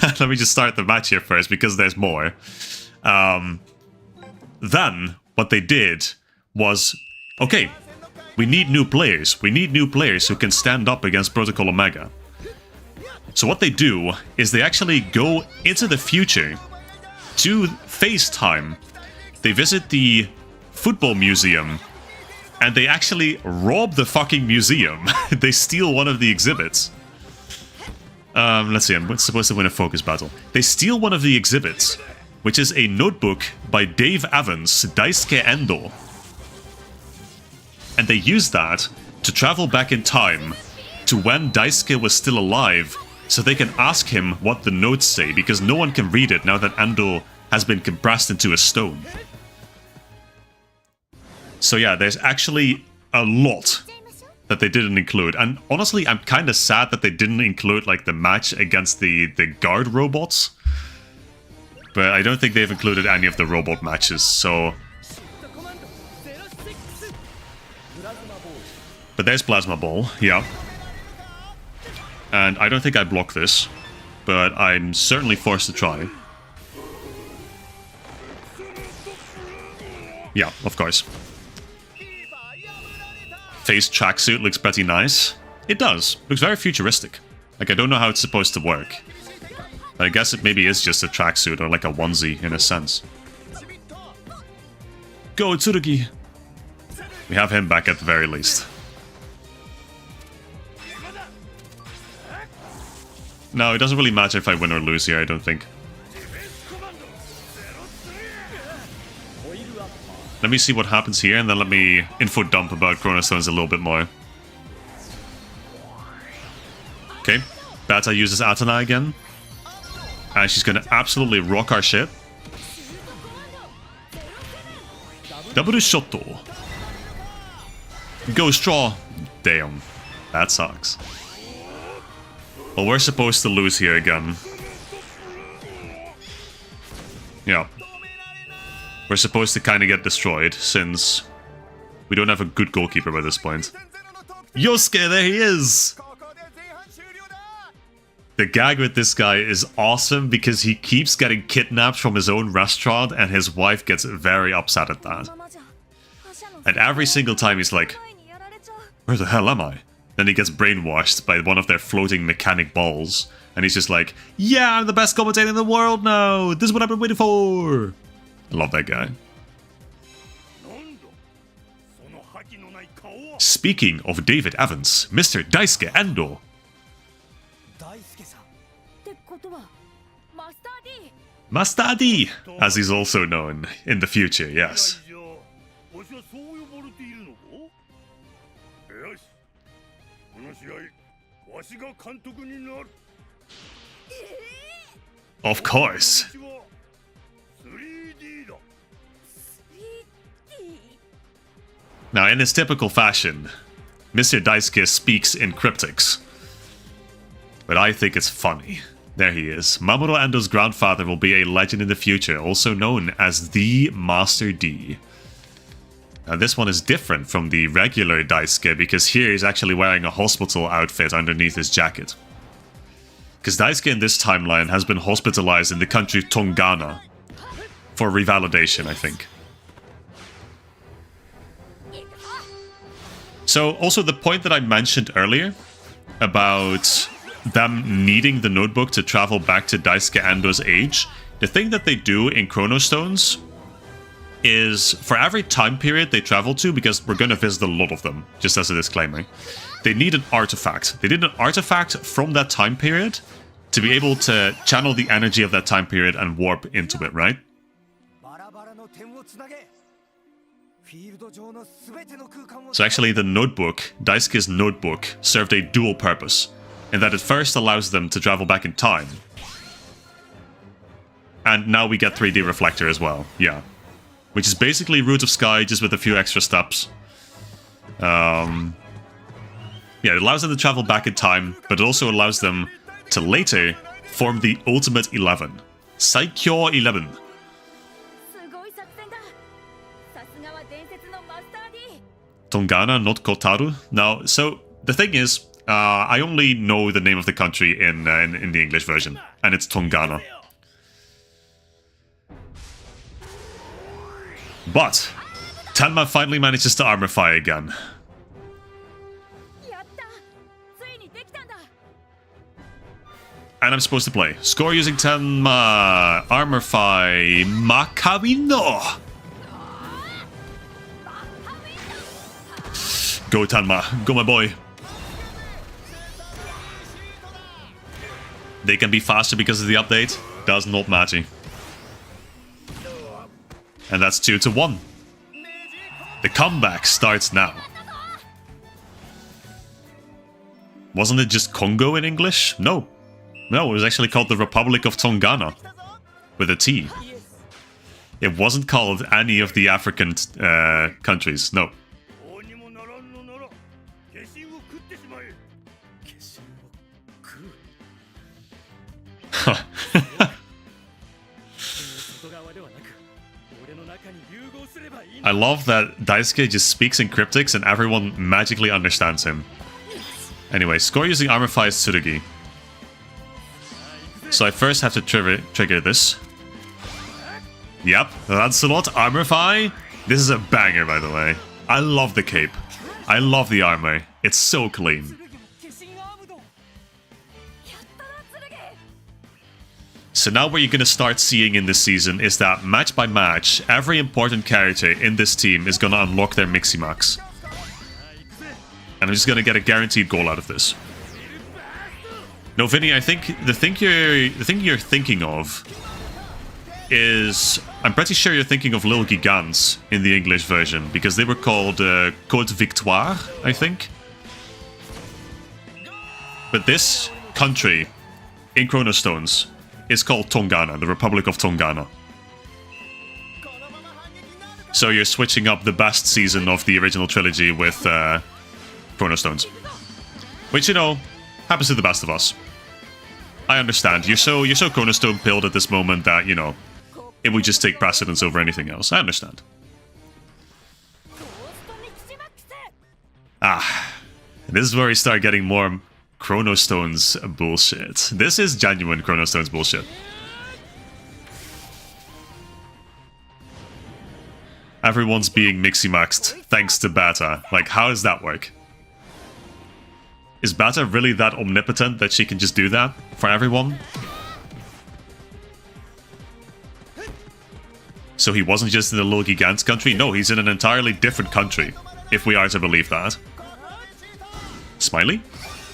let me just start the match here first, because there's more. Then, what they did was, okay, we need new players. We need new players who can stand up against Protocol Omega. So what they do is they actually go into the future to FaceTime. They visit the football museum, and they actually rob the fucking museum. They steal one of the exhibits. Let's see, I'm supposed to win a focus battle. They steal one of the exhibits, which is a notebook by Dave Evans, Daisuke Endo. And they use that to travel back in time to when Daisuke was still alive, so they can ask him what the notes say, because no one can read it now that Endo has been compressed into a stone. So yeah, there's actually a lot that they didn't include. And honestly, I'm kind of sad that they didn't include like the match against the guard robots. But I don't think they've included any of the robot matches, so... But there's Plasma Ball, yeah. And I don't think I block this, but I'm certainly forced to try. Yeah, of course. Face tracksuit looks pretty nice. It does. Looks very futuristic. Like, I don't know how it's supposed to work. I guess it maybe is just a tracksuit or like a onesie in a sense. Go Tsurugi! We have him back at the very least. No, it doesn't really matter if I win or lose here, I don't think. Let me see what happens here, and then let me info dump about Chrono Stones a little bit more. Okay, Bata uses Atana again. And she's gonna absolutely rock our shit. Double shot. Go straw. Damn, that sucks. Well, we're supposed to lose here again. Yeah. We're supposed to kind of get destroyed, since we don't have a good goalkeeper by this point. Yosuke, there he is! The gag with this guy is awesome, because he keeps getting kidnapped from his own restaurant, and his wife gets very upset at that. And every single time he's like, where the hell am I? Then he gets brainwashed by one of their floating mechanic balls. And he's just like, yeah, I'm the best commentator in the world now! This is what I've been waiting for! I love that guy. Speaking of David Evans, Mr. Daisuke Endo. Master D, as he's also known in the future, yes. Of course. Now, in his typical fashion, Mr. Daisuke speaks in cryptics. But I think it's funny. There he is. Mamoru Endo's grandfather will be a legend in the future, also known as the Master D. Now this one is different from the regular Daisuke, because here he's actually wearing a hospital outfit underneath his jacket. Because Daisuke in this timeline has been hospitalized in the country Tongana for revalidation, I think. So also the point that I mentioned earlier about them needing the notebook to travel back to Daisuke Endo's age, the thing that they do in Chrono Stones is for every time period they travel to, because we're going to visit a lot of them, just as a disclaimer, they need an artifact. They need an artifact from that time period to be able to channel the energy of that time period and warp into it, right? So actually the notebook, Daisuke's notebook, served a dual purpose, in that it first allows them to travel back in time. And now we get 3D Reflector as well, yeah. Which is basically Root of Sky, just with a few extra steps. Yeah, it allows them to travel back in time, but it also allows them to later form the Ultimate 11. Saikyo 11. Tongana, not Kotaru. Now, so the thing is, I only know the name of the country in the English version, and it's Tongana. But Tenma finally manages to armorify again. And I'm supposed to play. Score using Tenma. Armorify Makawino. Go Tenma. Go my boy. They can be faster because of the update. Does not matter. And that's 2-1. The comeback starts now. Wasn't it just Congo in English? No. No, it was actually called the Republic of Tongana. With a T. It wasn't called any of the African countries. No. I love that Daisuke just speaks in cryptics and everyone magically understands him. Anyway, score using Armorify Tsurugi. So I first have to trigger this. Yep, that's a lot. Armorify. This is a banger, by the way. I love the cape. I love the armor. It's so clean. So now what you're going to start seeing in this season is that match by match, every important character in this team is going to unlock their Miximax. And I'm just going to get a guaranteed goal out of this. No, Vinny, I think the thing you're thinking of is... I'm pretty sure you're thinking of Lil Gigants in the English version, because they were called Côte Victoire, I think. But this country in Chrono Stones is called Tongana, the Republic of Tongana. So you're switching up the best season of the original trilogy with Chrono Stones. Which, you know, happens to the best of us. I understand. You're so Chrono Stone pilled at this moment that, you know, it would just take precedence over anything else. I understand. Ah, this is where we start getting more Chrono Stones bullshit. This is genuine Chrono Stones bullshit. Everyone's being Miximaxed thanks to Bata. Like, how does that work? Is Bata really that omnipotent that she can just do that for everyone? So he wasn't just in the Lil Gigant's country? No, he's in an entirely different country, if we are to believe that. Smiley?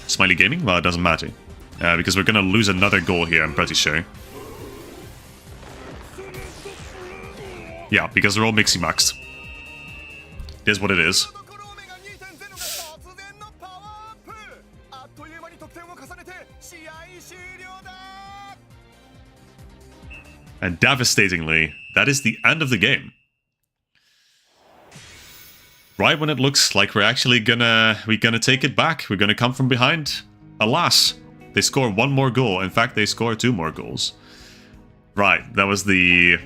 Smiley Gaming? Well, it doesn't matter. Because we're going to lose another goal here, I'm pretty sure. Yeah, because they're all Miximaxed. It is what it is. And devastatingly, that is the end of the game. Right when it looks like we're actually gonna take it back. We're gonna come from behind. Alas, they score one more goal. In fact, they score 2 more goals. Right, that was the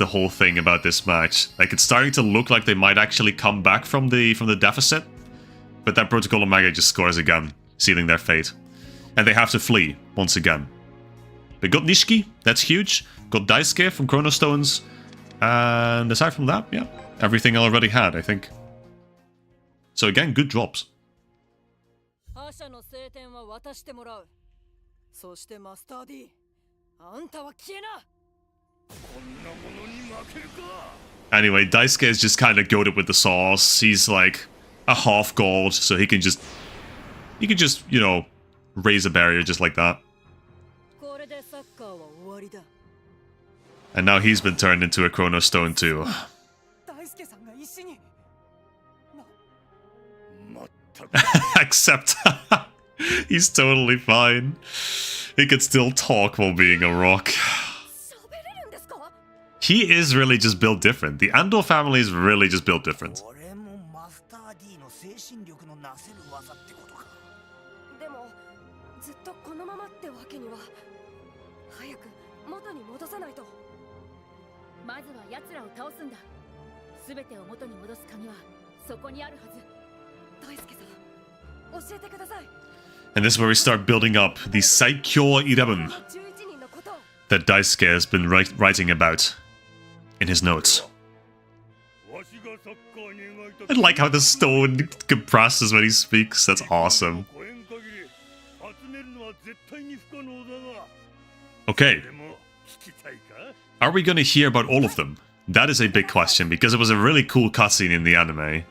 whole thing about this match. Like, it's starting to look like they might actually come back from the deficit, but that Protocol Omega just scores again, sealing their fate, and they have to flee once again. They got Nishiki, that's huge. Got Daisuke from Chrono Stones, and aside from that, yeah, everything I already had, I think. So again, good drops. 覇者の聖典は渡してもらう。そしてマスター D、あんたは消えな。 Anyway, Daisuke is just kind of goated with the sauce. He's like a half gold, so he can just, you know, raise a barrier just like that. And now he's been turned into a Chrono Stone too. Except he's totally fine. He can still talk while being a rock. He is really just built different. The Ando family is really just built different. And this is where we start building up the Saikyo 11 that Daisuke has been writing about in his notes. I like how the stone compresses when he speaks. That's awesome. Okay. Are we going to hear about all of them? That is a big question, because it was a really cool cutscene in the anime.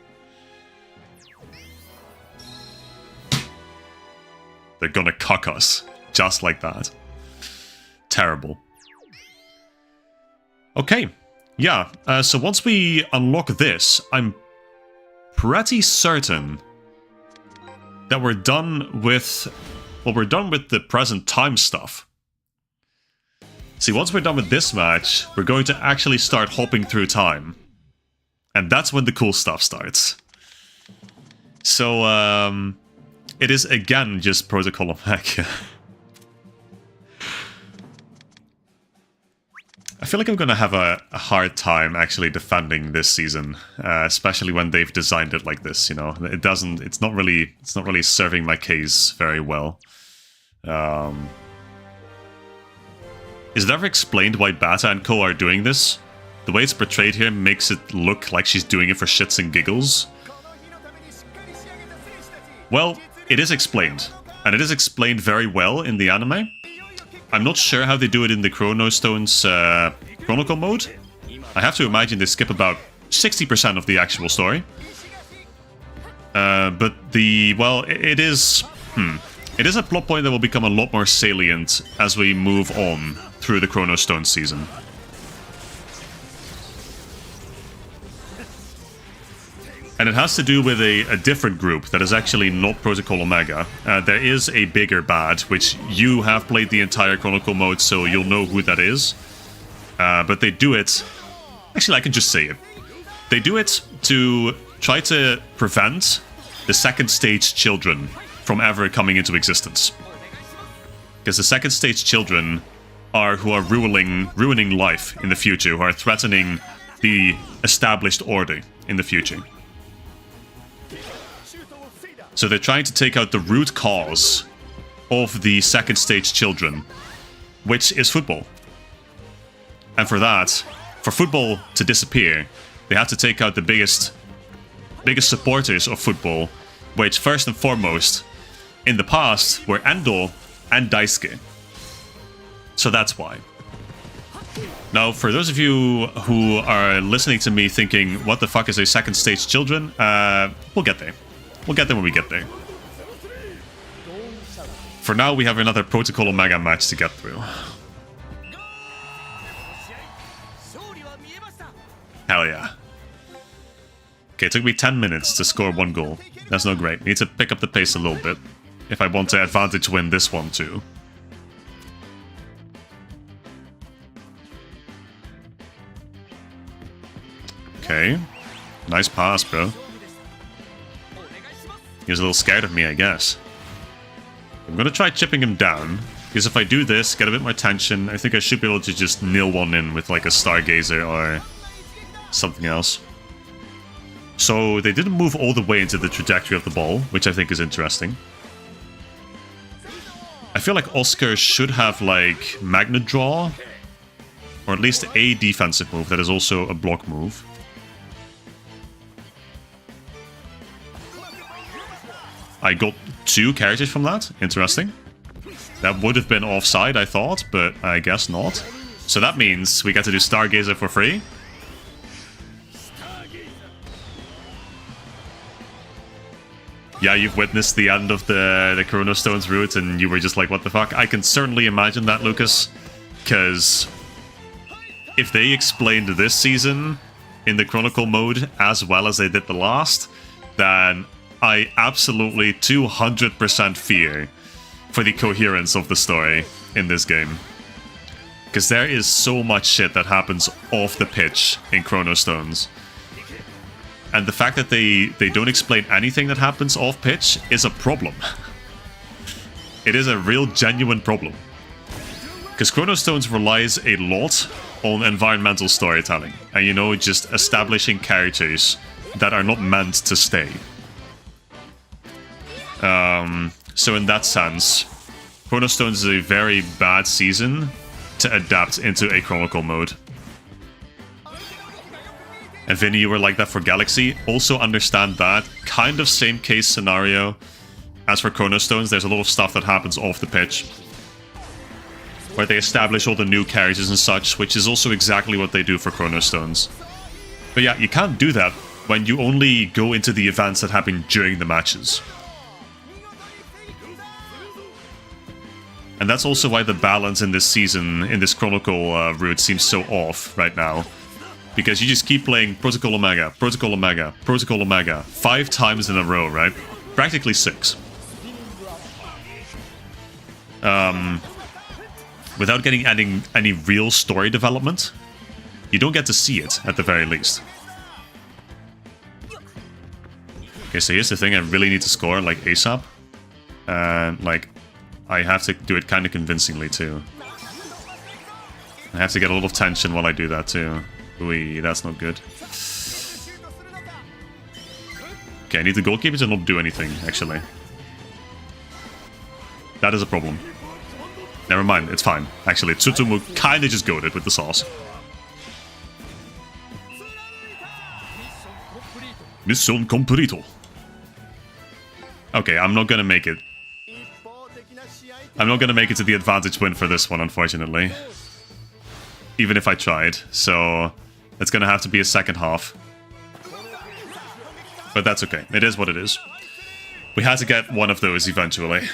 They're gonna cuck us. Just like that. Terrible. Okay. Yeah, so once we unlock this, I'm pretty certain that we're done with... well, we're done with the present time stuff. See, once we're done with this match, we're going to actually start hopping through time. And that's when the cool stuff starts. So, it is again just Protocol Omega. I feel like I'm gonna have a hard time actually defending this season, especially when they've designed it like this. You know, it's not really serving my case very well. Is it ever explained why Bata and Co are doing this? The way it's portrayed here makes it look like she's doing it for shits and giggles. Well, it is explained, and it is explained very well in the anime. I'm not sure how they do it in the Chrono Stones Chronicle Mode. I have to imagine they skip about 60% of the actual story. But it is a plot point that will become a lot more salient as we move on through the Chrono Stones season. And it has to do with a different group that is actually not Protocol Omega. There is a bigger bad, which you have played the entire Chronicle Mode, so you'll know who that is. But they do it... actually, I can just say it. They do it to try to prevent the second stage children from ever coming into existence. Because the second stage children are who are ruining life in the future, who are threatening the established order in the future. So they're trying to take out the root cause of the second stage children, which is football. And for that, for football to disappear, they have to take out the biggest supporters of football, which first and foremost, in the past, were Endo and Daisuke. So that's why. Now, for those of you who are listening to me thinking, what the fuck is a second stage children? We'll get there. We'll get there when we get there. For now, we have another Protocol Omega match to get through. Hell yeah. Okay, it took me 10 minutes to score 1 goal. That's not great. Need to pick up the pace a little bit if I want to advantage win this one too. Okay. Nice pass, bro. He was a little scared of me, I guess. I'm gonna try chipping him down, because if I do this, get a bit more tension, I think I should be able to just nail one in with like a Stargazer or something else. So they didn't move all the way into the trajectory of the ball, which I think is interesting. I feel like Oscar should have like Magnet Draw, or at least a defensive move that is also a block move. I got 2 characters from that. Interesting. That would have been offside, I thought, but I guess not. So that means we get to do Stargazer for free. Yeah, you've witnessed the end of the Chrono Stones route and you were just like, what the fuck? I can certainly imagine that, Lucas. Because if they explained this season in the Chronicle Mode as well as they did the last, then I absolutely 200% fear for the coherence of the story in this game. Because there is so much shit that happens off the pitch in Chrono Stones. And the fact that they don't explain anything that happens off pitch is a problem. It is a real genuine problem. Because Chrono Stones relies a lot on environmental storytelling. And you know, just establishing characters that are not meant to stay. So in that sense, Chrono Stones is a very bad season to adapt into a Chronicle Mode. And Vinny, you were like that for Galaxy. Also understand that. Kind of same case scenario as for Chrono Stones. There's a lot of stuff that happens off the pitch, where they establish all the new characters and such, which is also exactly what they do for Chrono Stones. But yeah, you can't do that when you only go into the events that happen during the matches. And that's also why the balance in this season, in this Chronicle route, seems so off right now. Because you just keep playing Protocol Omega, Protocol Omega, Protocol Omega 5 times in a row, right? Practically 6. Without getting any real story development. You don't get to see it, at the very least. Okay, so here's the thing, I really need to score, like, ASAP. And, like, I have to do it kind of convincingly, too. I have to get a lot of tension while I do that, too. Ooh, that's not good. Okay, I need the goalkeeper to not do anything, actually. That is a problem. Never mind, it's fine. Actually, Tsutomu kind of just goated with the sauce. Mission completo. Okay, I'm not gonna make it. I'm not gonna make it to the advantage win for this one, unfortunately. Even if I tried, so it's gonna have to be a second half. But that's okay, it is what it is. We had to get one of those eventually.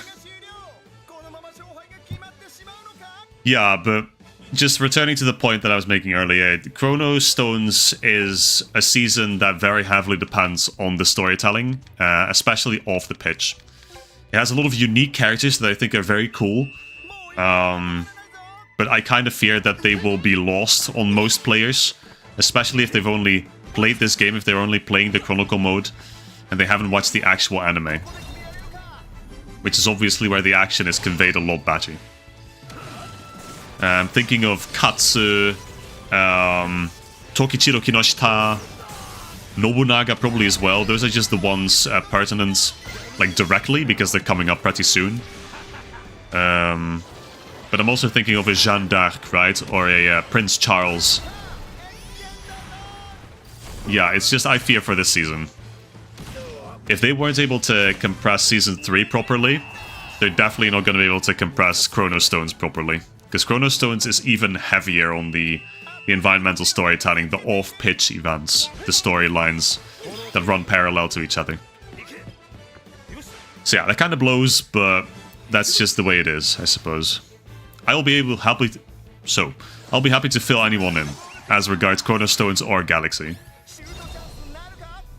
Yeah, but just returning to the point that I was making earlier, Chrono Stones is a season that very heavily depends on the storytelling, especially off the pitch. It has a lot of unique characters that I think are very cool, but I kind of fear that they will be lost on most players, especially if they've only played this game, if they're only playing the Chronicle Mode, and they haven't watched the actual anime. Which is obviously where the action is conveyed a lot better. I'm thinking of Katsu, Tokichiro Kinoshita, Nobunaga probably as well. Those are just the ones pertinent, like, directly, because they're coming up pretty soon. But I'm also thinking of a Jeanne d'Arc, right? Or a Prince Charles. Yeah, it's just I fear for this season. If they weren't able to compress Season 3 properly, they're definitely not going to be able to compress Chrono Stones properly. Because Chrono Stones is even heavier on the environmental storytelling, the off-pitch events, the storylines that run parallel to each other. So yeah, that kind of blows, but that's just the way it is, I suppose. I'll be happy to fill anyone in, as regards Chrono Stones or Galaxy.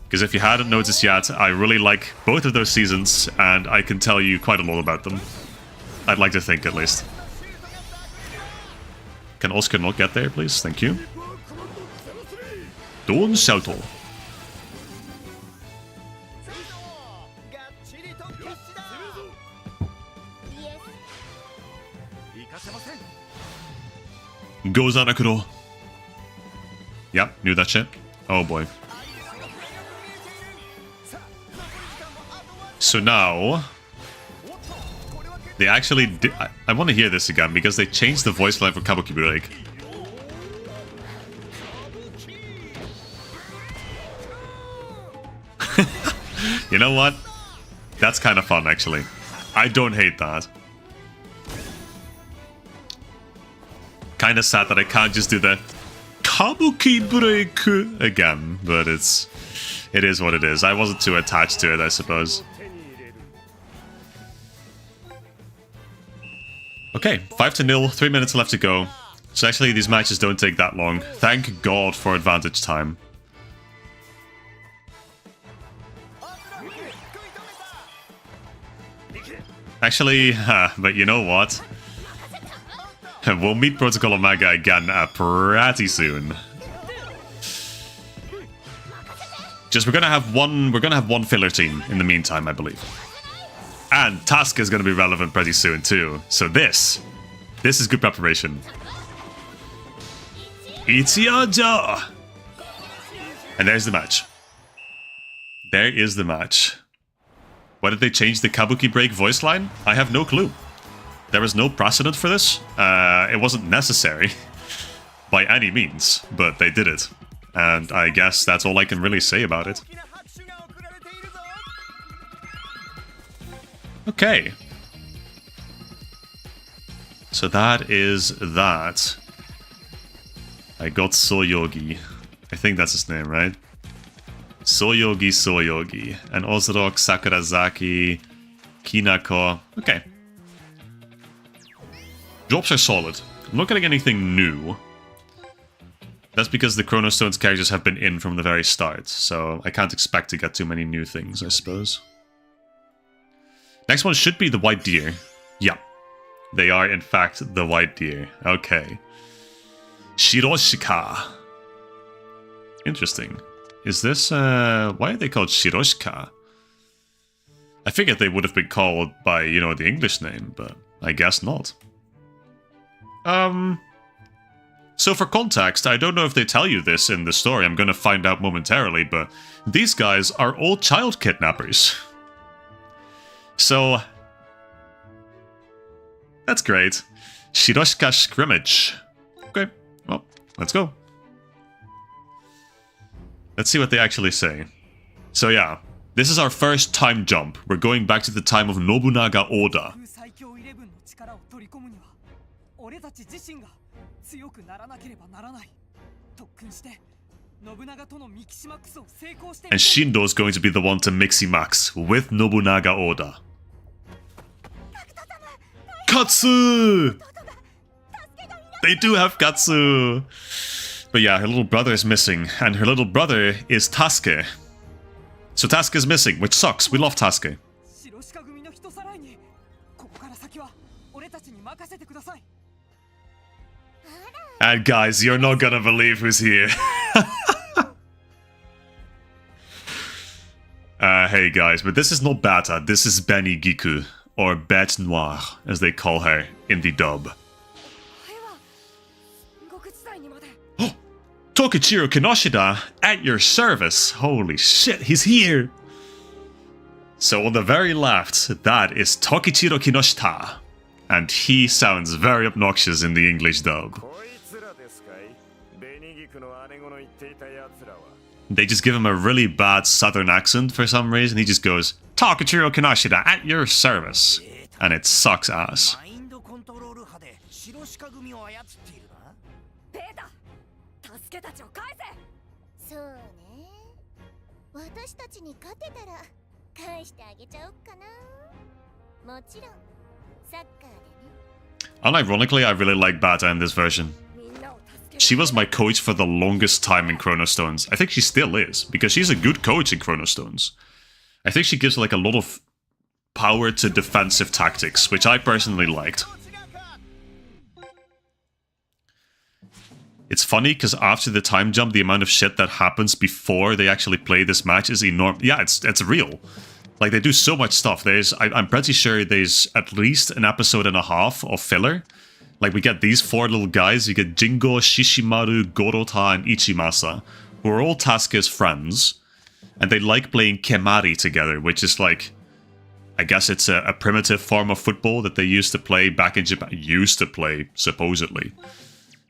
Because if you hadn't noticed yet, I really like both of those seasons, and I can tell you quite a lot about them. I'd like to think, at least. Can Oscar not get there, please? Thank you. Don Shouto. Gozanakuro. Yep, knew that shit. Oh boy. So now... They actually did... I want to hear this again, because they changed the voice line for Kabuki Break. You know what? That's kind of fun, actually. I don't hate that. Kind of sad that I can't just do the Kabuki Break again, but it is what it is. I wasn't too attached to it, I suppose. Okay, 5-0, 3 minutes left to go. So actually these matches don't take that long. Thank God for advantage time. Actually, but you know what? We'll meet Protocol Omega again pretty soon. Just we're gonna have one filler team in the meantime, I believe. And Task is gonna be relevant pretty soon too. So this is good preparation. Ichiaja! And there's the match. There is the match. Why did they change the Kabuki Break voice line? I have no clue. There was no precedent for this. It wasn't necessary by any means, but they did it. And I guess that's all I can really say about it. Okay. So that is that. I got Soyogi. I think that's his name, right? Soyogi. And Ozorok, Sakurazaki, Kinako. Okay. Drops are solid. I'm not getting anything new. That's because the Chrono Stones characters have been in from the very start, so I can't expect to get too many new things, I suppose. Next one should be the White Deer. Yeah. They are, in fact, the White Deer. Okay. Shiroshika. Interesting. Is this, why are they called Shiroshika? I figured they would have been called by, you know, the English name, but I guess not. So for context, I don't know if they tell you this in the story, I'm gonna find out momentarily, but these guys are all child kidnappers. So, that's great. Shiroshika Scrimmage. Okay, well, let's go. Let's see what they actually say. So yeah, this is our first time jump. We're going back to the time of Nobunaga Oda. And Shindo is going to be the one to mixi max with Nobunaga Oda. Katsu! They do have Katsu! But yeah, her little brother is missing, and her little brother is Tasuke. So Tasuke is missing, which sucks. We love Tasuke. And guys, you're not gonna believe who's here. Hey guys, but this is not Bata, this is Benny Giku, or Bête Noire, as they call her in the dub. Tokichiro Kinoshita, at your service. Holy shit, he's here. So on the very left, that is Tokichiro Kinoshita. And he sounds very obnoxious in the English dub. They just give him a really bad southern accent for some reason. He just goes, Tokichiro Kinoshita, at your service. And it sucks ass. Unironically, I really like Bata in this version. She was my coach for the longest time in Chrono Stones. I think she still is, because she's a good coach in Chrono Stones. I think she gives like a lot of power to defensive tactics, which I personally liked. It's funny, because after the time jump, the amount of shit that happens before they actually play this match is enormous. Yeah, it's real. Like, they do so much stuff. I'm pretty sure there's at least an episode and a half of filler Like, we get these 4 little guys. You get Jingo, Shishimaru, Gorota, and Ichimasa, who are all Tasuke's friends. And they like playing Kemari together, which is like... I guess it's a primitive form of football that they used to play back in Japan. Used to play, supposedly.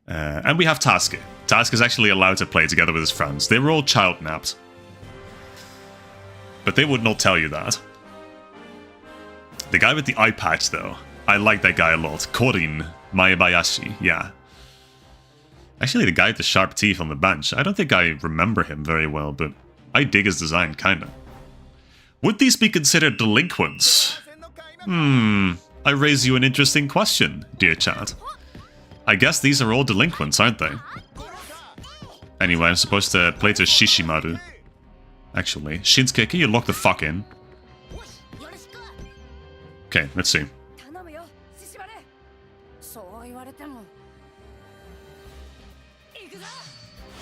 And we have Tasuke. Tasuke is actually allowed to play together with his friends. They were all child-napped. But they would not tell you that. The guy with the eye patch, though. I like that guy a lot. Korin Maebayashi, yeah. Actually, the guy with the sharp teeth on the bench. I don't think I remember him very well, but I dig his design, kinda. Would these be considered delinquents? I raise you an interesting question, dear chat. I guess these are all delinquents, aren't they? Anyway, I'm supposed to play to Shishimaru. Actually, Shinsuke, can you lock the fuck in? Okay, let's see.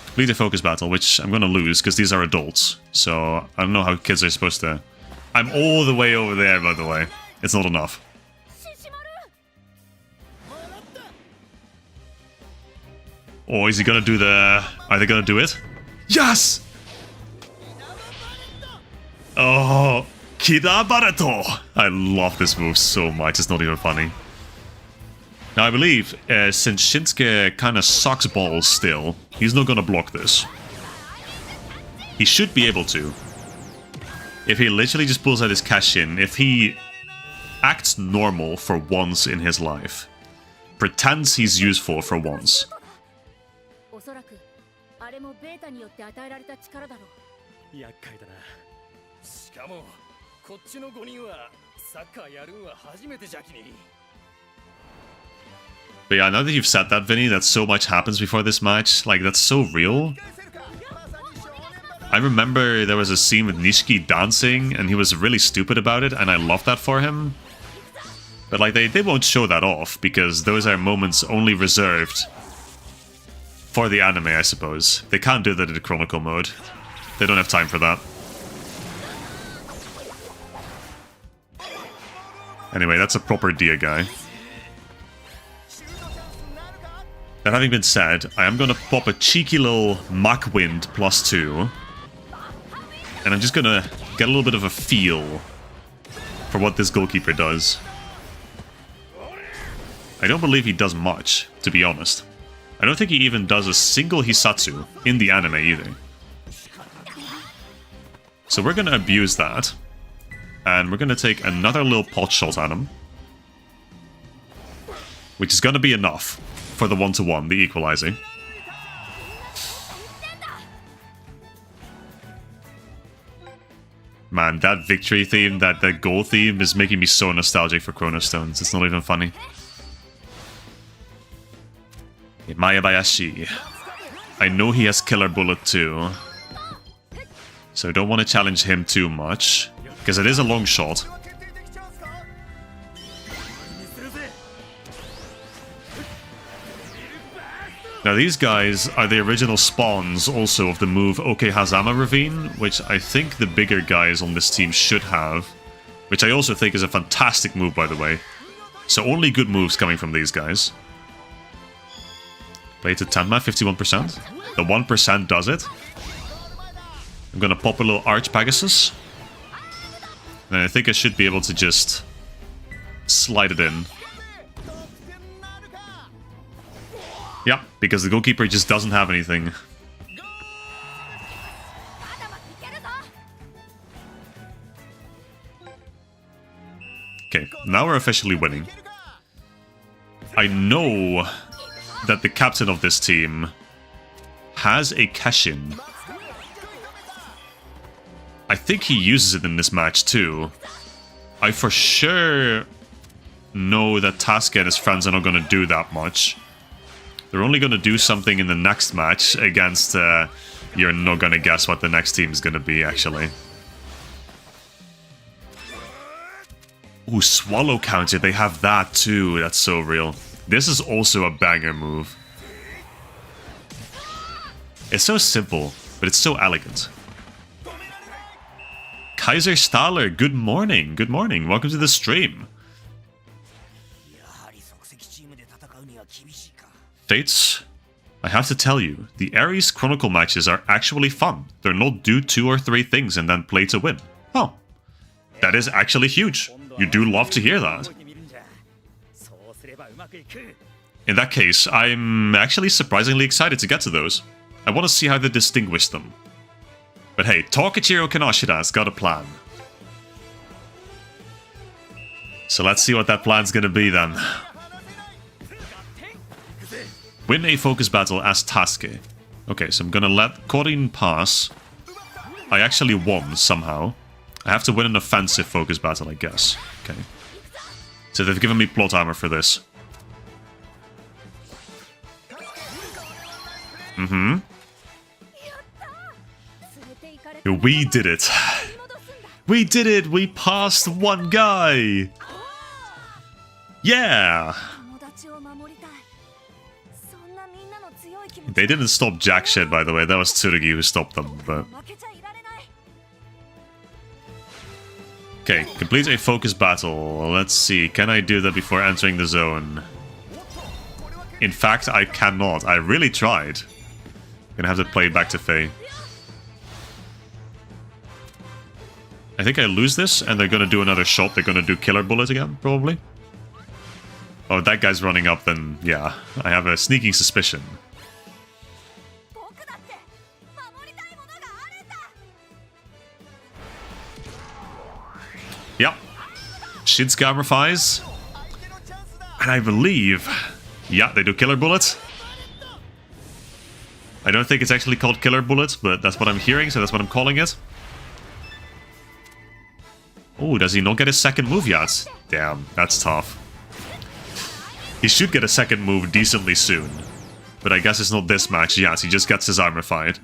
Complete a focus battle, which I'm gonna lose, because these are adults. So, I don't know how kids are supposed to... I'm all the way over there, by the way. It's not enough. Oh, is he gonna do the... Are they gonna do it? Yes! Oh, Kirabareto! I love this move so much, it's not even funny. Now, I believe, since Shinsuke kind of sucks balls still, he's not gonna block this. He should be able to. If he literally just pulls out his cash-in, if he acts normal for once in his life, pretends he's useful for once. But yeah, now that you've said that, Vinny, that so much happens before this match, like, that's so real. I remember there was a scene with Nishiki dancing, and he was really stupid about it, and I love that for him. But, like, they won't show that off, because those are moments only reserved for the anime, I suppose. They can't do that in the Chronicle Mode. They don't have time for that. Anyway, that's a proper Dia guy. That having been said, I am going to pop a cheeky little Mach Wind +2. And I'm just going to get a little bit of a feel for what this goalkeeper does. I don't believe he does much, to be honest. I don't think he even does a single Hisatsu in the anime either. So we're going to abuse that. And we're going to take another little pot shot at him. Which is going to be enough for the 1-to-1, the equalizing. Man, that victory theme, that goal theme is making me so nostalgic for Chrono Stones. It's not even funny. Maebayashi. I know he has Killer Bullet too. So I don't want to challenge him too much. Because it is a long shot. Now these guys are the original spawns also of the move Okehazama Ravine, which I think the bigger guys on this team should have. Which I also think is a fantastic move, by the way. So only good moves coming from these guys. Play to Tenma, 51%. The 1% does it. I'm gonna pop a little Arch Pegasus. And I think I should be able to just slide it in. Yep, because the goalkeeper just doesn't have anything. Okay, now we're officially winning. I know that the captain of this team has a Keshin. I think he uses it in this match too. I for sure know that Tasuke and his friends are not going to do that much. They're only going to do something in the next match against... you're not going to guess what the next team is going to be, actually. Ooh, Swallow Counter. They have that, too. That's so real. This is also a banger move. It's so simple, but it's so elegant. Kaiser Staller, good morning. Good morning. Welcome to the stream. Fates, I have to tell you, the ARES Chronicle matches are actually fun. They're not do 2 or 3 things and then play to win. Oh, that is actually huge. You do love to hear that. In that case, I'm actually surprisingly excited to get to those. I want to see how they distinguish them. But hey, Tokichiro Kanashira's got a plan. So let's see what that plan's gonna be then. Win a focus battle as Tasuke. Okay, so I'm gonna let Korin pass. I actually won somehow. I have to win an offensive focus battle, I guess. Okay. So they've given me plot armor for this. Mm-hmm. We did it. We did it! We passed one guy! Yeah! They didn't stop jack shit, by the way. That was Tsurugi who stopped them, but... Okay, complete a focus battle. Let's see, can I do that before entering the zone? In fact, I cannot. I really tried. Gonna have to play back to Faye. I think I lose this, and they're gonna do another shot. They're gonna do Killer Bullet again, probably. Oh, that guy's running up, then yeah. I have a sneaking suspicion. Yep. Shinsuke amplifies. And I believe... Yeah, they do Killer Bullet. I don't think it's actually called Killer Bullet, but that's what I'm hearing, so that's what I'm calling it. Oh, does he not get his second move yet? Damn, that's tough. He should get a second move decently soon. But I guess it's not this match yet, he just gets his armor fired.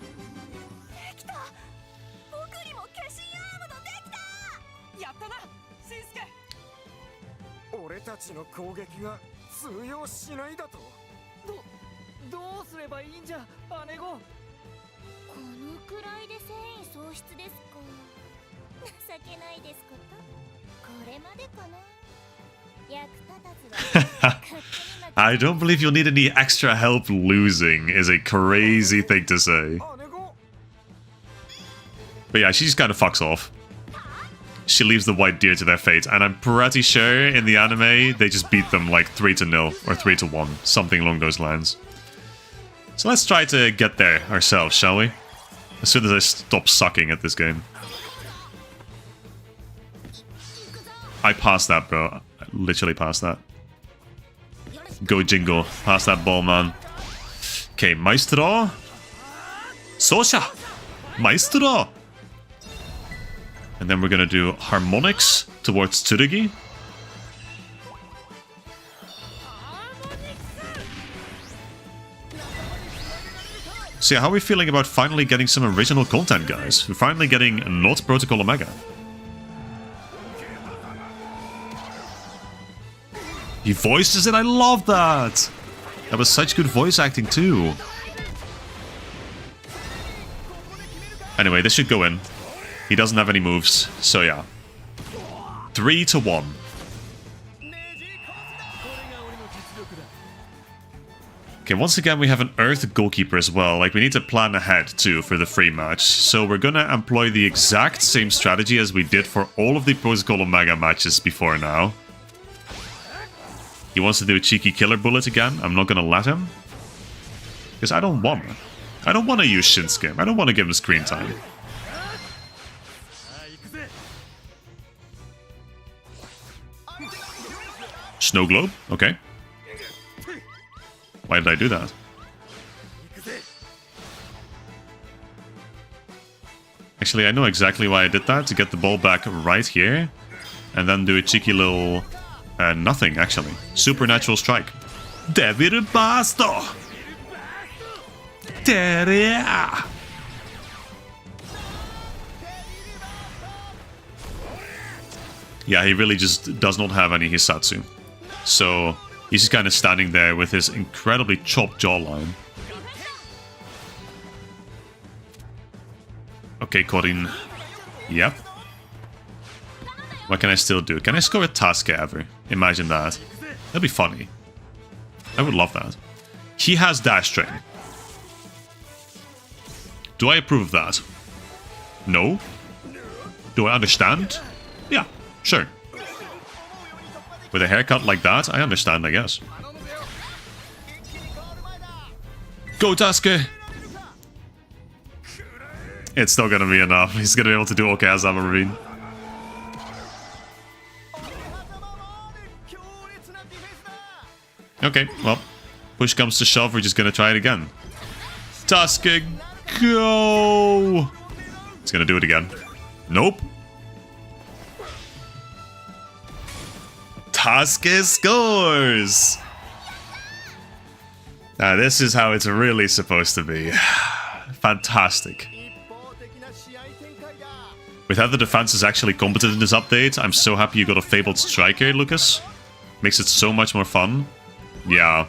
I don't believe you'll need any extra help losing is a crazy thing to say. But yeah, she just kind of fucks off. She leaves the white deer to their fate, and I'm pretty sure in the anime they just beat them like 3-0 or 3-1, something along those lines. So let's try to get there ourselves, shall we? As soon as I stop sucking at this game. I passed that, bro. I literally passed that. Go Jingo. Pass that ball, man. Okay, Maestro. Sosha! Maestro! And then we're gonna do harmonics towards Tsurugi. So yeah, how are we feeling about finally getting some original content, guys? We're finally getting not Protocol Omega. He voices it, I love that! That was such good voice acting too. Anyway, this should go in. He doesn't have any moves, so yeah. 3-1. Okay, once again we have an Earth goalkeeper as well. Like, we need to plan ahead too for the free match. So we're gonna employ the exact same strategy as we did for all of the Protocol Omega matches before now. He wants to do a cheeky Killer Bullet again. I'm not gonna let him. Because I don't want to. I don't want to use Shinsuke. I don't want to give him screen time. Snow Globe? Okay. Why did I do that? Actually, I know exactly why I did that. To get the ball back right here. And then do a cheeky little... nothing, actually. Supernatural Strike. Devil Basto! Teria! Yeah, he really just does not have any Hisatsu. So, he's just kind of standing there with his incredibly chopped jawline. Okay, Korin. Yep. What can I still do? Can I score a Tasuke ever? Imagine that. That'd be funny. I would love that. He has dash train. Do I approve of that? No. Do I understand? Yeah, sure. With a haircut like that, I understand, I guess. Go, Tasuke! It's still gonna be enough. He's gonna be able to do Okayazama Marine. Okay, well, push comes to shove, we're just gonna try it again. Tasuke, go! He's gonna do it again. Nope. Tasuke scores! Now this is how it's really supposed to be. Fantastic. With how the defense is actually competent in this update, I'm so happy you got a Fabled Striker, Lucas. Makes it so much more fun. Yeah.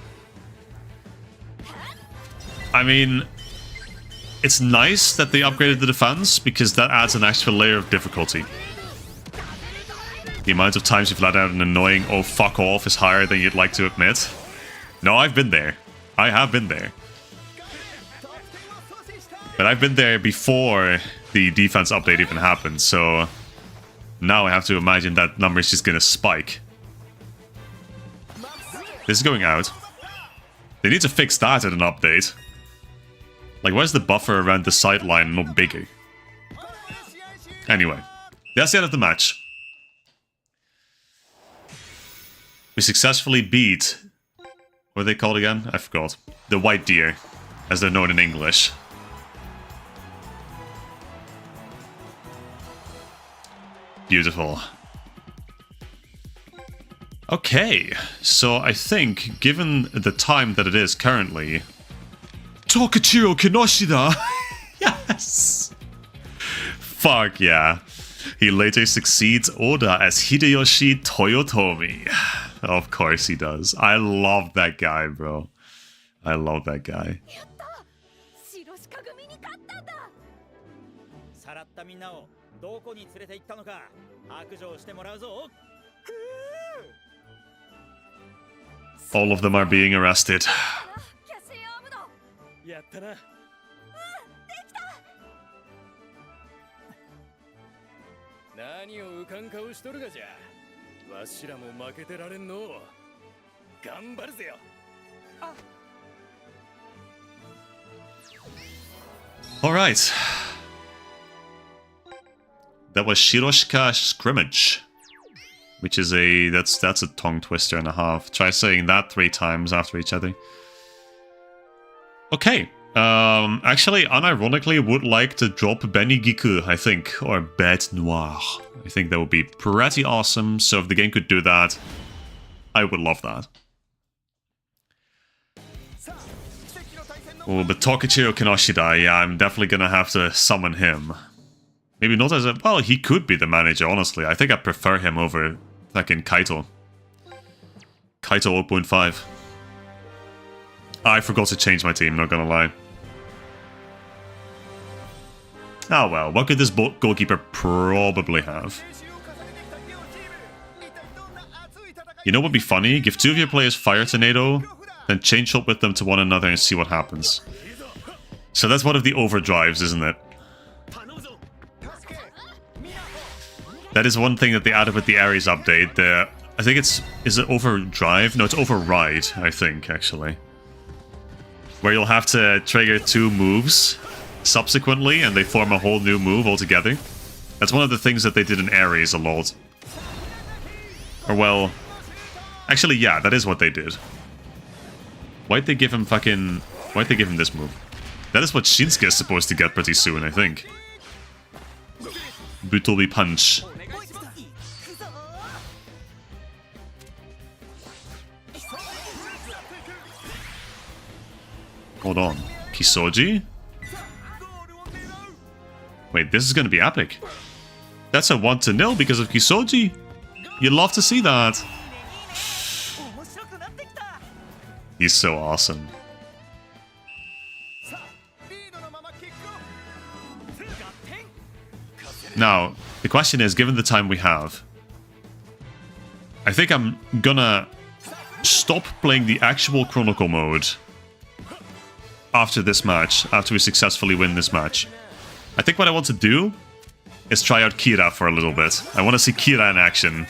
I mean, it's nice that they upgraded the defense, because that adds an extra layer of difficulty. The amount of times you've let out an annoying "oh fuck off" is higher than you'd like to admit. No, I've been there. I have been there. But I've been there before the defense update even happened, so now I have to imagine that number is just gonna spike. This is going out. They need to fix that at an update. Like, where's the buffer around the sideline not bigger? Anyway, that's the end of the match. We successfully beat... what are they called again? I forgot. The White Deer, as they're known in English. Beautiful. Okay, so I think, given the time that it is currently... Tokichiro Kinoshita! Yes! Fuck yeah. He later succeeds Oda as Hideyoshi Toyotomi. Of course he does. I love that guy, bro. I love that guy. All of them are being arrested. Alright. That was Shiroshika Scrimmage. Which is a... that's a tongue twister and a half. Try saying that 3 times after each other. Okay. Actually, unironically, would like to drop Benigiku, I think. Or Bête Noire. I think that would be pretty awesome. So if the game could do that, I would love that. Oh, but Tokichiro Kinoshita, yeah, I'm definitely gonna have to summon him. Maybe not as a... well, he could be the manager, honestly. I think I prefer him over fucking Kaito. Kaito 0.5. I forgot to change my team, not gonna lie. Oh well, what could this goalkeeper probably have? You know what would be funny? Give 2 of your players Fire Tornado, then chain shot with them to one another and see what happens. So that's one of the overdrives, isn't it? That is one thing that they added with the ARES update. I think it's... is it overdrive? No, it's override, I think, actually. Where you'll have to trigger 2 moves subsequently, and they form a whole new move altogether. That's one of the things that they did in ARES a lot. Or well... actually, yeah, that is what they did. Why'd they give him fucking... why'd they give him this move? That is what Shinsuke is supposed to get pretty soon, I think. Butobi Punch. Hold on. Kisoji? Wait, this is gonna be epic. That's a 1-0 because of Kisoji. You'd love to see that. He's so awesome. Now, the question is, given the time we have, I think I'm gonna stop playing the actual Chronicle Mode after this match, after we successfully win this match. I think what I want to do is try out Kira for a little bit. I want to see Kira in action.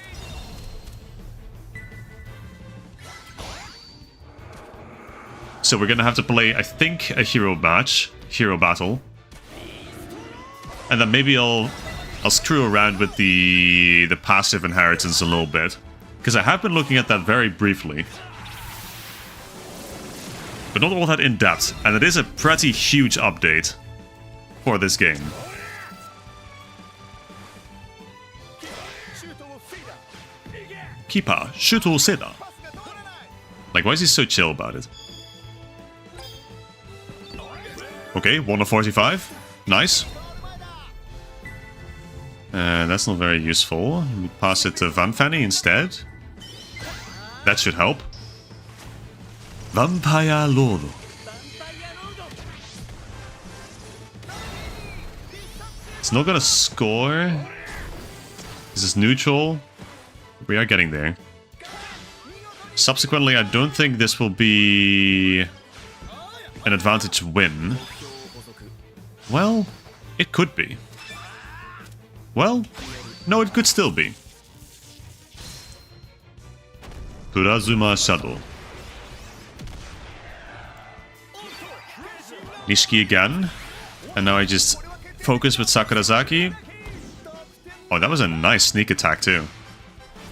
So we're gonna have to play, I think, a hero match, hero battle. And then maybe I'll screw around with the passive inheritance a little bit. Because I have been looking at that very briefly. But not all that in depth. And it is a pretty huge update for this game. Kipa, Shuto Seda. Like, why is he so chill about it? Okay, 1 of 45. Nice. That's not very useful. We pass it to Van Fanny instead. That should help. Vampire Lord. It's not gonna score. This is neutral. We are getting there. Subsequently, I don't think this will be an advantage win. Well, it could be. Well, no, it could still be. Kurazuma Shadow. Nishiki again. And now I just focus with Sakurazaki. Oh, that was a nice sneak attack too.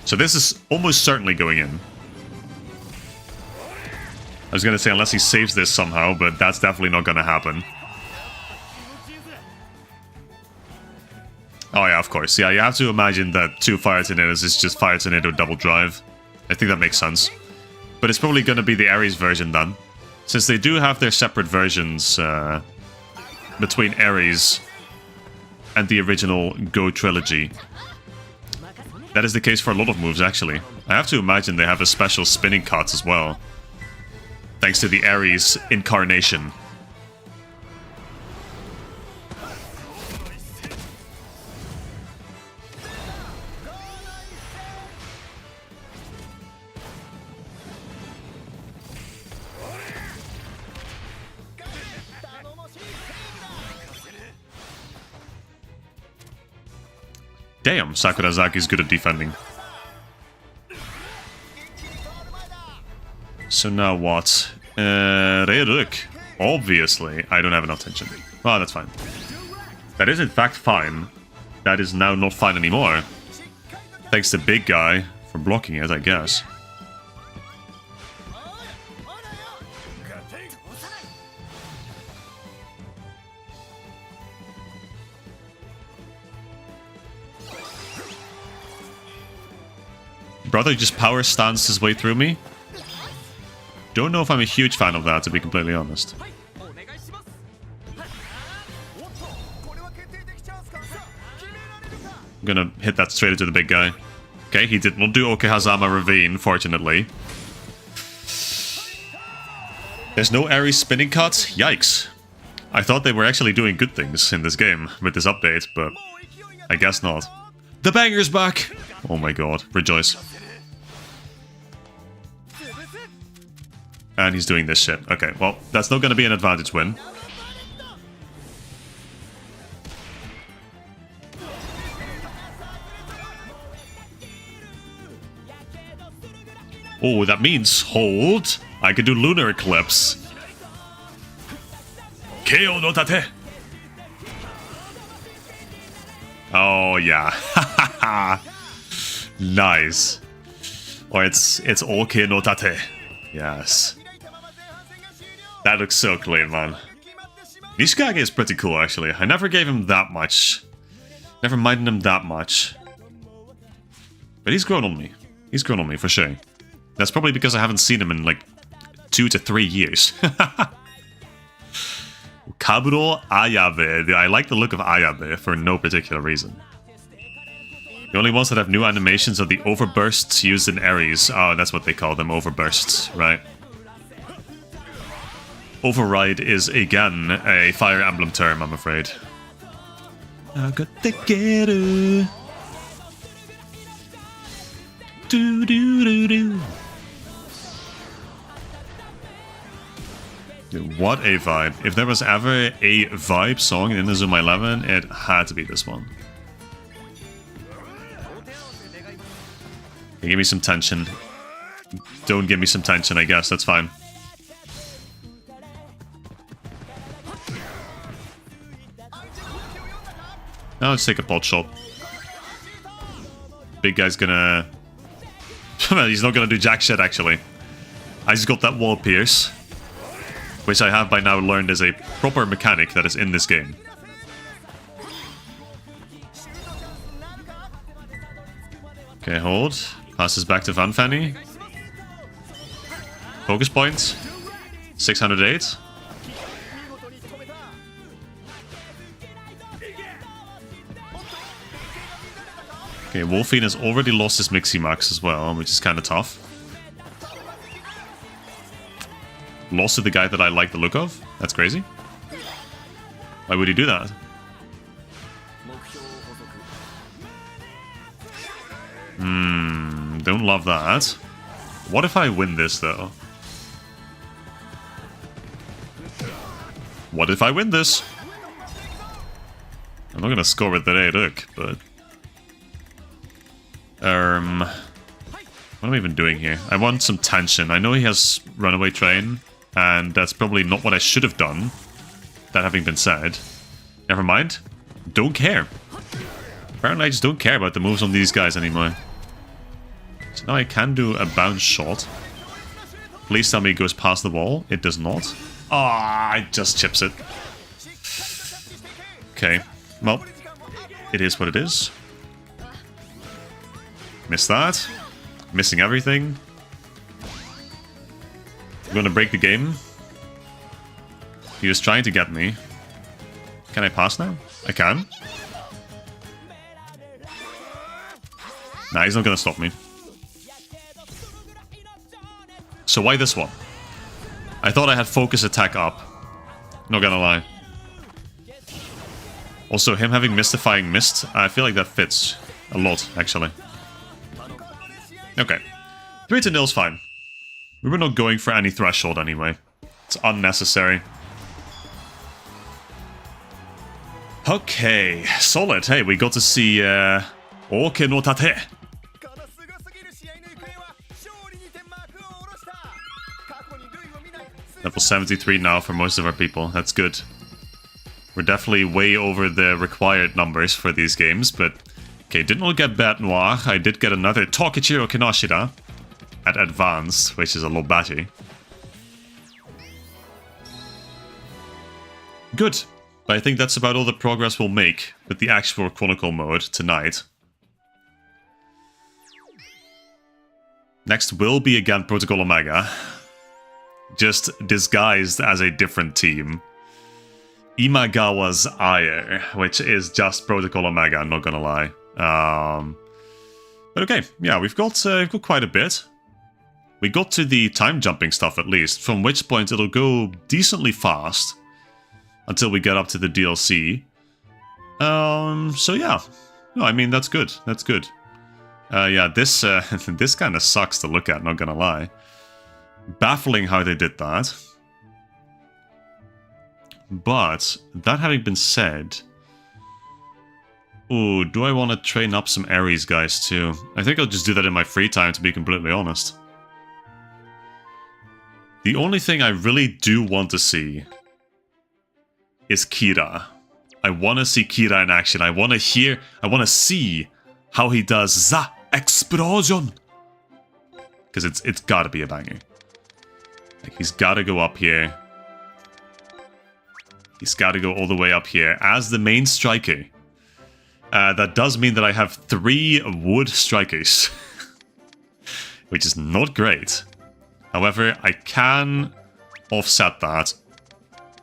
So this is almost certainly going in. I was going to say unless he saves this somehow, but that's definitely not going to happen. Oh yeah, of course. Yeah, you have to imagine that 2 Fire Tornadoes is just Fire Tornado double drive. I think that makes sense. But it's probably going to be the ARES version then. Since they do have their separate versions between ARES and the original Go trilogy. That is the case for a lot of moves, actually. I have to imagine they have a special spinning cut as well. Thanks to the ARES incarnation. Damn, Sakurazaki's good at defending. So now what? Reiruk. Obviously, I don't have enough tension. Well, that's fine. That is in fact fine. That is now not fine anymore. Thanks to Big Guy for blocking it, I guess. Brother just power stance his way through me. Don't know if I'm a huge fan of that, to be completely honest. I'm gonna hit that straight into the big guy. Okay, he did not do Okehazama Ravine, fortunately. There's no ARES spinning cut? Yikes. I thought they were actually doing good things in this game with this update, but I guess not. The banger's back! Oh my god, rejoice. And he's doing this shit. Okay, well, that's not gonna be an advantage win. Oh, that means hold. I can do Lunar Eclipse. KO no tate. Oh yeah. Nice. Or it's okay no tate. Yes. That looks so clean, man. Nishikage is pretty cool, actually. I never gave him that much. Never minded him that much. But he's grown on me. He's grown on me, for sure. That's probably because I haven't seen him in, like, 2 to 3 years. Kaburo Ayabe. I like the look of Ayabe for no particular reason. The only ones that have new animations are the overbursts used in ARES. Oh, that's what they call them, overbursts, right? Override is, again, a Fire Emblem term, I'm afraid. Agatekeru. Do do do do. What a vibe. If there was ever a vibe song in Inazuma 11, it had to be this one. Okay, give me some tension. Don't give me some tension, I guess. That's fine. Now let's take a pot shot. Big guy's gonna... He's not gonna do jack shit, actually. I just got that wall pierce, which I have by now learned is a proper mechanic that is in this game. Okay, hold. Passes back to Van Fanny. Focus point. 608. Okay, Wolfine has already lost his Mixie Max as well, which is kind of tough. Lost to the guy that I like the look of? That's crazy. Why would he do that? Don't love that. What if I win this, though? What if I win this? I'm not gonna score with the look, but... What am I even doing here? I want some tension. I know he has Runaway Train, and that's probably not what I should have done. That having been said. Never mind. Don't care. Apparently I just don't care about the moves on these guys anymore. So now I can do a bounce shot. Please tell me it goes past the wall. It does not. Ah, it just chips it. Okay. Well, it is what it is. Missed that. Missing everything. I'm gonna break the game. He was trying to get me. Can I pass now? I can. Nah, he's not gonna stop me. So why this one? I thought I had focus attack up. Not gonna lie. Also, him having mystifying mist, I feel like that fits a lot, actually. Okay. 3-0 is fine. We were not going for any threshold anyway. It's unnecessary. Okay, solid. Hey, we got to see Oke no Tate. Level 73 now for most of our people. That's good. We're definitely way over the required numbers for these games, but... Okay, did not get Bad Noir. I did get another Tokichiro Kinoshita at Advanced, which is a little batty. Good. But I think that's about all the progress we'll make with the actual Chronicle Mode tonight. Next will be again Protocol Omega. Just disguised as a different team. Imagawa's Ire, which is just Protocol Omega, I'm not gonna lie. But okay, yeah, we've got quite a bit. We got to the time jumping stuff at least, from which point it'll go decently fast until we get up to the DLC. So yeah, no, I mean that's good. That's good. Yeah, this this kind of sucks to look at, not gonna lie. Baffling how they did that. But that having been said. Ooh, do I want to train up some ARES guys too? I think I'll just do that in my free time, to be completely honest. The only thing I really do want to see is Kira. I want to see Kira in action. I want to see how he does the explosion. Because it's got to be a banger. Like, he's got to go up here. He's got to go all the way up here as the main striker. That does mean that I have 3 wood strikers, which is not great. However, I can offset that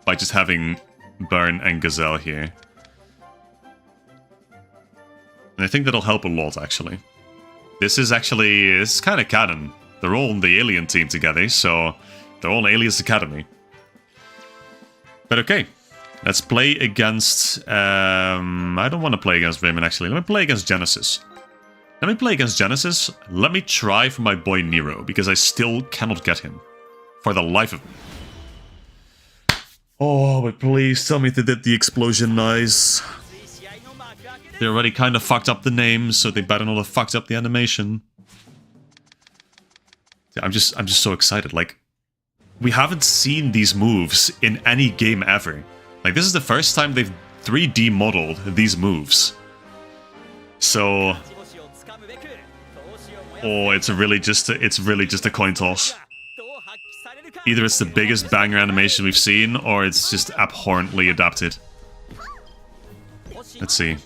by just having Burn and Gazelle here. And I think that'll help a lot, actually. This is kind of canon. They're all on the alien team together, so they're all Alias Academy. But okay. Let's play against... I don't want to play against Raymond, actually. Let me play against Genesis. Let me try for my boy Nero, because I still cannot get him. For the life of me. Oh, but please tell me they did the explosion nice. They already kind of fucked up the names, so they better not have fucked up the animation. I'm just so excited. Like, we haven't seen these moves in any game ever. Like, this is the first time they've 3D modeled these moves. So, oh, it's really just a coin toss. Either it's the biggest banger animation we've seen, or it's just abhorrently adapted. Let's see.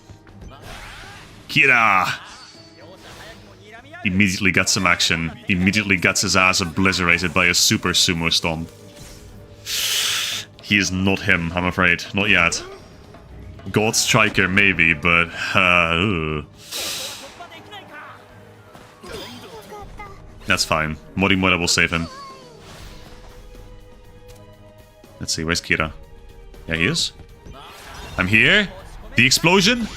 Kira! Immediately gets some action. Immediately gets his ass obliterated by a super sumo stomp. He is not him, I'm afraid. Not yet. God Striker, maybe, but... That's fine. Morimura will save him. Let's see, where's Kira? Yeah, he is. I'm here. The explosion?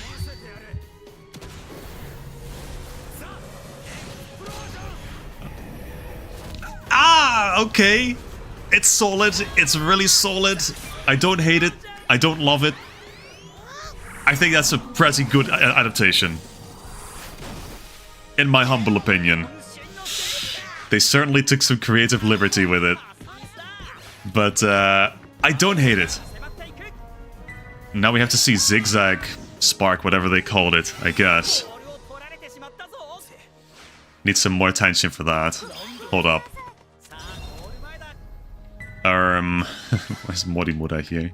Ah, okay. It's solid. It's really solid. I don't hate it. I don't love it. I think that's a pretty good adaptation. In my humble opinion. They certainly took some creative liberty with it. But, I don't hate it. Now we have to see Zigzag Spark, whatever they called it, I guess. Need some more attention for that. Hold up. Where's Morimura here?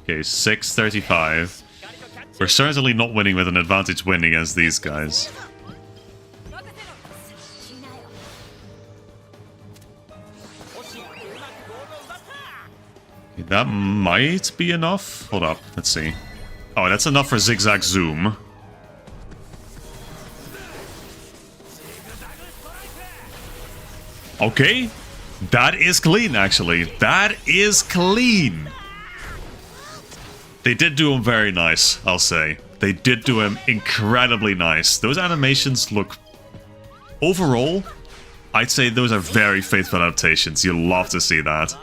Okay, 635. We're certainly not winning with an advantage win against these guys. Okay, that might be enough. Hold up, let's see. Oh, that's enough for Zigzag Zoom. Okay, that is clean, actually. That is clean. They did do him very nice, I'll say. They did do him incredibly nice. Those animations look... Overall, I'd say those are very faithful adaptations. You'll love to see that.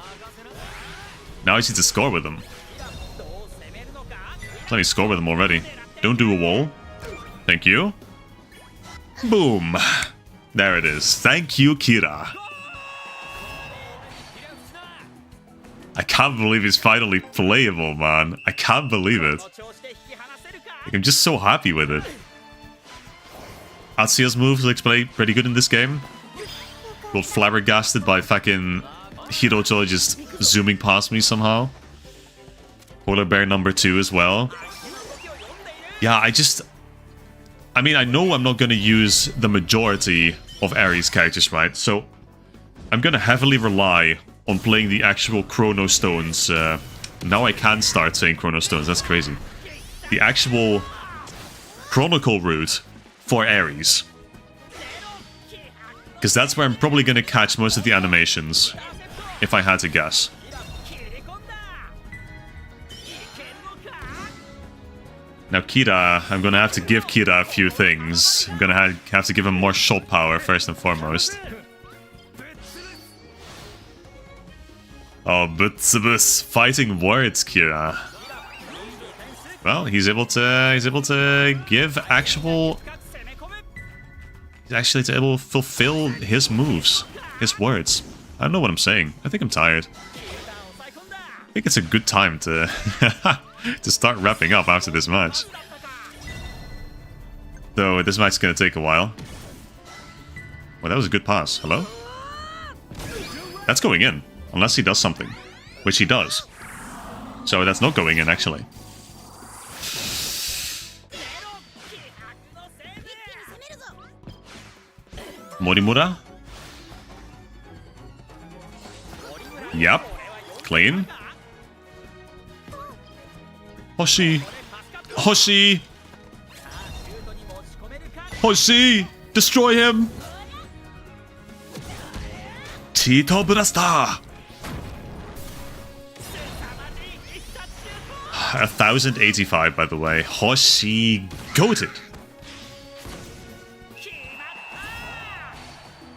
Now I just need to score with them. Let me score with them already. Don't do a wall. Thank you. Boom. There it is. Thank you, Kira. I can't believe he's finally playable, man. I can't believe it. Like, I'm just so happy with it. Atsuya's moves looks pretty good in this game. Got flabbergasted by fucking Hiroto just zooming past me somehow. Polar Bear number 2 as well. Yeah, I mean, I know I'm not going to use the majority of ARES characters, right? So, I'm going to heavily rely on playing the actual Chrono Stones. Now I can start saying Chrono Stones, that's crazy. The actual Chronicle Route for ARES. Because that's where I'm probably going to catch most of the animations, if I had to guess. Now Kira, I'm going to have to give Kira a few things. I'm going to have to give him more shot power first and foremost. Oh, Butsubus, fighting words, Kira. Well, he's able to give actual... He's actually able to fulfill his moves, his words. I don't know what I'm saying. I think I'm tired. I think it's a good time to to start wrapping up after this match. Though this match is going to take a while. Well, that was a good pass. Hello? That's going in. Unless he does something. Which he does. So that's not going in, actually. Morimura? Yep. Clean. Hoshi! Hoshi! Hoshi! Destroy him! Tito Blaster! 1085, by the way. Hoshi goated.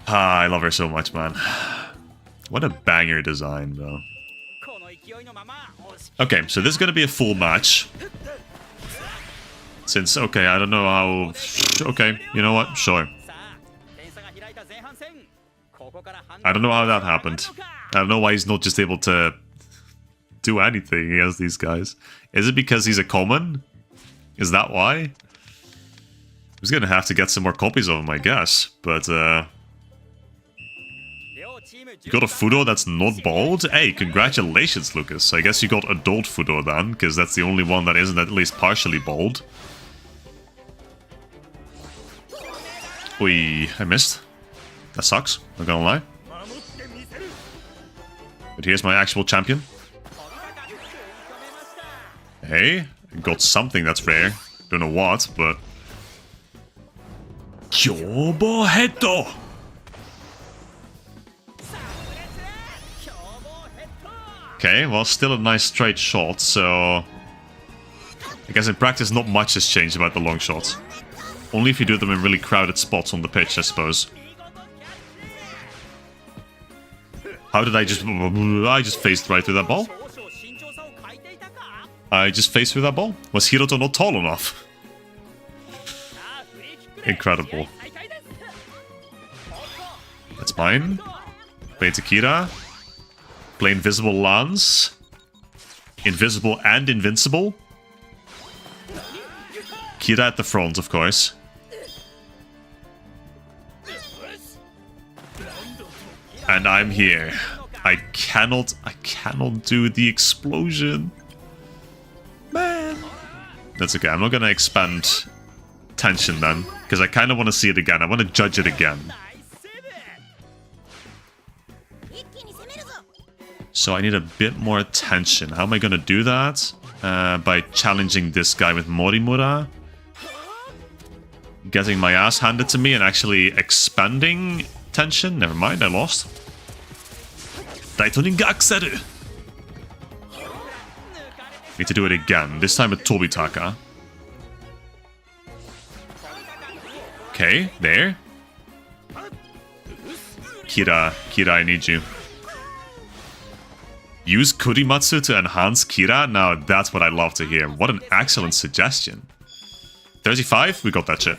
Ah, I love her so much, man. What a banger design, though. Okay, so this is gonna be a full match. Since, okay, I don't know how... Okay, you know what? Sure. I don't know how that happened. I don't know why he's not just able to do anything against these guys. Is it because he's a common? Is that why? He's gonna have to get some more copies of him, I guess. But, you got a Fudo that's not bald? Hey, congratulations, Lucas. I guess you got adult Fudo then, because that's the only one that isn't at least partially bald. Oi, I missed. That sucks, not gonna lie. But here's my actual champion. Hey, got something that's rare. Don't know what, but... Kyobo Heto! Okay, well, still a nice straight shot, so... I guess in practice not much has changed about the long shots. Only if you do them in really crowded spots on the pitch, I suppose. How did I just phased right through that ball? I just phased through that ball? Was Hiroto not tall enough? Incredible. That's mine. Play Takira. Play Invisible Lance. Invisible and Invincible. Kira at the front, of course. And I'm here. I cannot do the explosion. Man. That's okay, I'm not gonna expand tension then. Because I kind of want to see it again. I want to judge it again. So I need a bit more attention. How am I gonna do that? By challenging this guy with Morimura. Getting my ass handed to me and actually expanding tension. Never mind, I lost. Daitonin ga Akseru. Need to do it again. This time with Tobitaka. Okay, there. Kira, I need you. Use Kurimatsu to enhance Kira? Now that's what I love to hear. What an excellent suggestion. 35? We got that shit.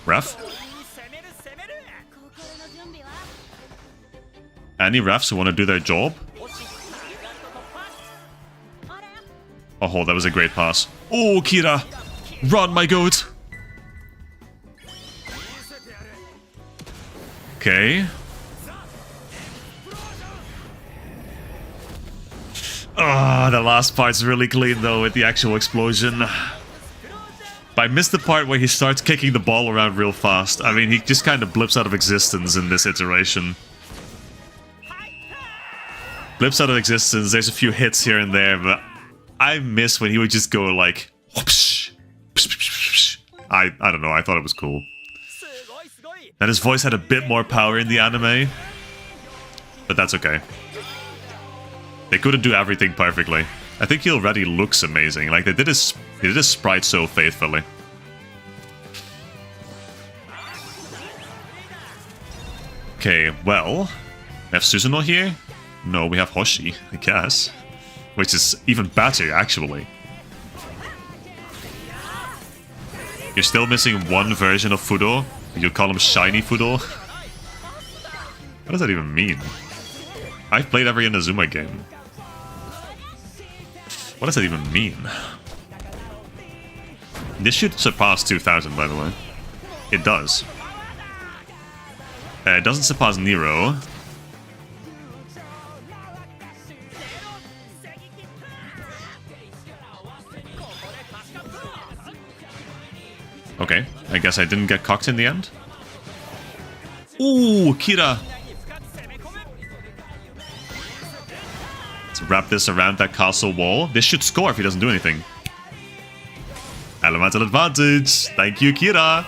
Ref? Any refs who want to do their job? Oh, that was a great pass. Oh, Kira! Run, my goat! Okay. Ah, the last part's really clean though with the actual explosion. But I missed the part where he starts kicking the ball around real fast. I mean, he just kind of blips out of existence in this iteration. Blips out of existence, there's a few hits here and there, but I miss when he would just go like... Whoopsh, psh, psh, psh. I don't know, I thought it was cool. And his voice had a bit more power in the anime. But that's okay. They couldn't do everything perfectly. I think he already looks amazing. Like, they did his sprite so faithfully. Okay, well... We have Susanoo here? No, we have Hoshi, I guess. Which is even better, actually. You're still missing one version of Fudo. You call him Shiny Fudo? What does that even mean? I've played every Inazuma game. What does that even mean? This should surpass 2000, by the way. It does. It doesn't surpass Nero. Okay, I guess I didn't get cocked in the end. Ooh, Kira! Let's wrap this around that castle wall. This should score if he doesn't do anything. Elemental advantage! Thank you, Kira!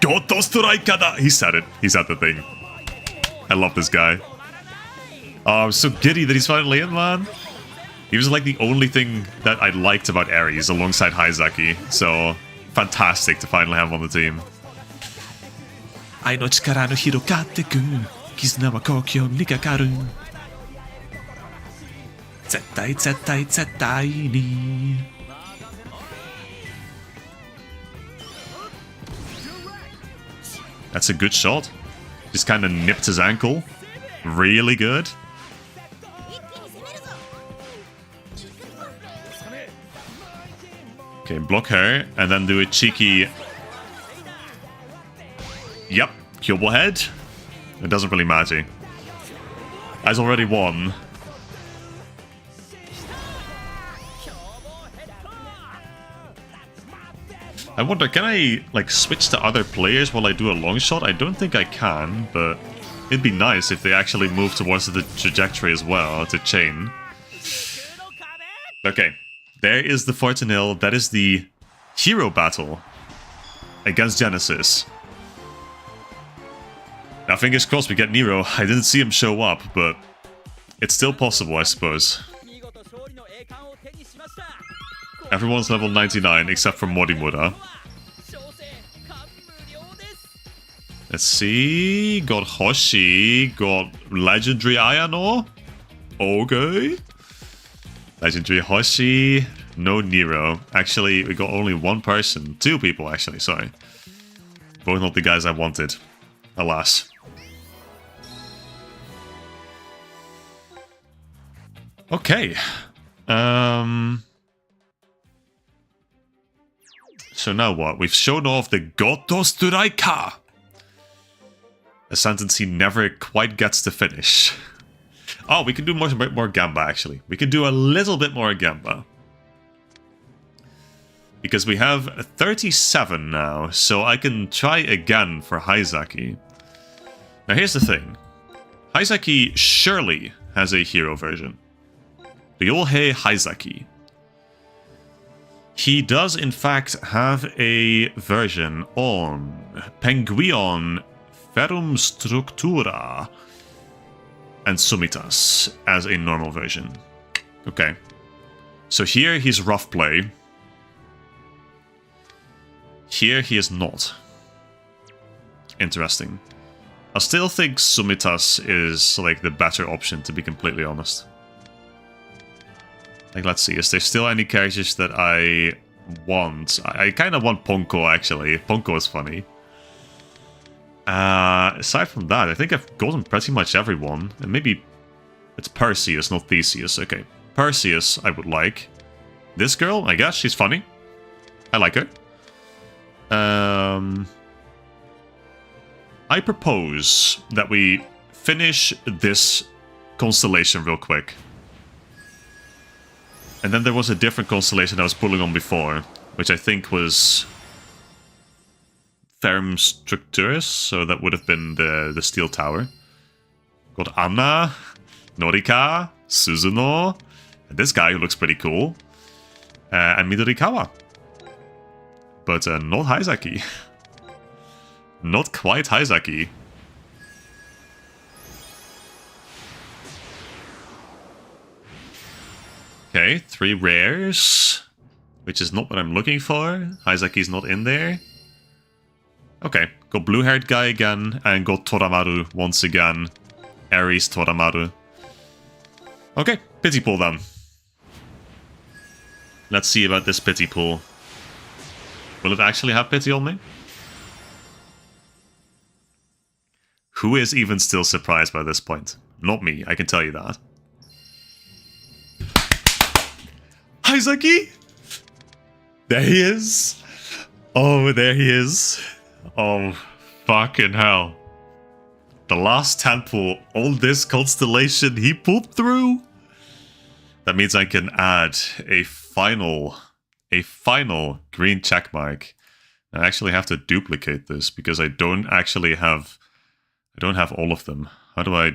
GO2 striker da! He said it. He said the thing. I love this guy. Oh, I'm so giddy that he's finally in, man. He was like the only thing that I liked about ARES alongside Haizaki, so fantastic to finally have on the team. Ai no chikara no hirokateku, kizuna wa kokyo ni kakaru. Zettai, zettai, zettai ni. That's a good shot. Just kind of nipped his ankle. Really good. Okay, block her, and then do a cheeky... Yep, Kyobo head. It doesn't really matter. I've already won. I wonder, can I, like, switch to other players while I do a long shot? I don't think I can, but it'd be nice if they actually move towards the trajectory as well, to chain. Okay, there is the 14-0. That is the hero battle against Genesis. Now, fingers crossed we get Nero. I didn't see him show up, but it's still possible, I suppose. Everyone's level 99 except for Morimura. Let's see. Got Hoshi. Got Legendary Ayano. Okay. Legendary Hoshi. No Nero. Actually, we got only one person. Two people, actually. Sorry. Both not the guys I wanted. Alas. Okay. So now what? We've shown off the GO2 striker. A sentence he never quite gets to finish. Oh, we can do more Gamba, actually. We can do a little bit more Gamba. Because we have 37 now, so I can try again for Haizaki. Now here's the thing. Haizaki surely has a hero version. Ryohei Haizaki. He does in fact have a version on Penguin, Ferrum Structura, and Sumitas as a normal version. Okay. So here he's rough play. Here he is not. Interesting. I still think Sumitas is like the better option, to be completely honest. Like, let's see, is there still any characters that I want? I kind of want Ponko, actually. Ponko is funny. Aside from that, I think I've gotten pretty much everyone. And maybe it's Perseus, not Theseus. Okay, Perseus I would like. This girl, I guess, she's funny. I like her. I propose that we finish this constellation real quick. And then there was a different constellation I was pulling on before, which I think was Ferrum Structurus, so that would have been the Steel Tower. Got Anna, Norika, Suzuno, and this guy who looks pretty cool, and Midorikawa. But not Haizaki. Not quite Haizaki. Okay, 3 rares, which is not what I'm looking for. Haizaki's not in there. Okay, got blue-haired guy again, and got Toramaru once again. ARES Toramaru. Okay, pity pool then. Let's see about this pity pool. Will it actually have pity on me? Who is even still surprised by this point? Not me, I can tell you that. Haizaki? There he is. Oh, there he is. Oh, fucking hell. The last temple on this constellation he pulled through. That means I can add a final green checkmark. I actually have to duplicate this because I don't have all of them. How do I,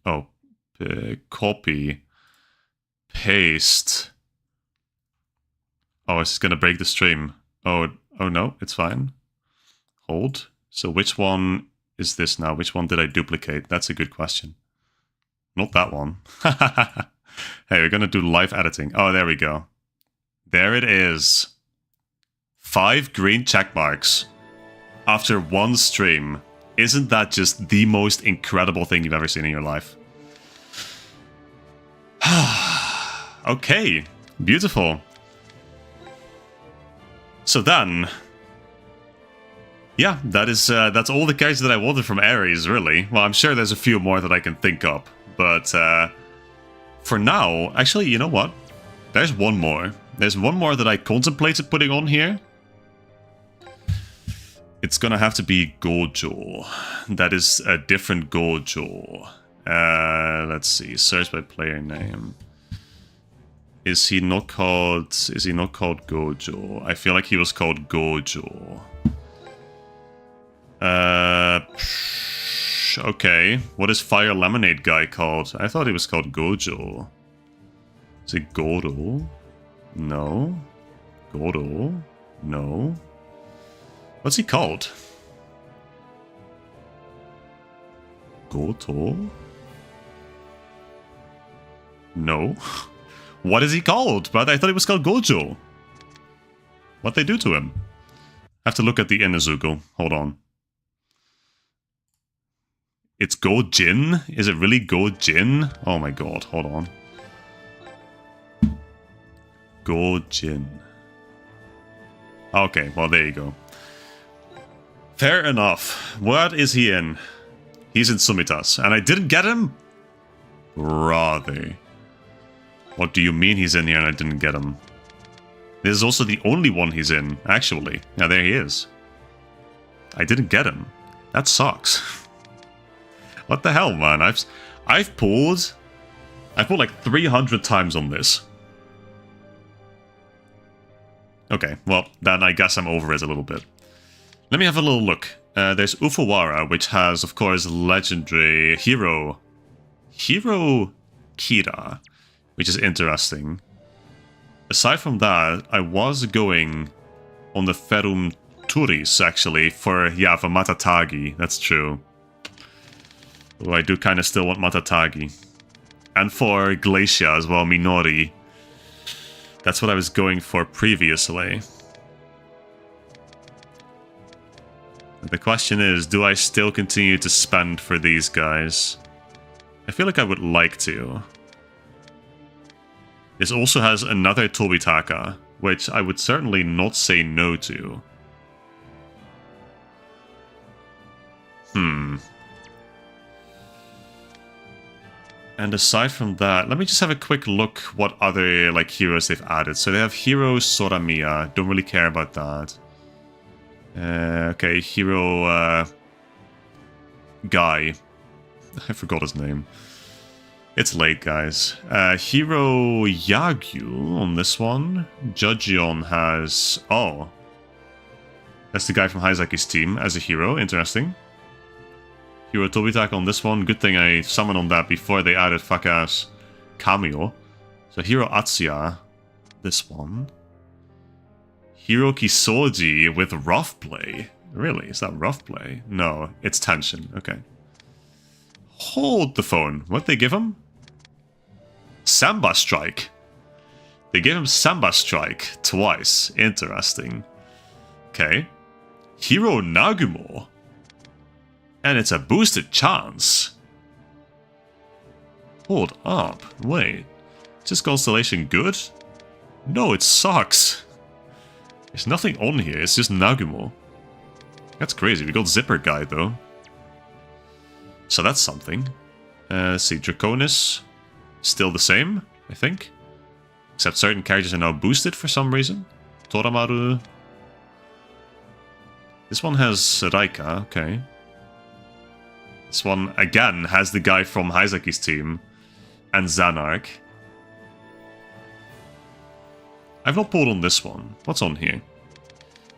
oh, copy, paste. Oh, it's going to break the stream. Oh no, it's fine. Hold. So which one is this now? Which one did I duplicate? That's a good question. Not that one. Hey, we're going to do live editing. Oh, there we go. There it is. 5 green check marks after one stream. Isn't that just the most incredible thing you've ever seen in your life? Okay, beautiful. So then, yeah, that's all the characters that I wanted from ARES, really. Well, I'm sure there's a few more that I can think up, but for now, actually, you know what? There's one more. There's one more that I contemplated putting on here. It's gonna have to be Gojo. That is a different Gojo. Let's see. Search by player name. Is he not called Gojo? I feel like he was called Gojo. Okay. What is Fire Lemonade guy called? I thought he was called Gojo. Is it Goro? No. Goro? No. What's he called? Goto? No. What is he called? But I thought he was called Gojo. What'd they do to him? I have to look at the Inazuko. Hold on. It's Go-Jin? Is it really Go-Jin? Oh my god, hold on. Go-Jin. Okay, well there you go. Fair enough. What is he in? He's in Sumitas. And I didn't get him? Rather. What do you mean he's in here and I didn't get him? This is also the only one he's in, actually. Yeah, there he is. I didn't get him. That sucks. What the hell, man? I've pulled like 300 times on this. Okay, well, then I guess I'm over it a little bit. Let me have a little look. There's Ufawara, which has, of course, legendary Hero Kira, which is interesting. Aside from that, I was going on the Ferum Turis, actually, for Matatagi. That's true. Though I do kind of still want Matatagi. And for Glacia as well, Minori. That's what I was going for previously. The question is, do I still continue to spend for these guys? I feel like I would like to. This also has another Tobitaka, which I would certainly not say no to. And aside from that, let me just have a quick look what other like heroes they've added. So they have Hero Soramiya, don't really care about that. Okay, Hero Guy. I forgot his name. It's late, guys. Hero Yagyu on this one. Judgeon has... Oh. That's the guy from Haizaki's team as a hero. Interesting. Hero Tobitaka on this one. Good thing I summoned on that before they added fuck-ass Cameo. So Hero Atsuya. This one. Hiro Kisoji with rough play. Really? Is that rough play? No, it's tension. Okay. Hold the phone. What'd they give him? Samba Strike. They gave him Samba Strike twice. Interesting. Okay. Hiro Nagumo. And it's a boosted chance. Hold up. Wait. Is this constellation good? No, it sucks. There's nothing on here, it's just Nagumo. That's crazy, we got Zipper Guy though. So that's something. Let's see, Draconis. Still the same, I think. Except certain characters are now boosted for some reason. Toramaru. This one has Raika, okay. This one, again, has the guy from Haizaki's team. And Zanark. I've not pulled on this one. What's on here?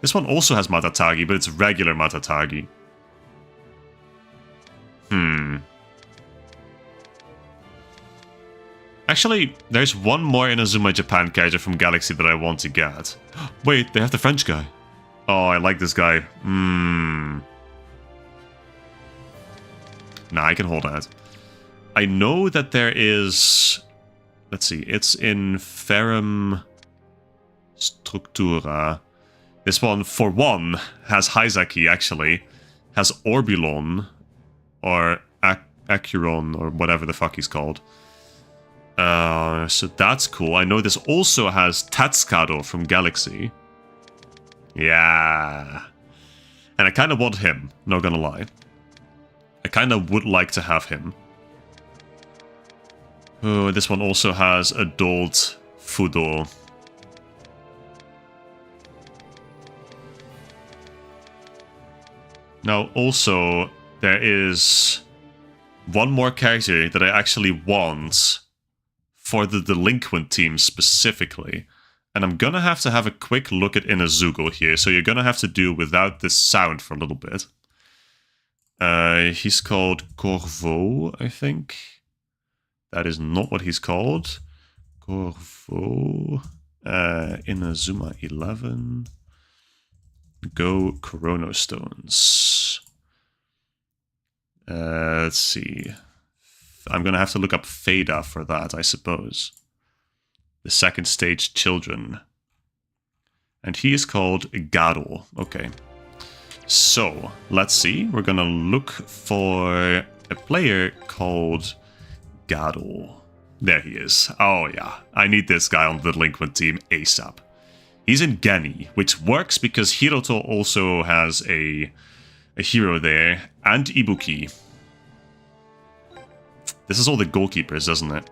This one also has Matatagi, but it's regular Matatagi. Actually, there's one more Inazuma Japan character from Galaxy that I want to get. Wait, they have the French guy. Oh, I like this guy. Nah, I can hold that. I know that there is... Let's see, it's in Ferrum Structura. This one, for one, has Haizaki, actually. Has Orbulon, or Acuron, or whatever the fuck he's called. So that's cool. I know this also has Tatskado from Galaxy. Yeah. And I kind of want him, not gonna lie. I kind of would like to have him. Oh, this one also has Adult Fudo. Now, also, there is one more character that I actually want for the Delinquent team specifically. And I'm gonna have to have a quick look at Inazugo here, so you're gonna have to do without this sound for a little bit. He's called Corvo, I think. That is not what he's called. Corvo. Inazuma 11. Go Chrono Stones. Let's see. I'm gonna have to look up Fada for that, I suppose. The second stage children. And he is called Garo. Okay. So, let's see. We're gonna look for a player called Garo. There he is. Oh yeah. I need this guy on the Delinquent team ASAP. He's in Geni, which works because Hiroto also has a hero there, and Ibuki. This is all the goalkeepers, doesn't it?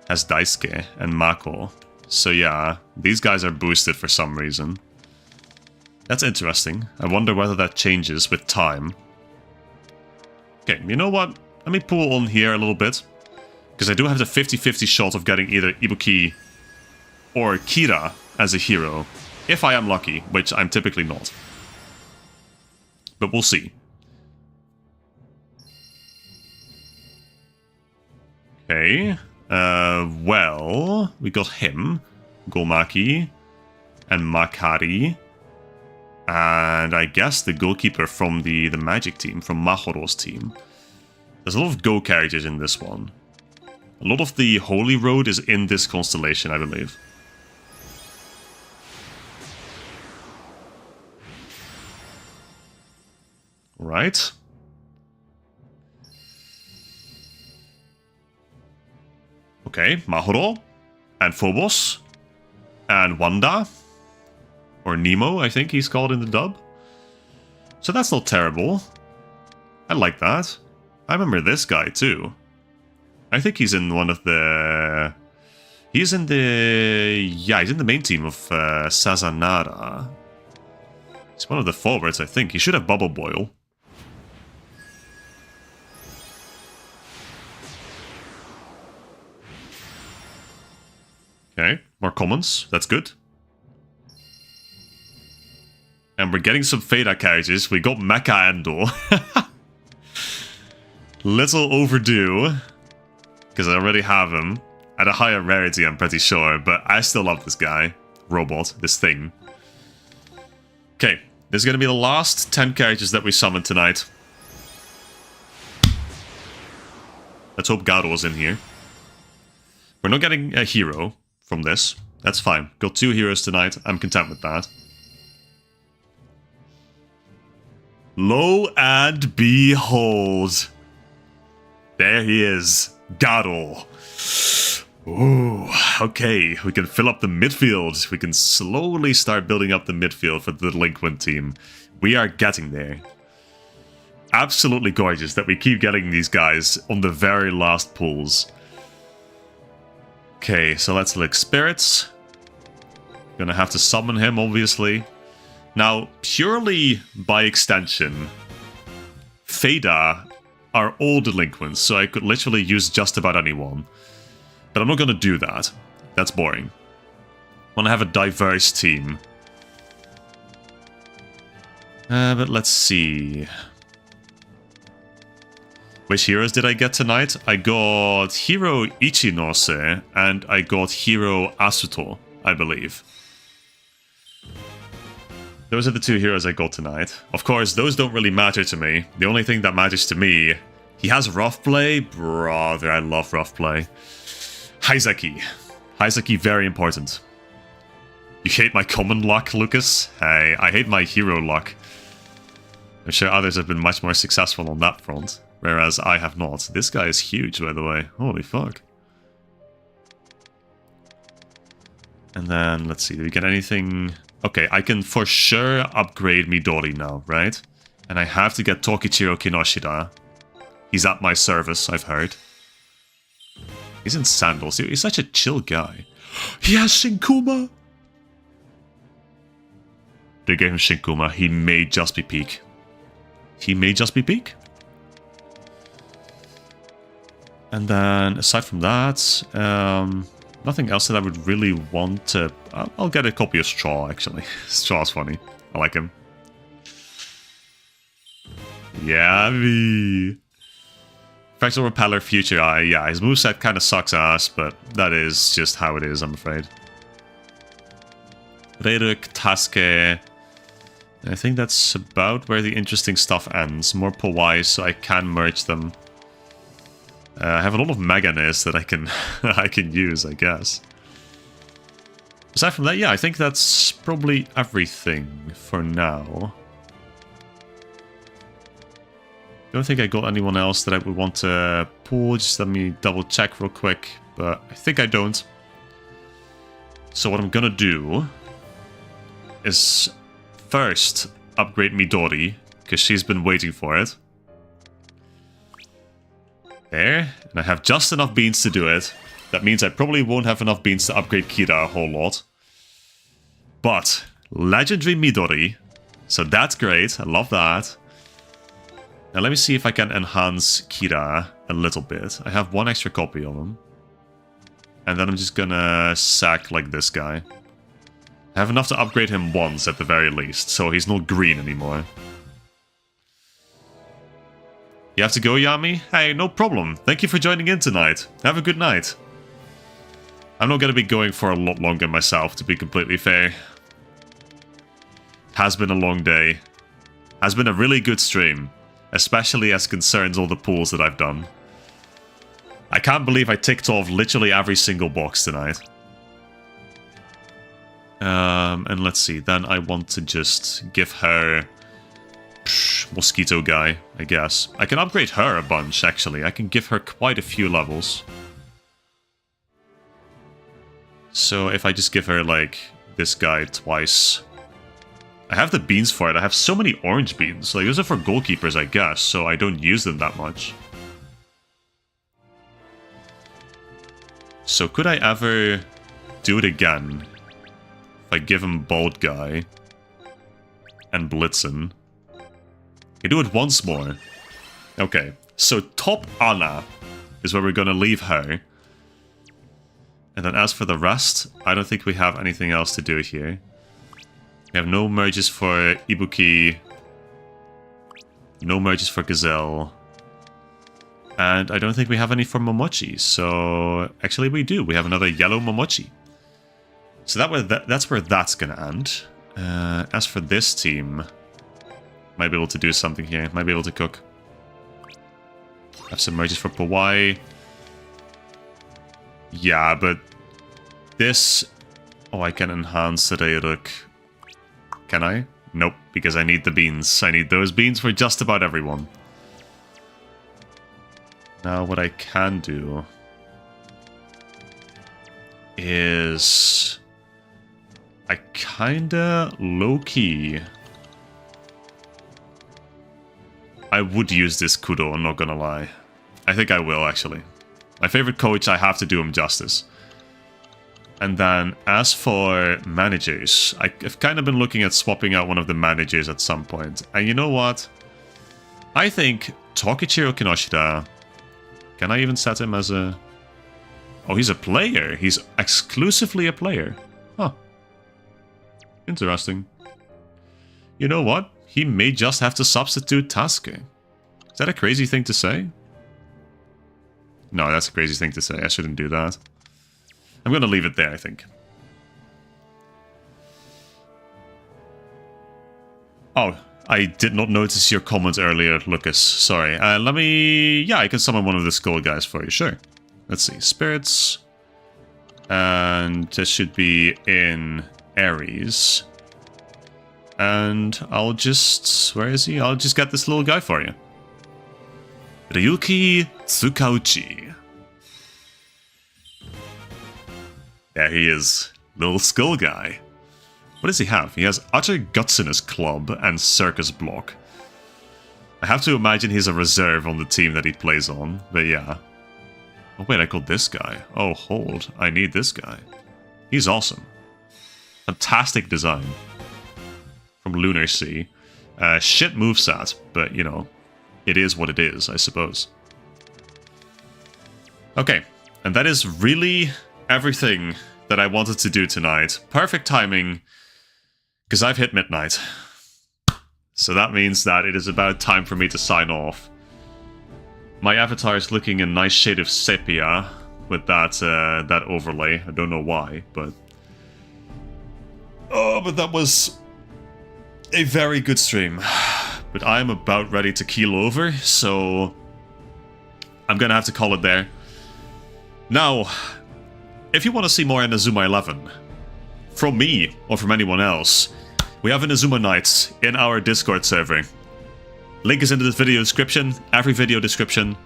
Has Daisuke and Mako. So yeah, these guys are boosted for some reason. That's interesting. I wonder whether that changes with time. Okay, you know what? Let me pull on here a little bit. Because I do have the 50-50 shot of getting either Ibuki or Kira as a hero. If I am lucky, which I'm typically not. But we'll see. Okay. Well, we got him, Gomaki, and Makari. And I guess the goalkeeper from the Magic team, from Mahoro's team. There's a lot of Go characters in this one. A lot of the Holy Road is in this constellation, I believe. Right. Okay, Mahoro, and Phobos, and Wanda, or Nemo, I think he's called in the dub. So that's not terrible. I like that. I remember this guy too. I think he's in one of the... He's in the... Yeah, he's in the main team of Sazanara. He's one of the forwards, I think. He should have Bubble Boil. Okay, more commons. That's good. And we're getting some Fada characters. We got Mecha Endor. Little overdue. Because I already have him. At a higher rarity, I'm pretty sure. But I still love this guy. Robot. This thing. Okay. This is going to be the last 10 characters that we summon tonight. Let's hope Garo's in here. We're not getting a hero from this. That's fine. Got 2 heroes tonight. I'm content with that. Lo and behold. There he is. Garo. Ooh, okay. We can fill up the midfield. We can slowly start building up the midfield for the Delinquent team. We are getting there. Absolutely gorgeous that we keep getting these guys on the very last pulls. Okay, so let's look. Spirits. Gonna have to summon him, obviously. Now, purely by extension, Fada are all delinquents, so I could literally use just about anyone. But I'm not gonna do that. That's boring. I wanna have a diverse team. But let's see. Which heroes did I get tonight? I got Hero Ichinose and I got Hero Asuto, I believe. Those are the 2 heroes I got tonight. Of course, those don't really matter to me. The only thing that matters to me... He has rough play? Brother, I love rough play. Haizaki. Haizaki, very important. You hate my common luck, Lucas? Hey, I hate my hero luck. I'm sure others have been much more successful on that front, whereas I have not. This guy is huge, by the way. Holy fuck. And then, let's see, do we get anything? Okay, I can for sure upgrade Midori now, right? And I have to get Tokichiro Kinoshita. He's at my service, I've heard. He's in sandals. He's such a chill guy. He has Shinkuma! They gave him Shinkuma. He may just be peak. He may just be peak. And then, aside from that, nothing else that I would really want to... I'll get a copy of Straw, actually. Straw's funny. I like him. Yeah, me. Fractal Repeller, Future Eye. Yeah, his moveset kind of sucks ass, but that is just how it is, I'm afraid. Reiruk, Tasuke. I think that's about where the interesting stuff ends. More Powai, so I can merge them. I have a lot of Meganis that I can I can use, I guess. Aside from that, yeah, I think that's probably everything for now. Don't think I got anyone else that I would want to pull. Just let me double check real quick, but I think I don't. So what I'm gonna do is first upgrade Midori, because she's been waiting for it. There, and I have just enough beans to do it. That means I probably won't have enough beans to upgrade Kira a whole lot. But, Legendary Midori, so that's great, I love that. Now let me see if I can enhance Kira a little bit. I have one extra copy of him. And then I'm just gonna sack like this guy. I have enough to upgrade him once at the very least, so he's not green anymore. You have to go, Yami? Hey, no problem. Thank you for joining in tonight. Have a good night. I'm not gonna be going for a lot longer myself, to be completely fair. Has been a long day. Has been a really good stream. Especially as concerns all the pulls that I've done. I can't believe I ticked off literally every single box tonight. And let's see, then I want to just give her... Mosquito guy, I guess. I can upgrade her a bunch, actually. I can give her quite a few levels. So if I just give her, like, this guy twice... I have the beans for it. I have so many orange beans. So I use it for goalkeepers, I guess, so I don't use them that much. So could I ever do it again? If I give him Bald Guy and Blitzen. I do it once more. Okay, so top Anna is where we're gonna leave her. And then as for the rest, I don't think we have anything else to do here. We have no merges for Ibuki. No merges for Gazelle. And I don't think we have any for Momochi. So actually we do. We have another yellow Momochi. So that's where that's going to end. As for this team, might be able to do something here. Might be able to cook. Have some merges for Powai. Yeah, but this... Oh, I can enhance Reiruk. Can I? Nope, because I need the beans. I need those beans for just about everyone. Now what I can do is I kinda low-key I would use this Kudo, I'm not gonna lie. I think I will, actually. My favorite coach, I have to do him justice. And then, as for managers, I've kind of been looking at swapping out one of the managers at some point. And you know what? I think Tokichiro Kinoshita... Can I even set him as a... Oh, he's a player. He's exclusively a player. Huh. Interesting. You know what? He may just have to substitute Tasuke. Is that a crazy thing to say? No, that's a crazy thing to say. I shouldn't do that. I'm going to leave it there, I think. Oh, I did not notice your comment earlier, Lucas. Sorry. Let me... Yeah, I can summon one of the skull guys for you, sure. Let's see. Spirits. And this should be in ARES. And I'll just... Where is he? I'll just get this little guy for you. Ryuki Tsukauchi. There he is. Little skull guy. What does he have? He has Utter Guts in his club and Circus Block. I have to imagine he's a reserve on the team that he plays on, but yeah. Oh wait, I called this guy. Oh, hold. I need this guy. He's awesome. Fantastic design. From Lunar Sea. Shit moveset, but you know, it is what it is, I suppose. Okay, and that is really everything that I wanted to do tonight. Perfect timing, because I've hit midnight. So that means that it is about time for me to sign off. My avatar is looking a nice shade of sepia with that that overlay. I don't know why, but... Oh, but that was a very good stream. But I'm about ready to keel over, so I'm gonna have to call it there. Now, if you want to see more Inazuma 11, from me or from anyone else, we have Inazuma Nights in our Discord server. Link is in the video description, every video description.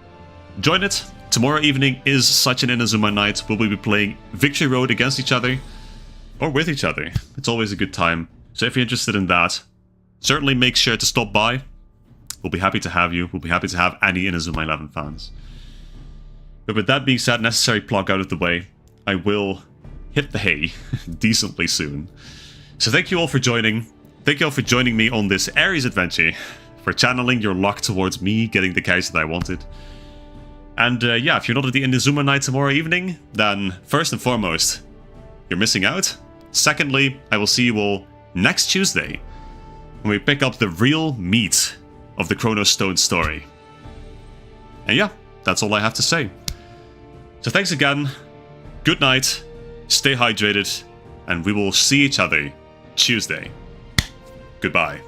Join it. Tomorrow evening is such an Inazuma night where we'll be playing Victory Road against each other, or with each other. It's always a good time. So if you're interested in that, certainly make sure to stop by. We'll be happy to have you. We'll be happy to have any Inazuma 11 fans. But with that being said, necessary plug out of the way, I will hit the hay decently soon. So thank you all for joining. Thank you all for joining me on this ARES adventure, for channeling your luck towards me getting the character that I wanted. And yeah, if you're not at the Inazuma night tomorrow evening, then first and foremost, you're missing out. Secondly, I will see you all next Tuesday, when we pick up the real meat of the Chrono Stones story. And yeah, that's all I have to say. So thanks again, good night, stay hydrated, and we will see each other Tuesday. Goodbye.